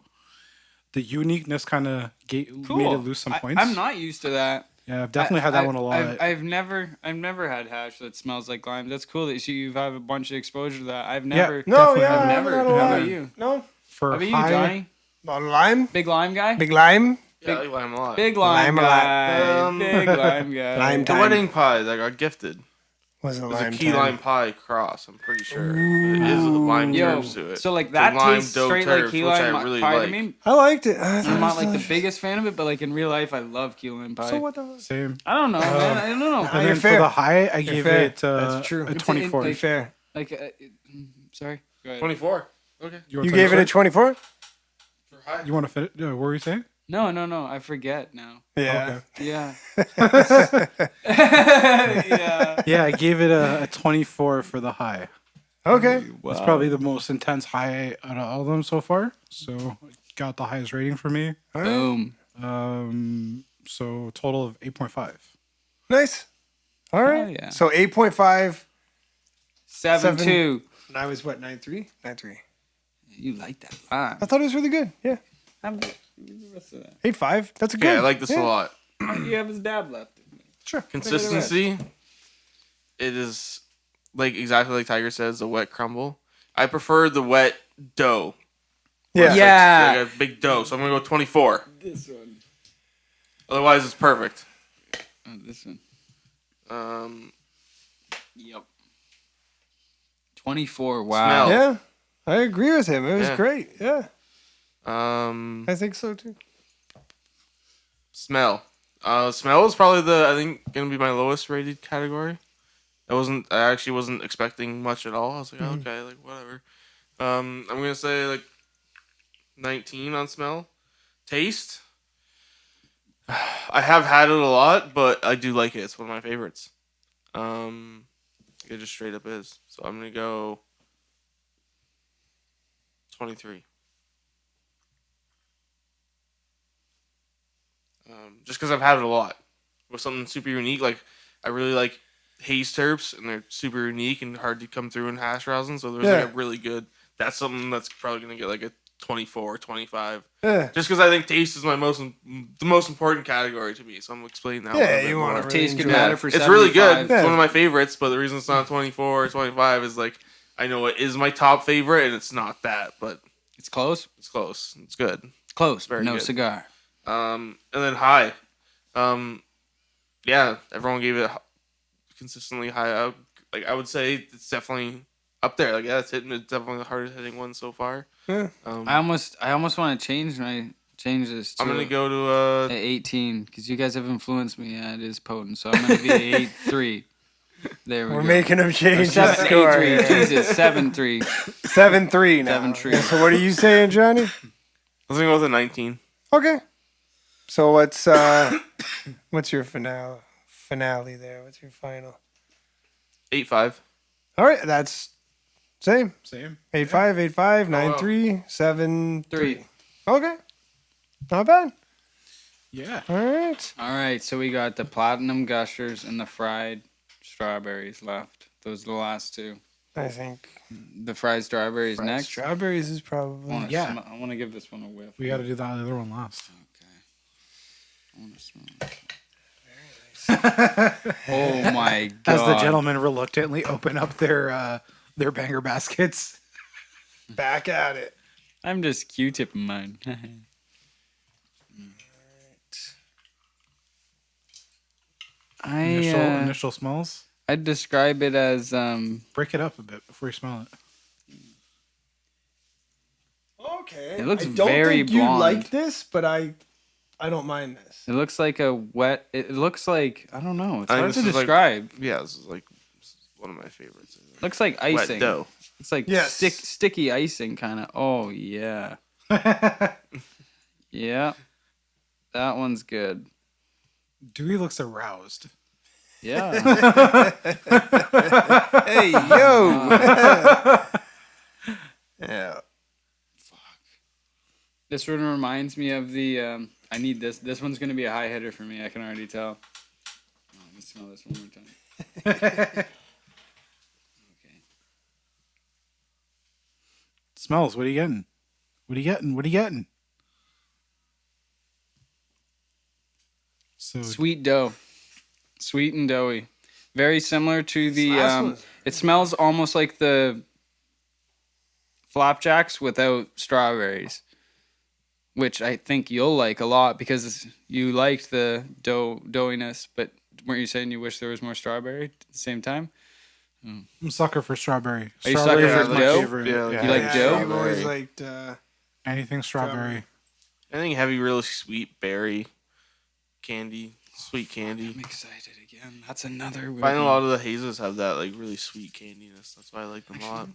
the uniqueness kind of made it lose some points. I'm not used to that. Yeah, I've definitely had that one a lot. I've never had hash that smells like lime. That's cool that you've had a bunch of exposure to that. I've never. No, Definitely yeah, I've I never. haven't had a How lot. about you? No. For How about you, high- Johnny? On lime? Big lime guy. Big lime? Yeah, I like lime a lot. Big lime Lime a guy. lot. Big lime guy. Lime The time. wedding pie that I got gifted Wasn't was a lime key time. lime pie cross. I'm pretty sure it is lime Yo, terps to it. so like The that lime tastes dough straight like terps, key which lime I really pie like. to me. I liked it. I'm not like the biggest fan of it, but like in real life, I love key lime pie. So what the? Same. I don't know, man. I don't know. Nah, And you're then fair. for the high, I gave fair. it That's true. a It's 24. like- Fair. Like, sorry. Go ahead. 24. Okay. You gave it a 24? You want to fit it? What were you saying? No. I forget now. Yeah. Yeah. Yeah. Yeah, I gave it a 24 for the high. Okay. It's probably the most intense high out of all of them so far. So got the highest rating for me. Boom. So total of 8.5. Nice. All right. Oh, yeah. So 8.5. 7-2. And I was what, 9.3? 9.3. You like that? Ah. I thought it was really good. Yeah. Have the rest of that. 8.5. That's a good. Yeah, I like this a lot. You have his dab left. Sure. Consistency. It is like exactly like Tiger says, a wet crumble. I prefer the wet dough. Yeah. It's Yeah. like a big dough, so I'm gonna go 24. This one. Otherwise, it's perfect. Oh, this one. Yep. 24. Wow. Smell. Yeah. I agree with him. It was Yeah. great. Yeah. I think so too. Smell. Smell is probably I think gonna be my lowest rated category. I actually wasn't expecting much at all. I was like, okay, like whatever. I'm gonna say like 19 on smell. Taste. I have had it a lot, but I do like it. It's one of my favorites. It just straight up is. So I'm gonna go 23. Just because I've had it a lot. With something super unique, like I really like haze terps, and they're super unique and hard to come through in hash rosin. So there's like a really good. That's something that's probably gonna get like a 24, 25. Yeah. Just because I think taste is the most important category to me. So I'm explaining that. Yeah, a little bit you want more. to Taste could enjoy matter it. for It's really good. 75. It's one of my favorites, but the reason it's not 24 or 25 is like I know it is my top favorite, and it's not that, but It's close. it's close. It's good. Close. Very no good. cigar. And then high. Yeah, everyone gave it consistently high. I would say it's definitely up there. Like, yeah, it's definitely the hardest hitting one so far. Yeah. I almost want to change this. To I'm gonna go to a 18 because you guys have influenced me. Yeah, it is potent. So I'm gonna be a 8-3. There we We're go. making him change the 7-3. score. Yeah. Jesus, 7-3. 7-3 now. 7-3. So what are you saying, Johnny? I was gonna go with a 19. Okay. So what's your finale there? What's your final? 8.5. All right, that's same. Same. 8.5, 8.5, 9.3, 7.3. 3. Okay. Not bad. Yeah. All right. All right, so we got the platinum gushers and the fried strawberries left. Those are the last two. I think The fried strawberries next. strawberries is probably. I want to give this one a whiff. We got to do that other one last. Okay. I want to smell it. Oh my god! As the gentlemen reluctantly open up their banger baskets. Back at it. I'm just Q-tipping mine. Initial smells. I'd describe it as Break it up a bit before you smell it. Okay. It looks I don't very think you blonde. like this, but I don't mind this. it looks like a wet. It looks like I don't know. It's I think hard to this is like- describe. Yeah, this is one of my favorites. Looks like Wet icing. dough. It's like Yes. sticky icing kind of. Oh yeah. Yeah. That one's good. Dewey looks aroused. Yeah. Hey, yo. Yeah. This one reminds me of the. I need this. This one's gonna be a high hitter for me. I can already tell. Oh, let me smell this one more time. Okay. Smells. What are you getting? What are you getting? What are you getting? So Sweet dough, sweet and doughy, very similar to the. last one's- It smells almost like the Flapjacks without strawberries, which I think you'll like a lot because you liked the doughiness. But weren't you saying you wish there was more strawberry at the same time? I'm a sucker for strawberry. Are you Strawberry sucker is for my dough? favorite. Yeah, You like dough? I've always liked. Anything strawberry. Anything heavy, really sweet berry candy, sweet candy. I'm excited again. That's another. I find a lot of the hazes have that like really sweet candiness. That's why I like them a lot.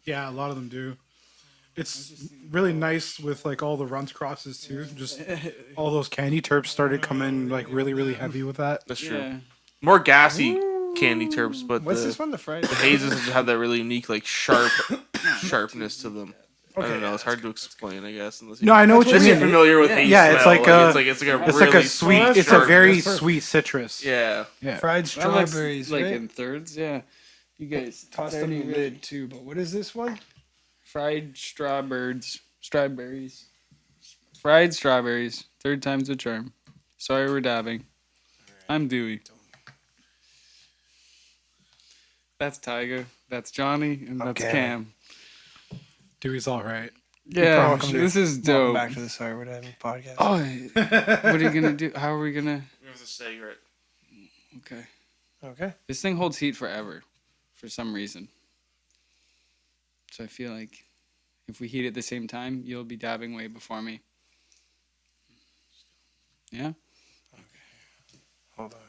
Yeah, a lot of them do. It's really nice with like all the runs crosses too. Just all those candy terps started coming like really, really heavy with that. That's true. Yeah. More gassy candy terps, but What's the, this one? The fried. the hazes have that really unique like sharpness to them. I don't know. It's hard to explain, I guess. Unless No, I know what you unless you're mean. familiar with haze Yeah, it's smell. like a- it's like It's really like a sweet. It's a sharp- very That's perfect. sweet citrus. yeah. Fried That looks strawberries, like right? in thirds. Yeah. You guys Tossed them in the lid too. But what is this one? fried strawberries. Fried strawberries. Third time's a charm. Sorry, we're dabbing. I'm Dewey. That's Tiger. That's Johnny, and that's Okay. Cam. Dewey's all right. Yeah, Welcome to- this is Welcome dope. back to the Sorry We're Having podcast. Oh, what are you gonna do? How are we gonna? It was a cigarette. Okay, Okay. this thing holds heat forever, for some reason. So I feel like if we heat at the same time, you'll be dabbing way before me. Yeah. Hold on.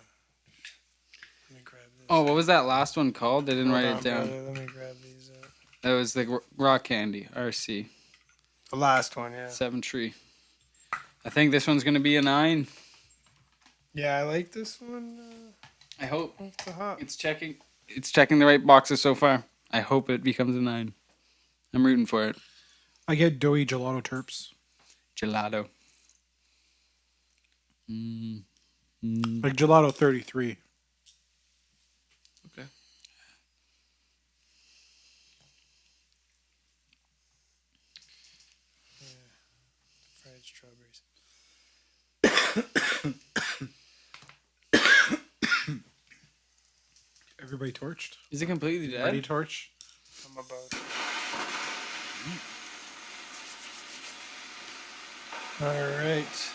Let me grab this. Oh, what was that last one called? I didn't Hold write on, it down. brother, let me grab these. That was like rock candy, RC, The last one, yeah. 7 tree. I think this one's gonna be a 9. Yeah, I like this one. I hope Off the hop. it's checking the right boxes so far. I hope it becomes a 9. I'm rooting for it. I get doughy gelato terps. Gelato. Like gelato 33. Okay. Fried strawberries. Everybody torched. Is it completely Ready dead? torch. I'm about. All right.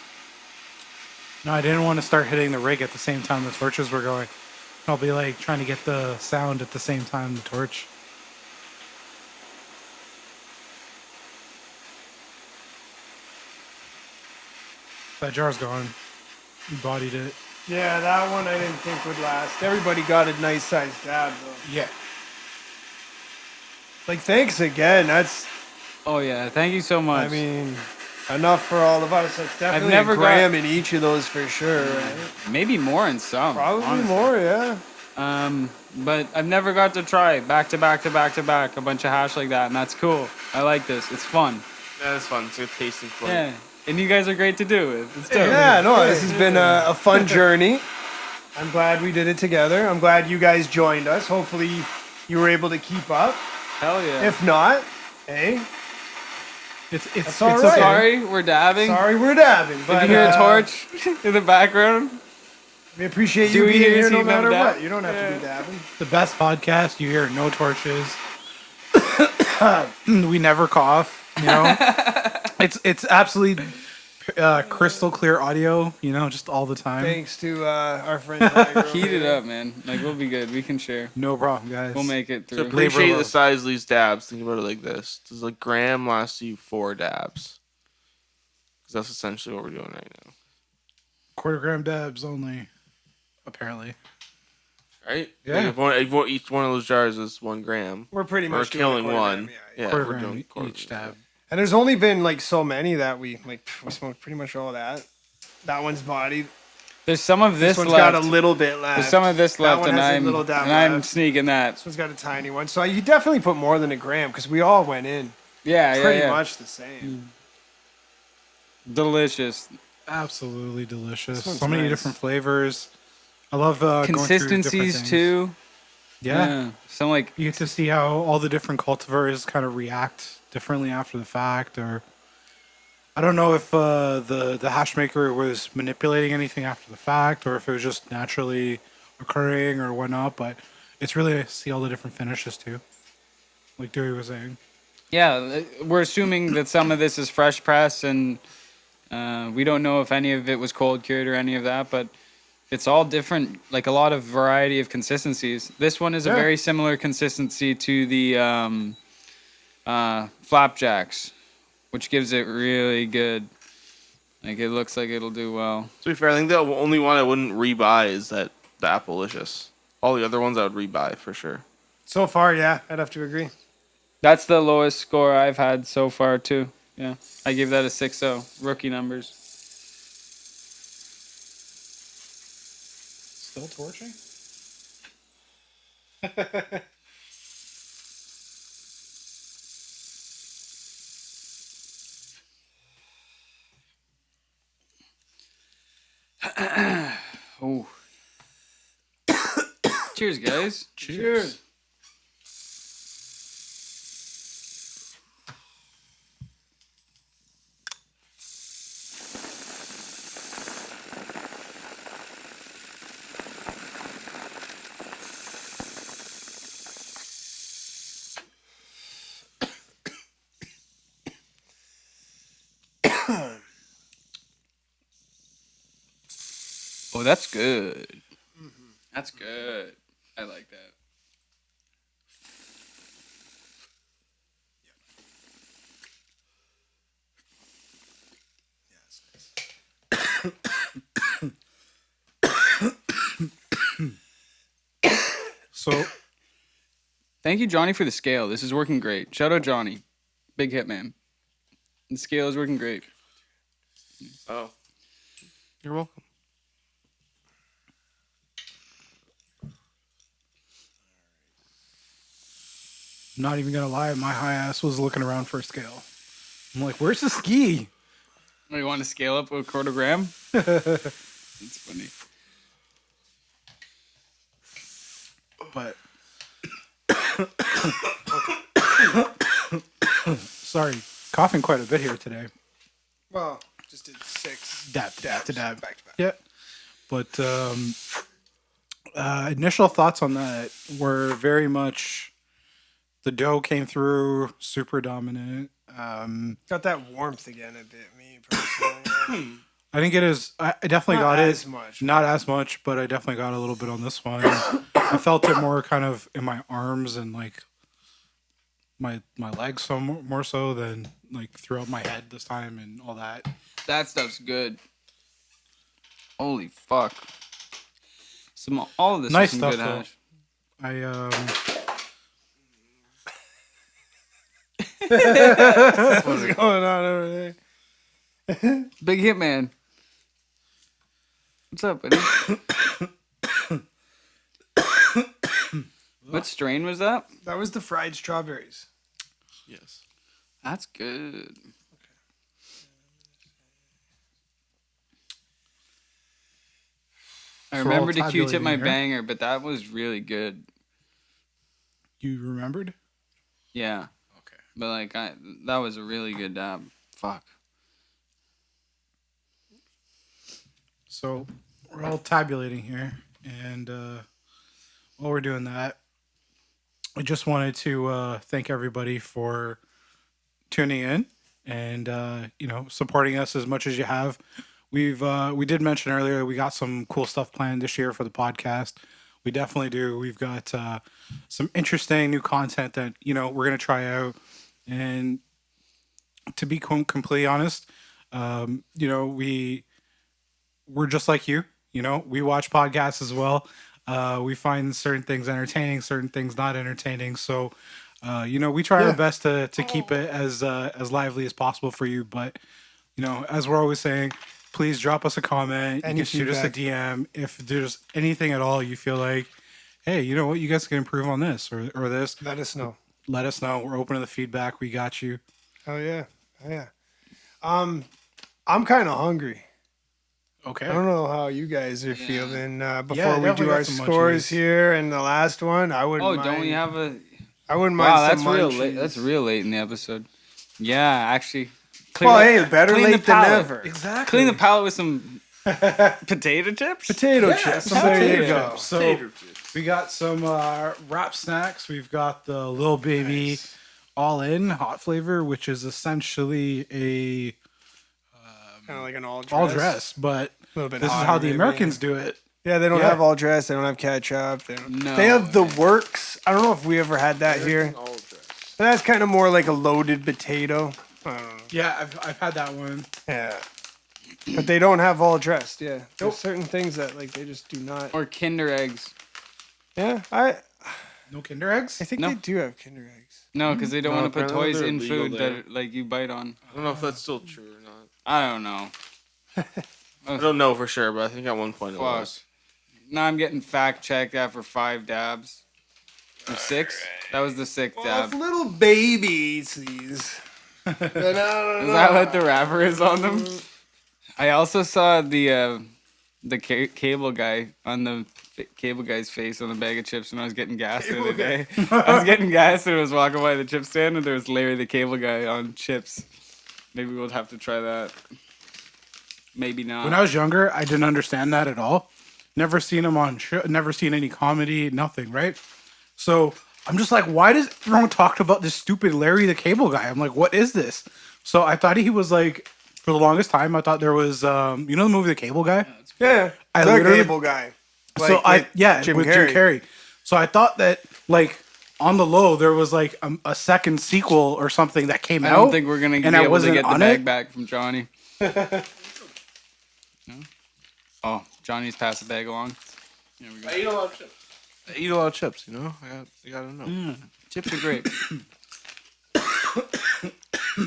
No, I didn't want to start hitting the rig at the same time the torches were going. I'll be like trying to get the sound at the same time the torch. That jar's gone. You bodied it. Yeah, that one I didn't think would last. Everybody got a nice sized dab though. Yeah. Like, thanks again. That's, Oh yeah, thank you so much. I mean, enough for all of us. That's definitely never a gram in each of those for sure. Right? maybe more in some. Probably honestly. more, yeah. But I've never got to try back to back to back to back a bunch of hash like that, and that's cool. I like this. It's fun. Yeah, it's fun. It's a good tasting flavor. Yeah, and you guys are great to do it. It's dope. Yeah, no, this has been a fun journey. I'm glad we did it together. I'm glad you guys joined us. Hopefully, you were able to keep up. Hell yeah. If not, hey, It's all it's right. okay. Sorry, we're dabbing. sorry we're dabbing. But, If you hear a torch in the background, we appreciate Do you we being hear here you no see them matter dab? what. You don't have to be dabbing. The best podcast. You hear no torches. We never cough. You know, it's absolutely crystal clear audio. You know, just all the time. Thanks to our friend Tiger. over heat it here. up, man. Like we'll be good. We can share. No problem, guys. We'll make it To through. appreciate love. the size of these dabs, think about it like this: does a gram last you 4 dabs? Because that's essentially what we're doing right now, quarter-gram dabs only. Apparently. right? Yeah. Like if each one of those jars is 1 gram. We're pretty We're much doing killing a quarter one. gram, yeah. Yeah, Quarter we're gram doing quarter each gram. dab. And there's only been like so many that we smoked pretty much all that. That one's bodied. There's some of This this one's left. got a little bit left. There's some of this That left, one and has a I'm little dab I'm left. sneaking that. This one's got a tiny one. So you definitely put more than a gram because we all went in Yeah, pretty yeah. much the same. Delicious. Absolutely delicious. This one's So many nice. different flavors. I love going through different Consistencies things. too. Yeah. Some like You get to see how all the different cultivars kind of react differently after the fact, or I don't know if the hash maker was manipulating anything after the fact, or if it was just naturally occurring or whatnot. But it's really nice to see all the different finishes too, like Dewey was saying. yeah. We're assuming that some of this is fresh press, and we don't know if any of it was cold cured or any of that, but. It's all different, like a lot of variety of consistencies. This one is a very similar consistency to the Flapjacks, which gives it really good. Like it looks like it'll do well. To be fair, I think the only one I wouldn't rebuy is the Applelicious. All the other ones I would rebuy for sure. So far, yeah, I'd have to agree. That's the lowest score I've had so far too. Yeah, I give that a 6.0. Rookie numbers. Still torching? Oh. Cheers, guys. Cheers. Oh, that's good. That's good. I like that. So Thank you, Johnny, for the scale. This is working great. Shout out Johnny. Big hit, man. The scale is working great. Oh, you're welcome. not even gonna lie, my high ass was looking around for a scale. I'm like, where's the ski? Oh, you want to scale up a quarter gram? That's funny. But sorry, coughing quite a bit here today. Well, just did 6 Dab to dab. back to back. Yeah. But initial thoughts on that were very much the dough came through super dominant. Got that warmth again a bit, me personally. I didn't get as I definitely Not got as it. much. Not as much, but I definitely got a little bit on this one. I felt it more kind of in my arms and like my legs more so than like throughout my head this time and all that. That stuff's good. Holy fuck. All of this Nice is some stuff, good though. hash. What's going on over there? Big hit, man. What's up, buddy? What strain was that? That was the fried strawberries. Yes. That's good. I So remember we're to Q-tip my tabulating here. banger, but that was really good. You remembered? Yeah. Okay. But like that was a really good dab. Fuck. So we're all tabulating here, and while we're doing that, I just wanted to thank everybody for tuning in and supporting us as much as you have. We did mention earlier we got some cool stuff planned this year for the podcast. We definitely do. We've got some interesting new content that we're gonna try out. And to be completely honest, we're just like you. We watch podcasts as well. We find certain things entertaining, certain things not entertaining. So, we try our best to keep it as lively as possible for you. But, as we're always saying, please drop us a comment. Any You can shoot us a feedback. DM if there's anything at all you feel like, hey, you know what, you guys can improve on this or this. Let us know. Let us know. We're open to the feedback. We got you. Oh yeah. I'm kind of hungry. Okay. I don't know how you guys are feeling before we definitely do got our some scores munchies. here and the last one. I wouldn't. Oh, mind, don't we have a? I wouldn't mind Wow, some that's real munchies. late. That's real late in the episode. Yeah, actually. Well, hey, better clean the late than palate. never. Exactly. Clean the palate with some potato chips. Potato chips. some There you potato go. chips. So we got some wrap snacks. We've got the Lil Baby All In hot flavor, which is essentially a Kind of like an all dress, but little bit this is hotter, how the maybe. Americans do it. Yeah, they don't Yeah. have all dress. They don't have ketchup. They, don't, No they have the way. works. I don't know if we ever had that here. All dressed. But that's kind of more like a loaded potato. I don't know. Yeah, I've had that one. Yeah. But they don't have all dressed. Yeah. There's certain things that like they just do not. Or Kinder eggs. Yeah. I No Kinder eggs? think No. they do have Kinder eggs. No, because they don't No, want to put apparently toys they're in illegal food there. that like you bite on. I don't know if that's still true or not. I don't know. I don't know for sure, but I think at one point it Fuck. was. Now I'm getting fact checked after 5 dabs. Or 6? That was the 6th Well, dab. if little baby eats these. Then I don't Is know. that what the wrapper is on them? I also saw the cable guy on the cable guy's face on the bag of chips when I was getting gas the other day. I was getting gas and I was walking by the chip stand and there was Larry the cable guy on chips. Maybe we'll have to try that. Maybe not. When I was younger, I didn't understand that at all. Never seen him on show, never seen any comedy, nothing, right? So I'm just like, why does everyone talk about this stupid Larry the Cable Guy? I'm like, what is this? So I thought he was like, for the longest time, I thought there was, you know the movie The Cable Guy? Yeah. I The literally- cable guy. So Like with Jim Carrey. So I thought that like on the low there was like a second sequel or something that came I out. don't think we're going to be and I able to wasn't get the on bag it. back from Johnny. No? Oh, Johnny's passed the bag along. There we go. I eat a lot of chips. I eat a lot of chips, you know? You gotta know. Chips are great.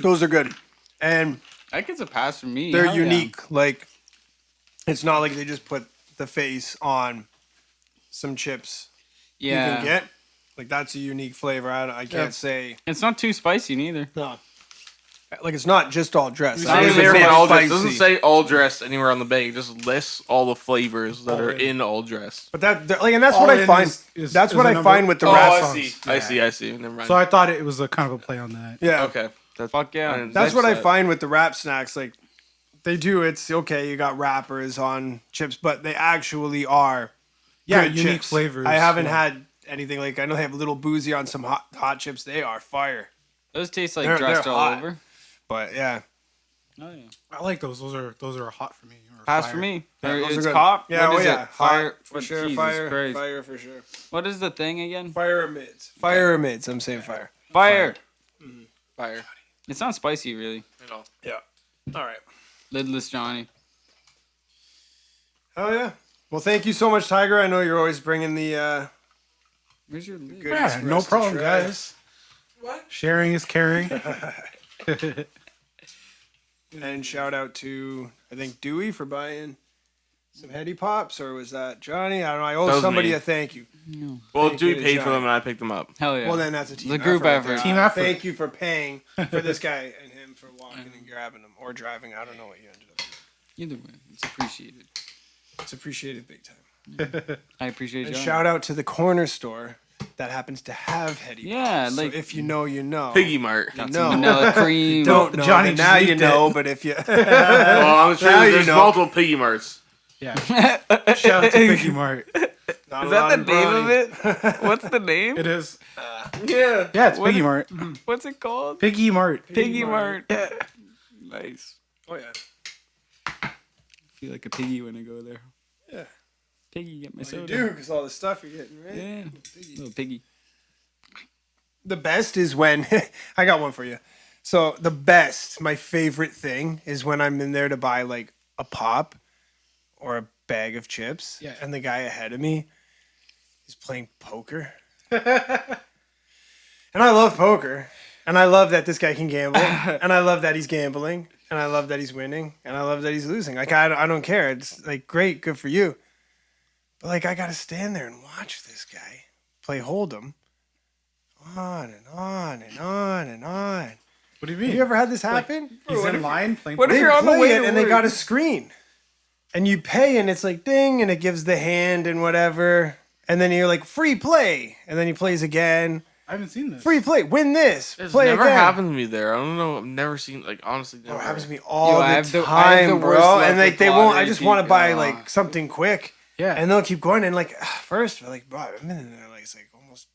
Those are good. And That gets a pass from me. they're Hell yeah. unique. Like, it's not like they just put the face on some chips you Yeah. can get. Like, that's a unique flavor. I can't say. It's not too spicy neither. No. Like, it's not just all dressed. Not It even is say all dressed. spicy. Doesn't say all dressed anywhere on the bag. It just lists all the flavors that are in all dressed. But like, and that's All what I in find. is That's a what I number. find with the Oh, rap I songs. see. I see. Never mind. So I thought it was a kind of a play on that. Yeah. okay. That's, Fuck yeah. and That's what I set. find with the rap snacks. Like, they do. It's okay. You got wrappers on chips, but they actually are. Yeah, good unique chips. flavors. I haven't yeah. had anything like. I know they have a little boozy on some hot chips. They are fire. Those taste like They're dressed all hot. over. But yeah, Oh yeah. I like those. Those are hot for me. Or Pass fire. for me. Yeah, Or those are it's good. cop. Yeah, What oh is yeah, it? Fire hot for sure. Jesus Fire, Christ. fire for sure. What is the thing again? Fire amids. Fire amids. I'm saying fire. Fire. fire. It's not spicy really. At all. Yeah. All right. Lidless Johnny. Oh yeah. Well, thank you so much, Tiger. I know you're always bringing the Where's your lid? goodies Yeah, for no us to problem, try. guys. Sharing is caring. And shout out to I think Dewey for buying some Heady Pops, or was that Johnny? I don't know. I That owe was somebody me. a thank you. Well, Thank Dewey you to paid for Johnny. them and I picked them up. Hell yeah. Well, then that's a team The group effort. effort. Team effort. Thank you for paying for this guy and him for walking and grabbing them or driving. I don't know what you ended up doing. Either way, it's appreciated. It's appreciated big time. I appreciate And you. shout out to the corner store that happens to have Heady Yeah, Pops. like- so if you know, you know. Piggy Mart. You Got know. some vanilla cream. Don't know. Johnny but now just you leaked know. it. But if you Well, I'm sure Now you there's know. multiple Piggy Marts. Yeah. Shout out to Piggy Mart. not Is a lot that the name of brownies. it? What's the name? It is. Yeah. Yeah, it's What Piggy is- Mart. What's it called? Piggy Mart. Piggy Mart. Nice. Oh yeah. I feel like a piggy when I go there. Yeah. Piggy, get my You soda. do because all the stuff you're getting, right? Yeah. Little piggy. The best is when I got one for you. So the best, my favorite thing is when I'm in there to buy like a pop or a bag of chips, Yeah. and the guy ahead of me is playing poker. And I love poker, and I love that this guy can gamble, and I love that he's gambling, and I love that he's winning, and I love that he's losing. Like I don't care. It's like great, good for you. But like I gotta stand there and watch this guy play hold'em, on and on and on and on. What do you mean? Have you ever had this happen? He's in line playing. What if They you're on the play way it to and they work? got a screen, and you pay, and it's like ding, and it gives the hand and whatever, and then you're like free play, and then he plays again. I haven't seen this. Free play, win this, It's play never again. happened to me there. I don't know. I've never seen, like, honestly, never. Oh, it happens to me all Yo, the I have the time, worst bro. luck And like with they won't. I lottery, just want to buy Pete. like something quick. Yeah. And they'll keep going. And like first, like bro, I'm in there like it's like almost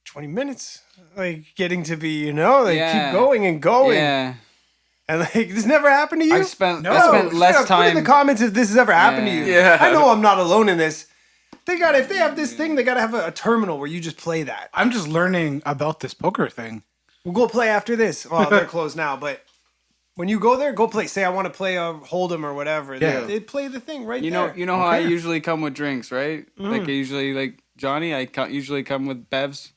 20 minutes, like getting to be, you know, like Yeah. keep going and going. Yeah. And like this never happened to you. I spent Straight less up, Put in the time. comments if this has ever happened to you. Yeah. I know I'm not alone in this. If they have this thing, they gotta have a terminal where you just play that. I'm just learning about this poker thing. We'll go play after this. Well, they're closed now, but when you go there, go play. Say I want to play a Hold'em or whatever. Yeah. They play the thing right You there. know how I usually come with drinks, right? Like I usually like Johny. Usually come with bevs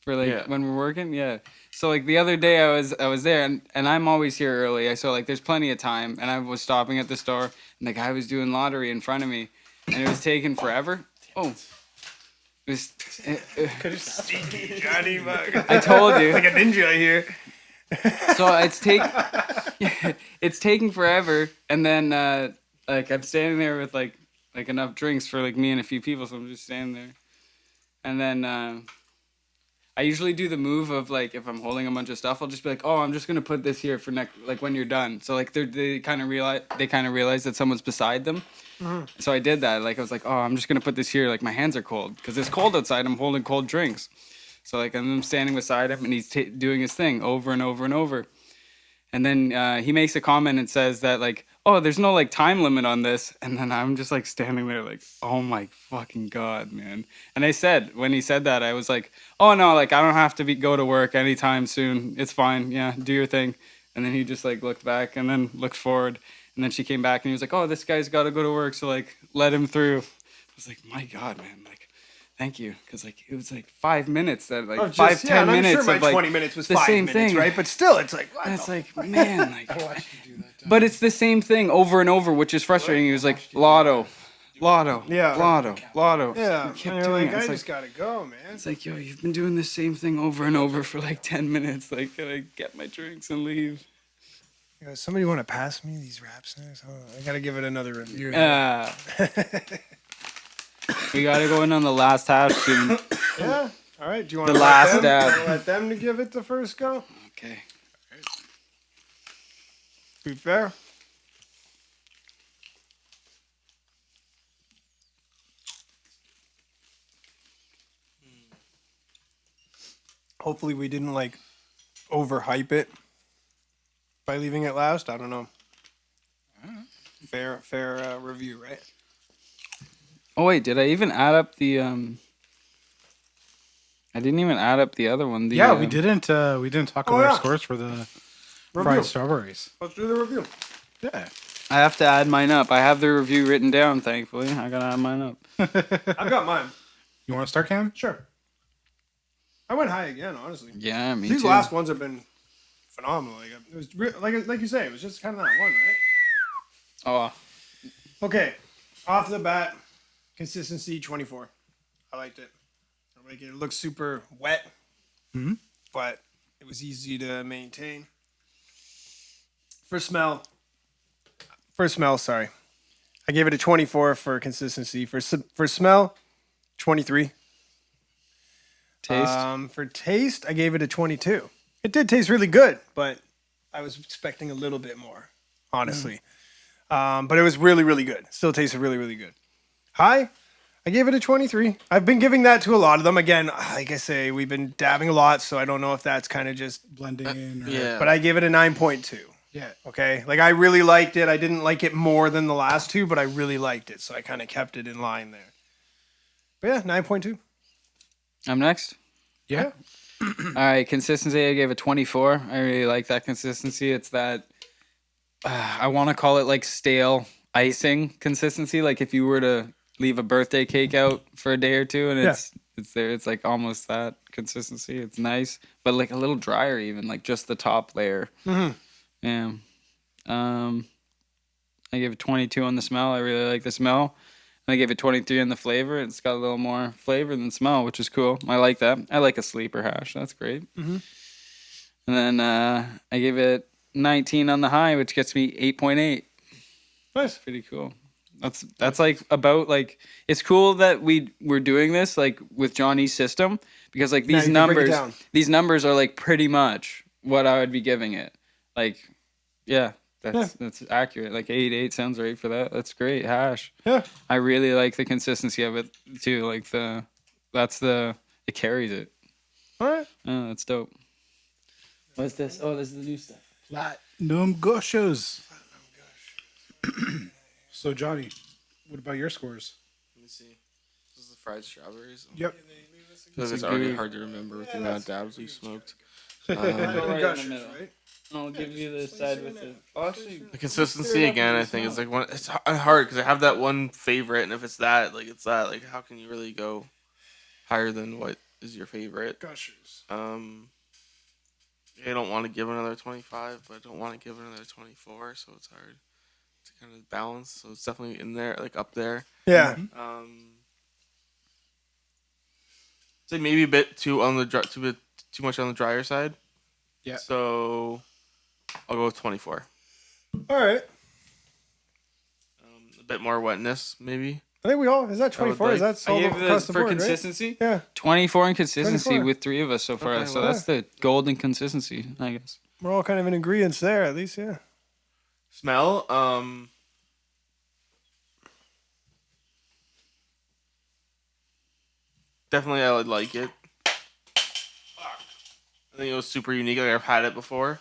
for like Yeah. when we're working. Yeah. So like the other day I was there and I'm always here early. So like there's plenty of time and I was stopping at the store and the guy was doing lottery in front of me and it was taking forever. Oh. It was, Johnny, I told you. like a ninja here. So it's taking forever, and then like I'm standing there with like enough drinks for like me and a few people, so I'm just standing there, and then I usually do the move of like if I'm holding a bunch of stuff, I'll just be like, oh, I'm just gonna put this here for next, like when you're done. So like they kind of realize that someone's beside them. So I did that. Like I was like, oh, I'm just gonna put this here. Like my hands are cold because it's cold outside. I'm holding cold drinks. So like I'm standing beside him and he's doing his thing over and over and over. And then he makes a comment and says that like, oh, there's no like time limit on this. And then I'm just like standing there like, oh my fucking God, man. And I said, when he said that, I was like, oh no, like I don't have to go to work anytime soon. It's fine. Yeah, do your thing. And then he just like looked back and then looked forward. And then she came back and he was like, oh, this guy's got to go to work. So like, let him through. I was like, my God, man. Like, thank you. Because like, it was like 5 minutes that like 5-10 and I'm minutes sure my of like 20 minutes was the 5 same minutes, thing. right? But still, it's like, what And it's the like, man, like, but it's the same thing over and over, which is frustrating. He was like, lotto, Yeah. lotto. Yeah, He kept and you're doing like, it. I It's just like, gotta go, man. it's like, yo, you've been doing the same thing over and over for like 10 minutes. Like, can I get my drinks and leave? You know, somebody want to pass me these rap snacks? Oh, I gotta give it another review. We gotta go in on the last half soon. Yeah. All right. Do you want The to last let them to give it the first go? Okay. Be fair. Hopefully we didn't like overhype it by leaving it last. I don't know. Fair review, right? Oh wait, did I even add up the I didn't even add up the other one. The, Yeah, we didn't talk about yeah. our scores for the Review. fried strawberries. Let's do the review. Yeah. I have to add mine up. I have the review written down, thankfully. I gotta add mine up. I've got mine. You want to start, Cam? Sure. I went high again, honestly. Yeah, me These too. last ones have been phenomenal. Like it was like you say, it was just kind of that one, right? Oh, Okay, off the bat, consistency 24. I liked it. I like it. It looks super wet, but it was easy to maintain. For smell, sorry, I gave it a 24 for consistency. For smell, 23. taste. For taste, I gave it a 22. It did taste really good, but I was expecting a little bit more, honestly. But it was really, really good. Still tasted really, really good. High, I gave it a 23. I've been giving that to a lot of them. Again, like I say, we've been dabbing a lot, so I don't know if that's kind of just Blending in. Or, Yeah. But I gave it a 9.2. Yeah. Okay? Like, I really liked it. I didn't like it more than the last two, but I really liked it, so I kind of kept it in line there. But yeah, 9.2. I'm next. Yeah. All right, consistency. I gave it 24. I really like that consistency. It's that I want to call it like stale icing consistency. Like if you were to leave a birthday cake out for a day or two, and it's there. It's like almost that consistency. It's nice, but like a little drier, even like just the top layer. Yeah, I gave it 22 on the smell. I really like the smell. And I gave it 23 on the flavor. It's got a little more flavor than smell, which is cool. I like that. I like a sleeper hash. That's great. Mm-hmm. And then I gave it 19 on the high, which gets me 8.8. Nice. Pretty cool. That's like about like it's cool that we're doing this like with Johnny's system because like Now these you can break it numbers down. these numbers are like pretty much what I would be giving it. Like yeah, that's accurate. Like 8.8 sounds right for that. That's great hash. Yeah. I really like the consistency of it too. Like it carries it. All right. Oh, that's dope. What's this? Oh, this is the new stuff. Platinum Gushers. So, Johnny, what about your scores? Let me see. This is the fried strawberries. Yep. It's already hard to remember with the amount of dabs we smoked. Right in the middle. I'll give you the side with it. The consistency again, I think, is like one. It's hard because I have that one favorite, and if it's that, like it's that. Like, how can you really go higher than what is your favorite? Gushers. I don't want to give another 25, but I don't want to give another 24, so it's hard to kind of balance. So it's definitely in there, like up there. Yeah. Say maybe a bit too much on the drier side. Yeah. So I'll go with 24. All right. A bit more wetness, maybe. I think we all is that 24. Is that I solid gave across the for board, right? consistency. Yeah. 24 in consistency 24. with 3 of us so far. Okay, So well, that's the golden consistency, I guess. We're all kind of in agreement there, at least. Yeah. Smell. Definitely, I would like it. I think it was super unique. Like I've had it before.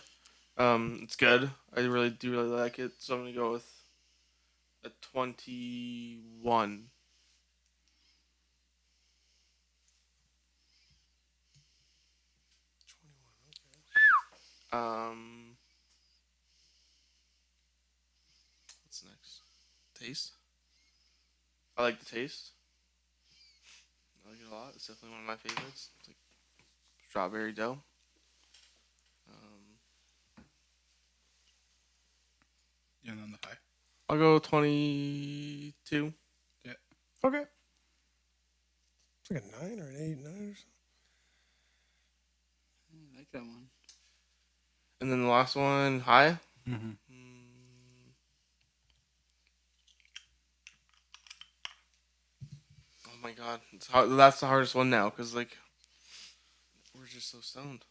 It's good. I really do like it. So I'm gonna go with a 21. What's next? Taste. I like the taste. I like it a lot. It's definitely one of my favorites. It's like strawberry dough. And on the high. I'll go 22. Okay. It's like a 9 or an 8, 9 or something. I like that one. And then the last one, high. Mm-hmm. Oh my god, it's hard. That's the hardest one now because like we're just so stoned.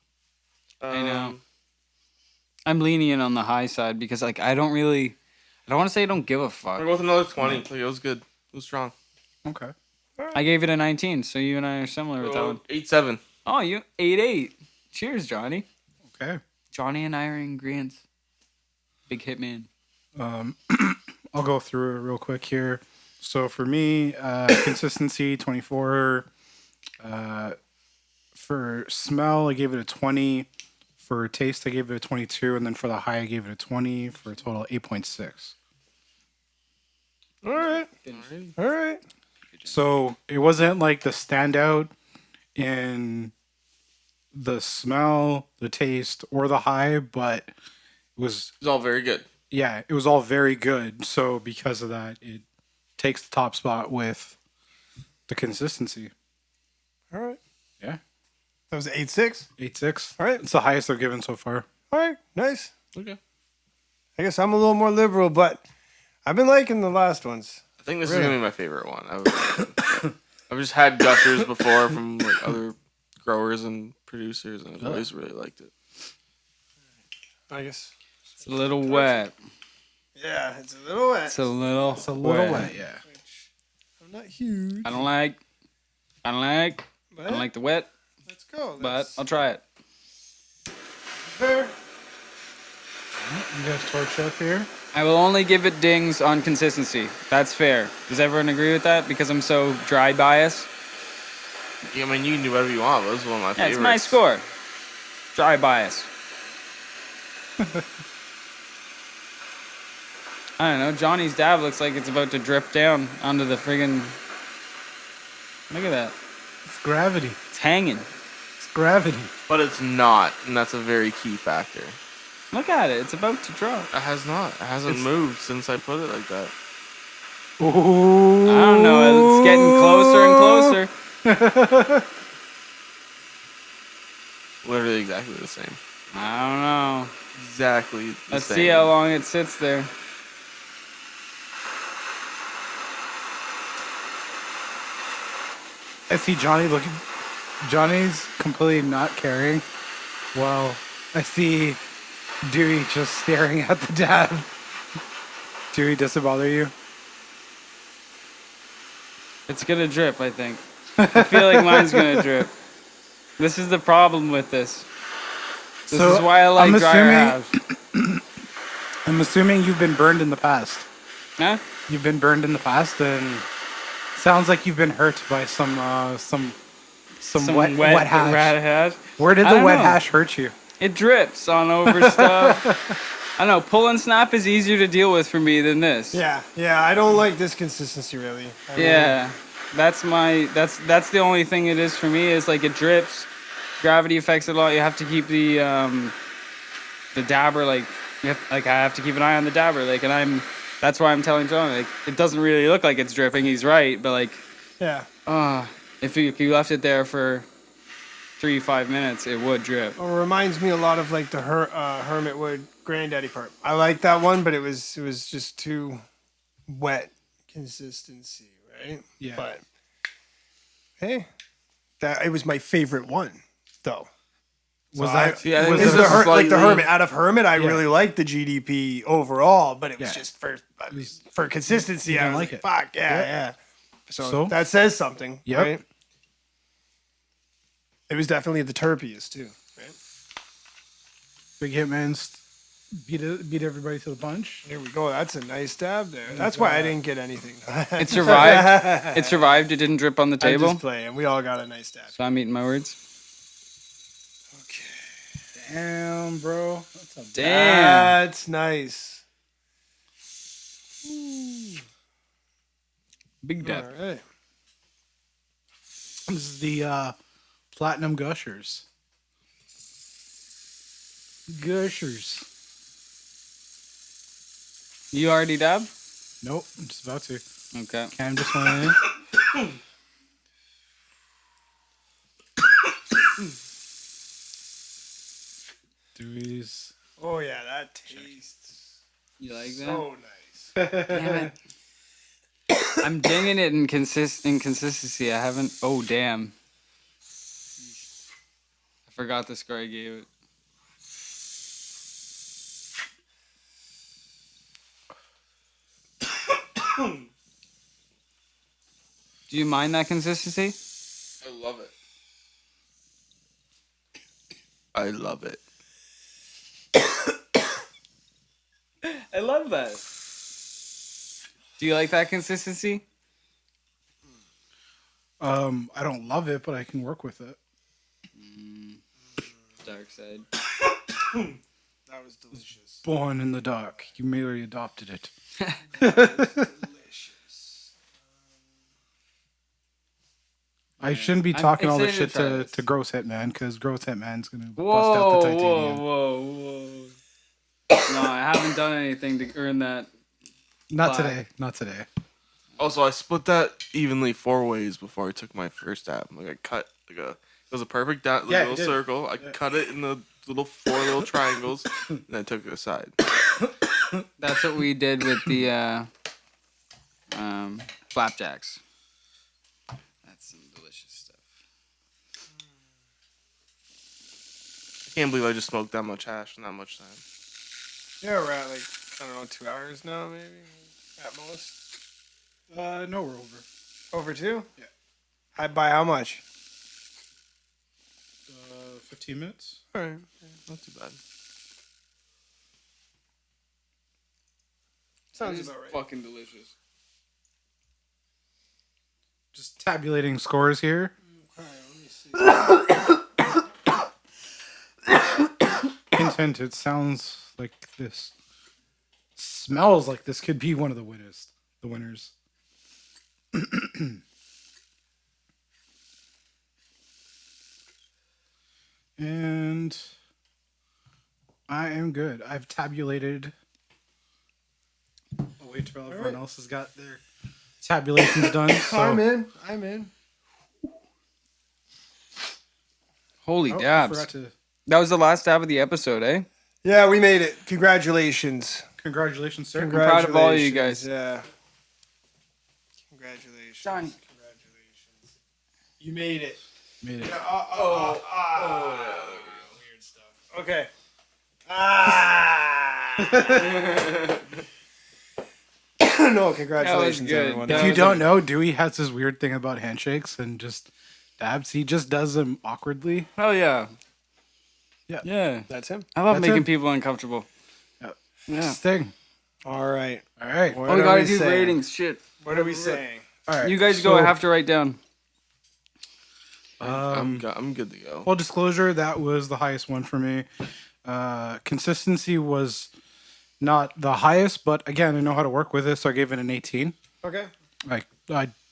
I know. I'm lenient on the high side because like I don't want to say I don't give a fuck. We're with another 20. Like, it was good. It was strong. Okay. I gave it a 19, so you and I are similar with that one. 8-7. Oh, you 8.8. Cheers, Johnny. Okay. Johnny and I are ingredients. Big hitman. I'll go through it real quick here. So for me, consistency 24. For smell, I gave it a 20. For taste, I gave it a 22, and then for the high, I gave it a 20 for a total of 8.6. All right. All right. So it wasn't like the standout in the smell, the taste, or the high, but it was, It was all very good. yeah, it was all very good. So because of that, it takes the top spot with the consistency. All right. Yeah. That was 8-6. 8.6. All right. It's the highest I've given so far. All right. Nice. Okay. I guess I'm a little more liberal, but I've been liking the last ones. I think this is gonna be my favorite one. I've just had Gushers before from like other growers and producers, and I've always really liked it. I guess. It's a little wet. Yeah, it's a little wet. It's a little wet, yeah. I'm not huge. I don't like the wet, Let's go. but I'll try it. Fair. You guys torch up here. I will only give it dings on consistency. That's fair. Does everyone agree with that? Because I'm so dry bias. Yeah, I mean, you can do whatever you want, but this is one of my Yeah, favorites. it's my score. Dry bias. I don't know. Johnny's dab looks like it's about to drip down onto the friggin'. Look at that. It's gravity. It's hanging. It's gravity. But it's not, and that's a very key factor. Look at it. It's about to drop. It has not. It hasn't moved since I put it like that. Ooh. I don't know. It's getting closer and closer. Literally exactly the same. I don't know. Exactly the Let's same. see how long it sits there. I see Johnny looking. Johnny's completely not caring. Well, I see Dewey just staring at the dab. Dewey, does it bother you? It's gonna drip, I think. I feel like mine's gonna drip. This is the problem with this. This So, is why I like I'm dryer assuming- halves. I'm assuming you've been burned in the past. Huh? You've been burned in the past, and sounds like you've been hurt by some wet hash. rat hash. Where did I the don't wet know. hash hurt you? It drips on over stuff. I don't know. Pull and snap is easier to deal with for me than this. Yeah, I don't like this consistency really. I mean, Yeah. That's the only thing it is for me is like it drips. Gravity affects it a lot. You have to keep the dabber like I have to keep an eye on the dabber and that's why I'm telling John like it doesn't really look like it's dripping. He's right, but like yeah. if you left it there for 3-5 minutes, it would drip. It reminds me a lot of like the Hermit Wood Granddaddy part. I like that one, but it was just too wet consistency, right? Yeah. But hey, it was my favorite one, though. Was So that? Yeah, I think Is this the is like the slightly- Hermit out of Hermit? I Yeah. really liked the GDP overall, but it was Yeah. just for consistency. You I didn't was like like, it. fuck yeah. So, So? that says something. Yep. Right? It was definitely the terpiest too. Right? Big Hitman's beat everybody to the punch. Here we go. That's a nice dab there. That's why I didn't get anything. It survived. It survived. It didn't drip on the I'm table. just playing. We all got a nice dab. So I'm eating my words. Damn, bro. That's a Damn. That's nice. Big All dab. right. This is the Platinum Gushers. Gushers. You already dab? Nope, I'm just about to. Okay. Cam just went in. Dewey's. Oh yeah, that tastes You like that? so nice. Damn it. I'm dinging it in consistency. I haven't. Oh damn! I forgot the score I gave it. Do you mind that consistency? I love it. I love it. I love that. Do you like that consistency? I don't love it, but I can work with it. Dark side. That was delicious. Born in the dark. You merely adopted it. Delicious. I shouldn't be I'm talking all this excited shit to try to, this. to Gross Hitman, because Gross Hitman's going to bust Whoa, out the whoa, titanium. whoa. No, I haven't done anything to earn that. Not Bye. today. Not today. Also, I split that evenly 4 ways before I took my first dab. Like I cut it was a perfect Yeah, little you did. circle. I cut it in the little 4 little triangles, and I took it aside. That's what we did with the flapjacks. That's some delicious stuff. I can't believe I just smoked that much hash in that much time. Yeah, we're at like I don't know 2 hours now, maybe at most. No, we're over. Over 2? Yeah. I buy how much? 15 minutes? All right. Not too bad. Sounds It's about right. fucking delicious. Just tabulating scores here. Hint, it sounds like this. Smells like this could be one of the winners. The winners. And I am good. I've tabulated. I'll wait till everyone else has got their tabulations done. So I'm in. Holy Oh, I dabs. forgot to. That was the last dab of the episode, eh? Yeah, we made it. Congratulations. Congratulations, sir. proud of all of you guys. Yeah. Congratulations. Johny. Congratulations. You made it. Made it. Weird stuff. Okay. Ah. No, congratulations, good. everyone. That If you was don't know, Dewey has this weird thing about handshakes and just dabs. He just does them awkwardly. Hell yeah. Yeah. Yeah. That's him. I love That's making him. people uncomfortable. Yep. Yeah. Sting. All right. All right. What Oh, we are gotta do saying? ratings. Shit. What are we saying? All right. You guys go. I So, have to write down. I'm good to go. Full disclosure, that was the highest one for me. Consistency was not the highest, but again, I know how to work with it, so I gave it an 18. Okay. Like,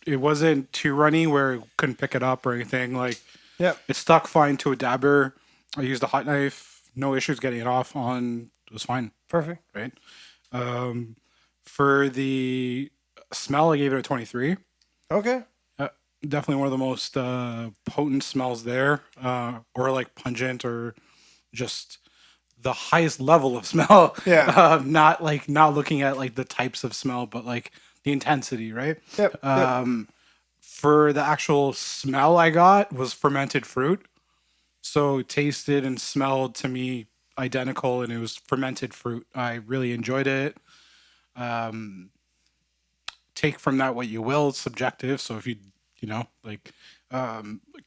it wasn't too runny where I couldn't pick it up or anything. Like, Yep. it stuck fine to a dabber. I used a hot knife, no issues getting it off on. It was fine, Perfect. right? For the smell, I gave it a 23. Okay. Definitely one of the most potent smells there, or like pungent, or just the highest level of smell. Yeah. Not looking at like the types of smell, but like the intensity, right? Yep. For the actual smell I got was fermented fruit. So it tasted and smelled to me identical, and it was fermented fruit. I really enjoyed it. Take from that what you will. It's subjective. So if it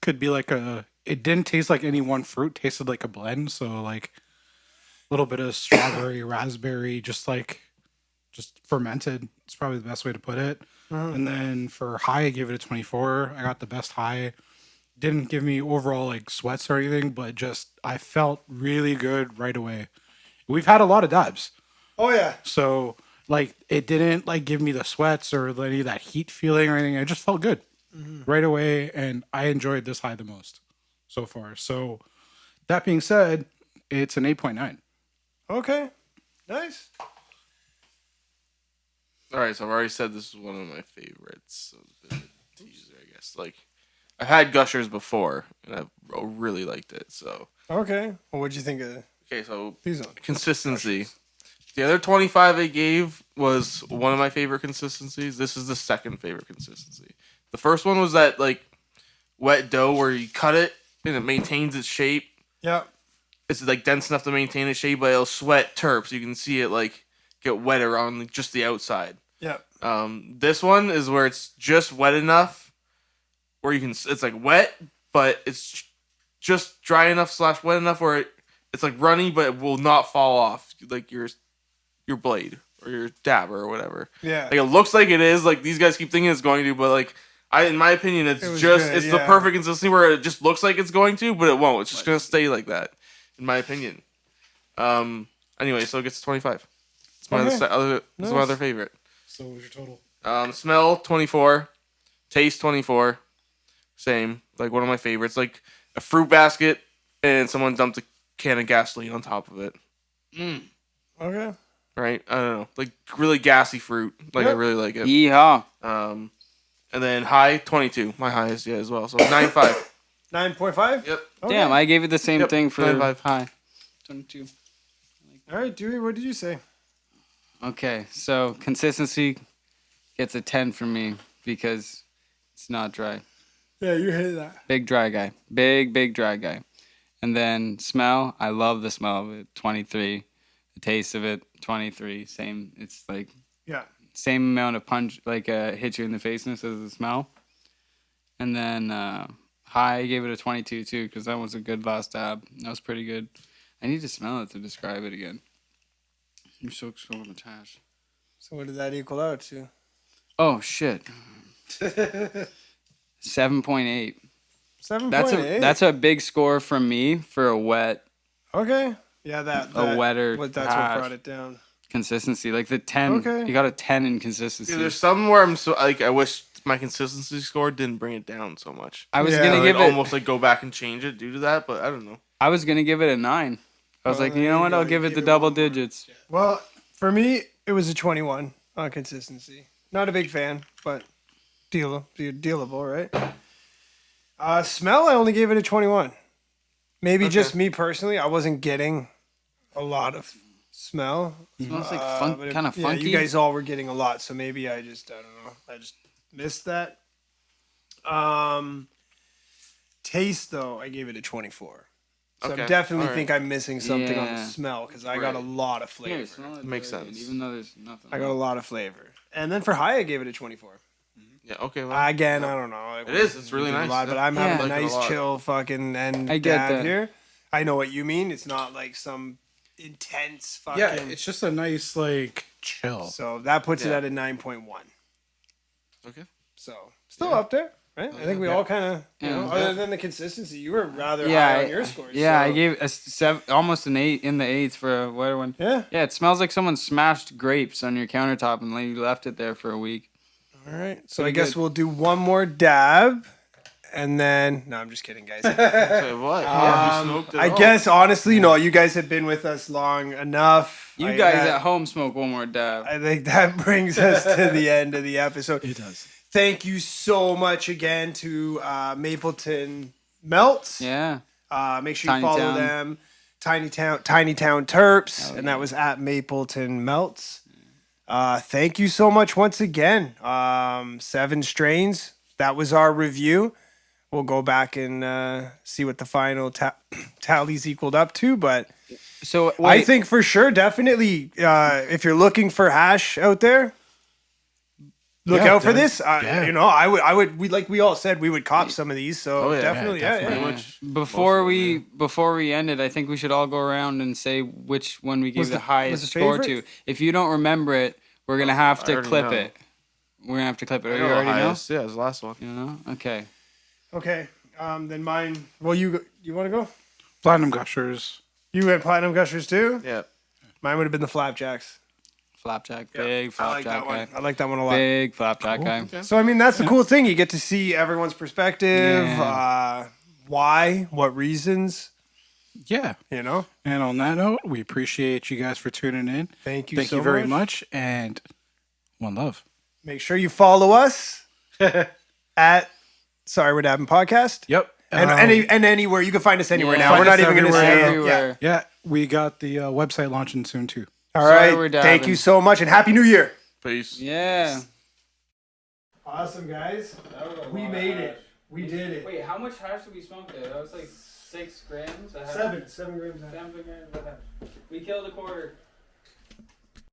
could be like it didn't taste like any one fruit, tasted like a blend. So like a little bit of strawberry, raspberry, just fermented. It's probably the best way to put it. And then for high, I gave it a 24. I got the best high. Didn't give me overall like sweats or anything, but just I felt really good right away. We've had a lot of dabs. Oh yeah. So like it didn't like give me the sweats or any of that heat feeling or anything. I just felt good right away, and I enjoyed this high the most so far. So that being said, it's an 8.9. Okay. Nice. All right, so I've already said this is one of my favorites. So it's a bit of a teaser, I guess. Like, I've had Gushers before, and I really liked it. So Okay. Well, what'd you think of okay, so these ones? consistency. The other 25 I gave was one of my favorite consistencies. This is the second favorite consistency. The first one was that like wet dough where you cut it and it maintains its shape. Yeah. It's like dense enough to maintain its shape, but it'll sweat terps. You can see it like get wet around like, just the outside. Yeah. This one is where it's just wet enough where you can. It's like wet, but it's just dry enough / wet enough where it's like runny, but it will not fall off like your blade or your dabber or whatever. Yeah. Like it looks like it is. Like these guys keep thinking it's going to, but like in my opinion, it's It was just good, it's the yeah. perfect consistency where it just looks like it's going to, but it won't. It's just gonna stay like that, in my opinion. Anyway, so it gets 25. It's my Okay. it's my other favorite. So what was your total? Smell 24, taste 24, same. Like one of my favorites. Like a fruit basket, and someone dumped a can of gasoline on top of it. Okay. Right? I don't know. Like really gassy fruit. Like I Yep. really like it. Yeehaw. And then high 22, my highest as well. So 9.5. 9.5. Yep. Okay. Damn, I gave it the same Yep, thing for 9.5. high. 22. All right, Dewey. What did you say? Okay, so consistency gets a 10 from me because it's not dry. Yeah, you hit that. Big dry guy. Big dry guy. And then smell, I love the smell of it. 23. The taste of it, 23. Same. It's like Yeah. same amount of punch, like hit you in the faceness as the smell. And then high, I gave it a 22 too because that was a good last dab. That was pretty good. I need to smell it to describe it again. You're so attached. So what did that equal out to? Oh shit. 7.8. 7.8. That's a big score from me for a wet Okay. Yeah, that wetter That's what hash. brought it down. consistency. Like the 10. Okay. You got a 10 in consistency. Yeah, there's some where I'm so like I wish my consistency score didn't bring it down so much. I was Yeah, gonna I'd give it almost like go back and change it due to that, but I don't know. I was gonna give it a 9. I was like, there you know you what? go. I'll You give it gave the it double one more. digits. Well, for me, it was a 21 on consistency. Not a big fan, but dealable, right? Smell, I only gave it a 21. Maybe just me personally, I wasn't getting a lot of smell. Smells like But kind of funky. you guys all were getting a lot, so maybe I don't know. I just missed that. Taste though, I gave it a 24. So I Okay, definitely alright. think I'm missing something on the Yeah. smell because I got a Right. lot of Here, flavor. smell it. Makes really good, sense. Even though there's nothing. I got a lot of flavor. And then for high, I gave it a 24. Yeah. Okay. Well, Again, I don't know. it is. It's really We did a nice. lot, but I'm Yeah. having a Like it a nice, lot. chill fucking end I get dab that. here. I know what you mean. It's not like some intense fucking. Yeah, it's just a nice like chill. So that puts it Yeah. at a 9.1. Okay. So still up there, right? I think we all kind of, other than the consistency, you were rather high on your scores. Yeah, so. I gave a 7, almost an 8 in the 8s for a whatever one. Yeah. Yeah, it smells like someone smashed grapes on your countertop and you left it there for a week. All right. So Pretty I guess good. we'll do one more dab, and then no, I'm just kidding, guys. Say what? Yeah, you smoked it I all. guess honestly, no, you guys have been with us long enough. You I- guys that- at home smoke one more dab. I think that brings us to the end of the episode. It does. Thank you so much again to Mapleton Melts. Yeah. Make sure you Tiny follow Town. them. Tiny Town Terps, and that was at Mapleton Melts. Thank you so much once again. 7 strains. That was our review. We'll go back and see what the final tallies equaled up to, but So I wait, think for sure, definitely, if you're looking for hash out there, look Yeah, out for that- this. yeah. You know, I would. We like we all said, we would cop some of these. So Oh, yeah. definitely, Yeah, yeah. definitely. Much. before we end it, I think we should all go around and say which one we gave Was the the highest score favorite? to. If you don't remember it, we're gonna have I to already clip know. it. We're gonna have to clip it. I You know the already know. highest. Yeah, it was the last one. You know? Okay. Okay. Then mine. Well, you want to go? Platinum Gushers. You had Platinum Gushers too. Yeah. Mine would have been the Flapjacks. Flapjack, Yeah, big I like flapjack that one. guy. I like that one a lot. Big flapjack guy. So I mean, that's the cool thing. You get to see everyone's perspective. Yeah. Why? What reasons? Yeah. You know. And on that note, we appreciate you guys for tuning in. Thank you. Thank so you very much, and one love. Make sure you follow us at Sorry We're Dabbing Podcast. Yep. And anywhere you can find us anywhere Yeah. now. We're Find not us even going to say it. Everywhere. Yeah. Yeah, we got the website launching soon too. All Sorry, right. we're Thank dabbing. you so much, and Happy New Year. Peace. Yeah. Awesome, guys. We made it. We did it. Wait, how much hash did we smoke there? That was like 6 grams. 7 grams. 7 grams of hash. We killed a quarter.